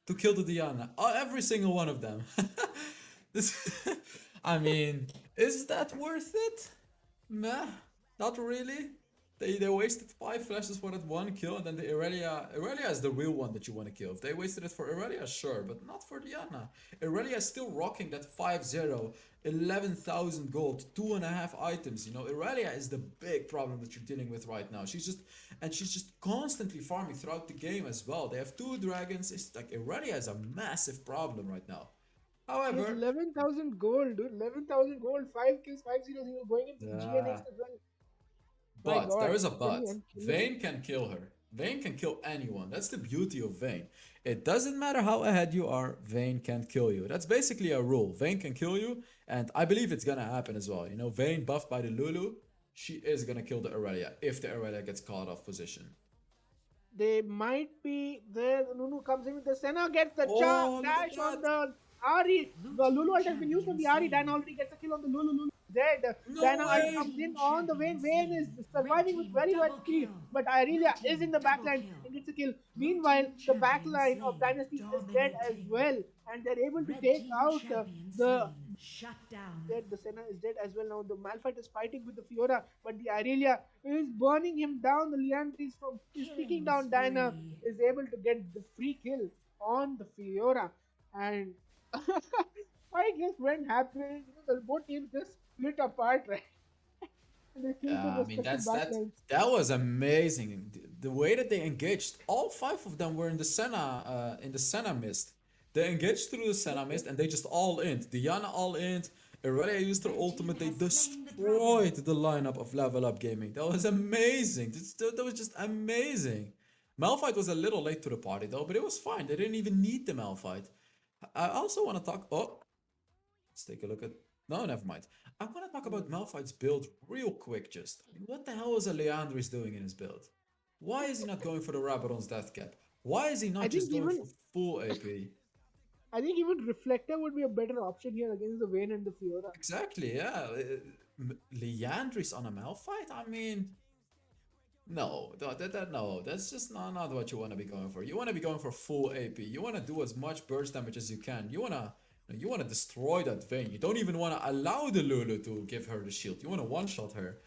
to kill the Diana. Every single one of them. This, I mean, is that worth it? Meh, not really. They wasted 5 flashes for that one kill, and then the Aurelia. Aurelia is the real one that you want to kill. If they wasted it for Aurelia, sure, but not for Diana. Aurelia is still rocking that 5-0, 11,000 gold, 2.5 items. You know, Aurelia is the big problem that you're dealing with right now. She's just constantly farming throughout the game as well. They have 2 dragons. It's like Aurelia is a massive problem right now. She has However, 11,000 gold, dude. 11,000 gold, 5 kills, 500 going into the GNX yeah. as well. My But there god, is a really but. unkillable. Vayne can kill her. Vayne can kill anyone. That's the beauty of Vayne. It doesn't matter how ahead you are, Vayne can kill you. That's basically a rule. Vayne can kill you, and I believe it's gonna happen as well. You know, Vayne buffed by the Lulu, she is gonna kill the Aurelia if the Aurelia gets caught off position. They might be there. The Nunu comes in with the Senna, gets the Oh, look at dash on that! the Ari. The Lulu ult has been used from champion the Ari. slain. Diana already gets a kill on the Lulu. Lulu is dead. No Diana ult way! comes in Aphelion on the Vayne. champion Vayne is slain. surviving Red with team very double much speed. kill. But Irelia Red is team in the double backline kill. and gets a kill. Blue Meanwhile, team the champion backline of slain. Dynasty is dead as Dominating. well. And they're able to Red take team out champion the slain. Shut down. dead. The Senna is dead as well now. The Malphite is fighting with the Fiora, but the Irelia is burning him down. The Leandre is kicking Killing down Diana, spree. is able to get the free kill on the Fiora. And I guess when happened, the both teams just split apart, right? And they killed their Yeah, I mean respective backlines. that was amazing. The way that they engaged, all 5 of them were in the Senna mist. They engaged through the Senna mist and they just all in. Diana all in. Aurelia used her Red team ultimate. They has slain the destroyed the lineup of Level Up Gaming. That was amazing. That was just amazing. Malphite was a little late to the party though, but it was fine. They didn't even need the Malphite. I also want to talk. Oh, let's take a look at. No, never mind. I want to talk about Malphite's build real quick. Just what the hell is a Leandris doing in his build? Why is he not going for the Rabadon's death cap? Why is he I not think just going even for full AP? I think even Reflector would be a better option here against the Vayne and the Fiora. Exactly, yeah. Leandris on a Malphite? I mean, no, no, that's just not what you want to be going for. You want to be going for full AP. You want to do as much burst damage as you can. You want to destroy that Vayne. You don't even want to allow the Lulu to give her the shield. You want to one-shot her.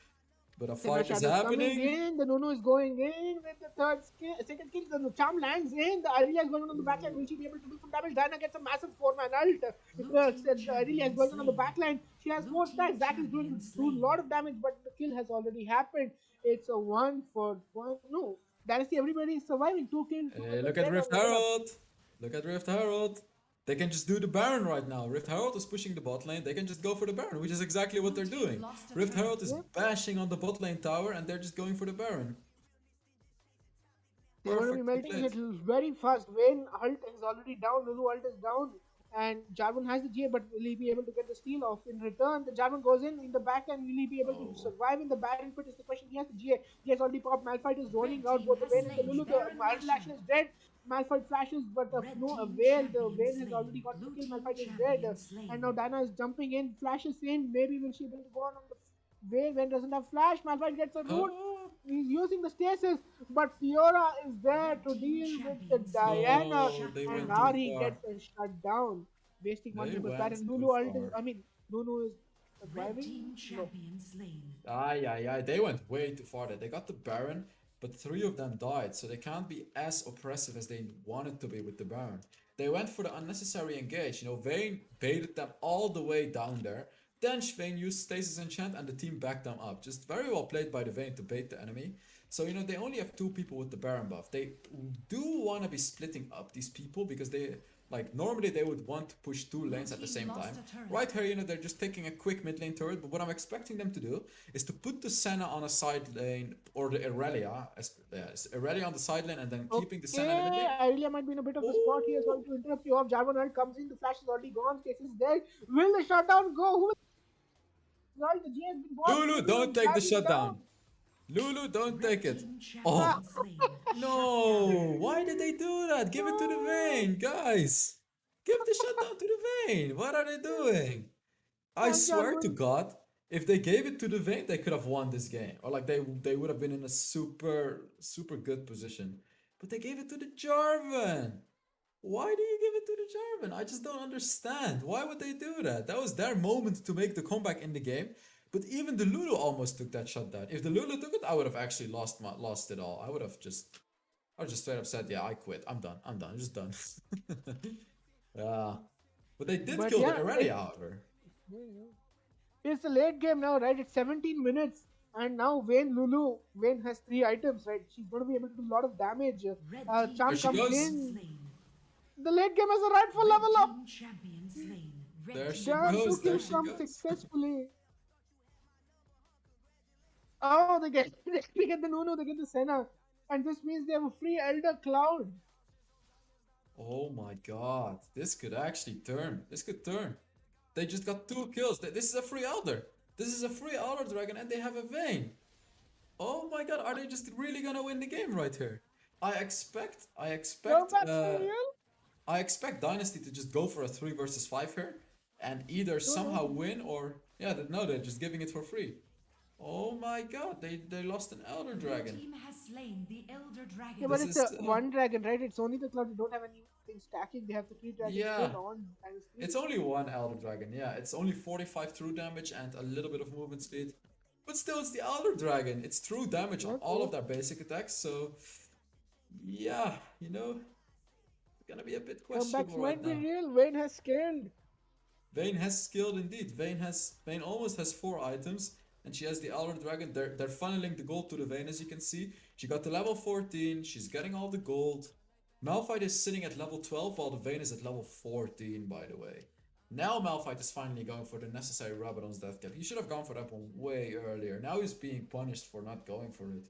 But a Senna fight is Shadow's coming happening. in. The Nunu is going in with the second kill. The charm lands in. The Irelia is going on the backline. Will she be able to do some damage? Diana gets a massive 4-man ult. The Irelia is going on the backline. She has 4 stacks. Zack is doing a lot of damage, but the kill has already happened. It's a 1 for 1. No, Dynasty, everybody is surviving. 2 kills. Hey, look at Rift Herald. Look at Rift Herald. They can just do the Baron right now. Rift Herald is pushing the bot lane. They can just go for the Baron, which is exactly what they're doing. Rift Herald is bashing on the bot lane tower, and they're just going for the Baron. They're going to be melting it very fast. Vayne ult is already down. Lulu ult is down. And Jarvan has the GA, but will he be able to get the steal off in return? The Jarvan goes in the back and will he be able to survive in the Baron pit is the question. He has the GA. He has already popped. Malphite is rolling out both the Vayne and the Lulu. The viral action is dead. Malphite flashes, but of Red no team avail. The champion Vayne has already slain. got the Blue kill. team Malphite is dead. champion And now slain. Diana is jumping in, flashes in. Maybe will she be able to go on the Vayne? Vayne doesn't have flash. Malphite gets a root. Huh? He's using the stasis, but Fiora is there Red to team deal with the champion slain. Diana, No, Shut they and went too down. Ari far. gets a shutdown, wasting one They triple star. went And too Lulu ult is, far. Nunu is Red surviving. team No, champion slain. Aye. They went way too far there. They got the Baron, but three of them died, so they can't be as oppressive as they wanted to be with the Baron. They went for the unnecessary engage. Vayne baited them all the way down there. Then Vayne used Stasis Enchant and the team backed them up. Just very well played by the Vayne to bait the enemy. So, they only have two people with the Baron buff. They do want to be splitting up these people because normally they would want to push two lanes at the same time. Right here, they're just taking a quick mid lane turret, but what I'm expecting them to do is to put the Senna on a side lane, or the Irelia, Irelia on the side lane, and then keeping the Senna in the mid lane. Irelia might be in a bit of a spot here. Sorry to interrupt you off. Jarvan ult comes in. The flash is already gone. Stasis is dead. Will the shutdown go? Who will the G has been bought. Lulu, don't take the Driving shutdown. down. Lulu, don't take it. Team champion Oh, slain. no. Why did they do that? Give it to the Vayne, guys. Give the shutdown to the Vayne. What are they doing? I swear to God, if they gave it to the Vayne, they could have won this game. Or they would have been in a super good position. But they gave it to the Jarvan. Why do you give it to the Jarvan? I just don't understand. Why would they do that? That was their moment to make the comeback in the game. But even the Lulu almost took that shutdown. If the Lulu took it, I would have actually lost it all. I would just straight up said, yeah, I quit. I'm done. I'm just done. Yeah. But they did kill the Irelia, however. It's a late game now, right? It's 17 minutes. And now Vayne has 3 items, right? She's going to be able to do a lot of damage. Red team Charm There she comes goes. in. slain. The late game has a right for level up. Team champion slain. Red There team she Charm goes, took there him she from goes. successfully. Oh, they get the Nunu, they get the Senna. And this means they have a free Elder Cloud. Oh my god. This could actually turn. This could turn. They just got 2 kills. This is a free Elder. This is a free Elder Dragon and they have a Vayne. Oh my god, are they just really gonna win the game right here? I expect Dynasty to just go for a 3 versus 5 here and either somehow win or no, they're just giving it for free. Oh my god, they lost an Elder Dragon. Team has slain the elder dragon. Yeah, but This it's is, a one dragon, right? It's only the cloud. They don't have anything stacking. They have the 3 dragons Yeah. put on Dynasty. It's only one Elder Dragon, yeah. It's only 45 true damage and a little bit of movement speed. But still, it's the Elder Dragon. It's true damage on all of their basic attacks, so... Yeah, it's gonna be a bit Comebacks questionable right might be now. real. Vayne has scaled. Vayne has skilled indeed. Vayne almost has 4 items. And she has the Elder Dragon. They're funneling the gold to the Vayne, as you can see. She got to level 14. She's getting all the gold. Malphite is sitting at level 12, while the Vayne is at level 14, by the way. Now Malphite is finally going for the necessary Rabadon's death kill. He should have gone for that one way earlier. Now he's being punished for not going for it.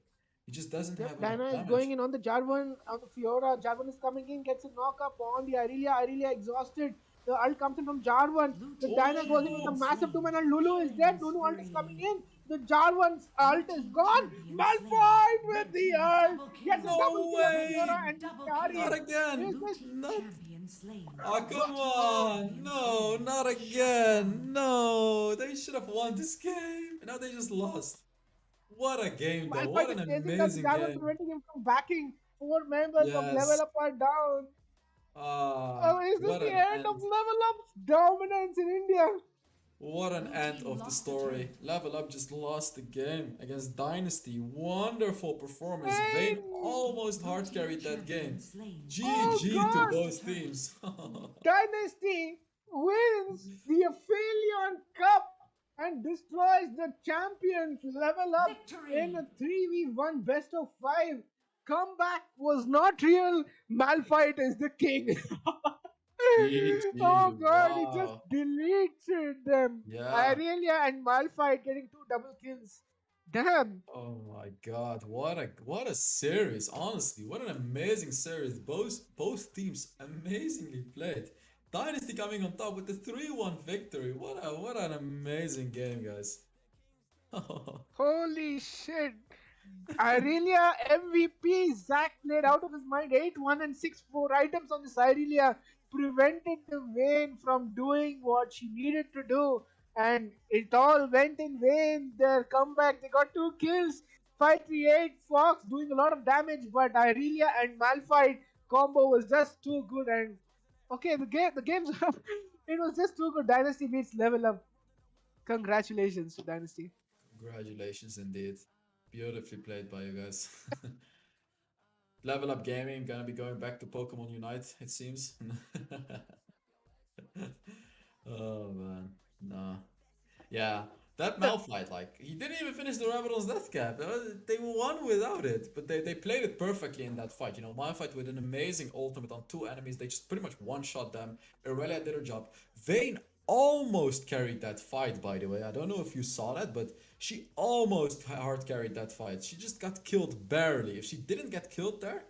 He just doesn't have enough Diana is damage. going in on the Jarvan, on the Fiora. Jarvan is coming in, gets a knock up on the Irelia. Irelia exhausted. The ult comes in from Jarvan. The Diana goes in with a massive 2-man and Lulu is dead. Lulu ult is coming in. The Jarvan's ult is gone. Malphite with the ult. Gets a double kill way. from Fiora and Kari. Not again. Is this Not. Champion slain. Oh, come on. No, not again. No. They should have won this game. Now they just lost. What a game, though. What Malphite an is chasing that amazing Jarvan, game. preventing him from backing. 4 members of Yes. LevelUp are down. Oh, is this What the an end of LevelUp's dominance in India? What an end of the story. LevelUp just lost the game against Dynasty. Wonderful performance. Vayne almost hard carried that game. GG to God. both teams. Dynasty wins the Aphelion Cup and destroys the champions LevelUp Victory. in a 3v1 best of 5. Comeback was not real. Malphite is the king. Oh god, he just Wow. deleted them. Yeah. Irelia and Malphite getting 2 double kills. Damn. Oh my god, what a series, honestly. What an amazing series. Both teams amazingly played. Dynasty coming on top with the 3-1 victory. What an amazing game, guys. Holy shit. Irelia MVP. Zach played out of his mind. 8-1 and 6-4 items on this Irelia prevented the Vayne from doing what she needed to do. And it all went in vain. Their comeback, they got 2 kills. 538 Fox doing a lot of damage, but Irelia and Malphite combo was just too good. And okay, the game's it was just too good. Dynasty beats Level Up. Congratulations to Dynasty. Congratulations indeed. Beautifully played by you guys. Level Up Gaming gonna be going back to Pokemon Unite, it seems. Oh man, nah. Yeah, that Malphite, like, he didn't even finish the Rabadon's death cap. They won without it, but they played it perfectly in that fight. You know, Malphite with an amazing ultimate on 2 enemies, they just pretty much one-shot them. Irelia did her job. Vayne almost carried that fight, by the way. I don't know if you saw that, but she almost hard carried that fight. She just got killed barely. If she didn't get killed there,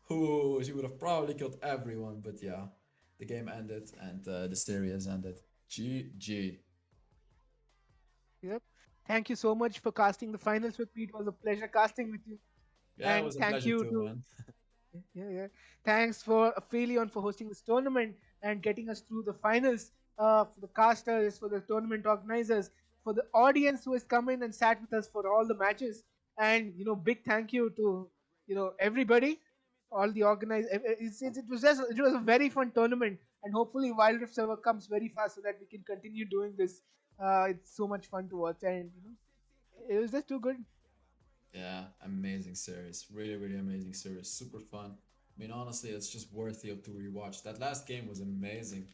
she would have probably killed everyone. But yeah, the game ended and the series ended. GG. Yep. Thank you so much for casting the finals with me. It was a pleasure casting with you. Yeah, it And was a thank pleasure you too, to man. yeah. Thanks for Aphelion for hosting this tournament and getting us through the finals. For the casters, for the tournament organizers, for the audience who has come in and sat with us for all the matches, and big thank you to everybody, all the organizers. It was a very fun tournament, and hopefully Wild Rift server comes very fast so that we can continue doing this. It's so much fun to watch, and it was just too good. Yeah, amazing series. Really, really amazing series. Super fun. I mean, honestly, it's just worthy of to rewatch. That last game was amazing.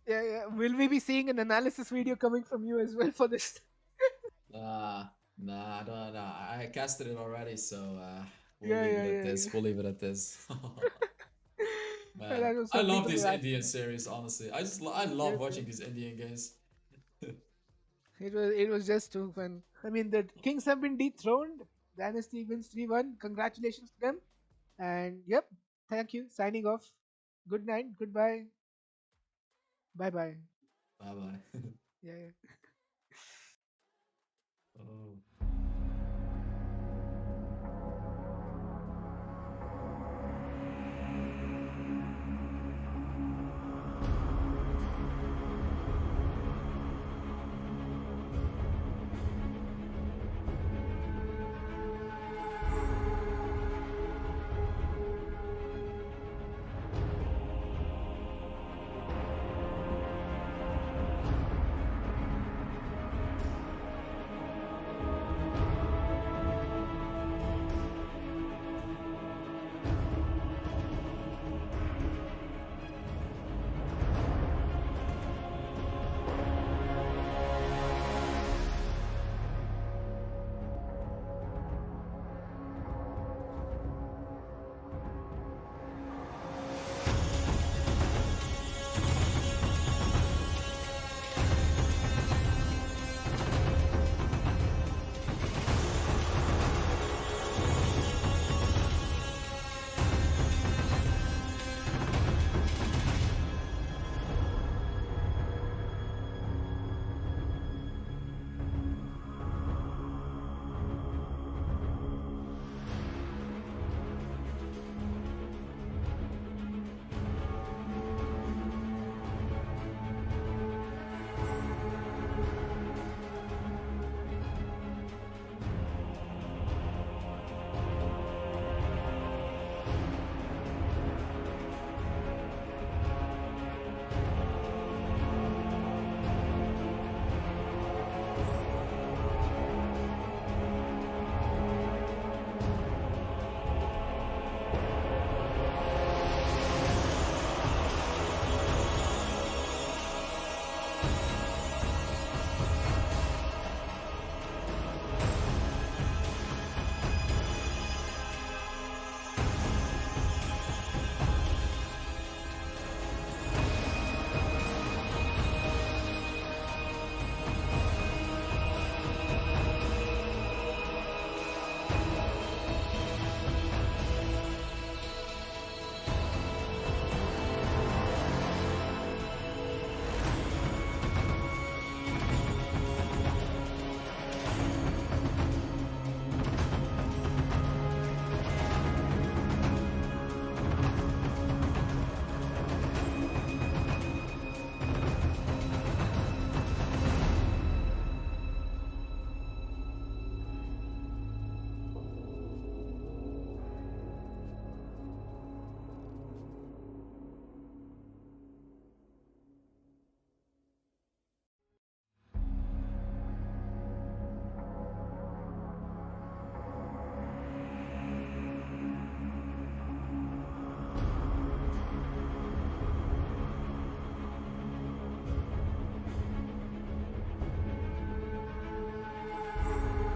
Yeah, yeah. Will we be seeing an analysis video coming from you as well for this? Nah, nah, I don't know. I casted it already, so we'll Yeah, leave yeah, it at yeah, this. yeah. We'll leave it at this. Man, That was I some love people these were Indian asking. series, honestly. I love Yes, watching yes. these Indian games. It was just too fun. I mean, the Kings have been dethroned. Dynasty wins 3-1. Congratulations to them. And yep, thank you. Signing off. Good night. Goodbye. Bye bye. Bye bye. Yeah, yeah. Oh.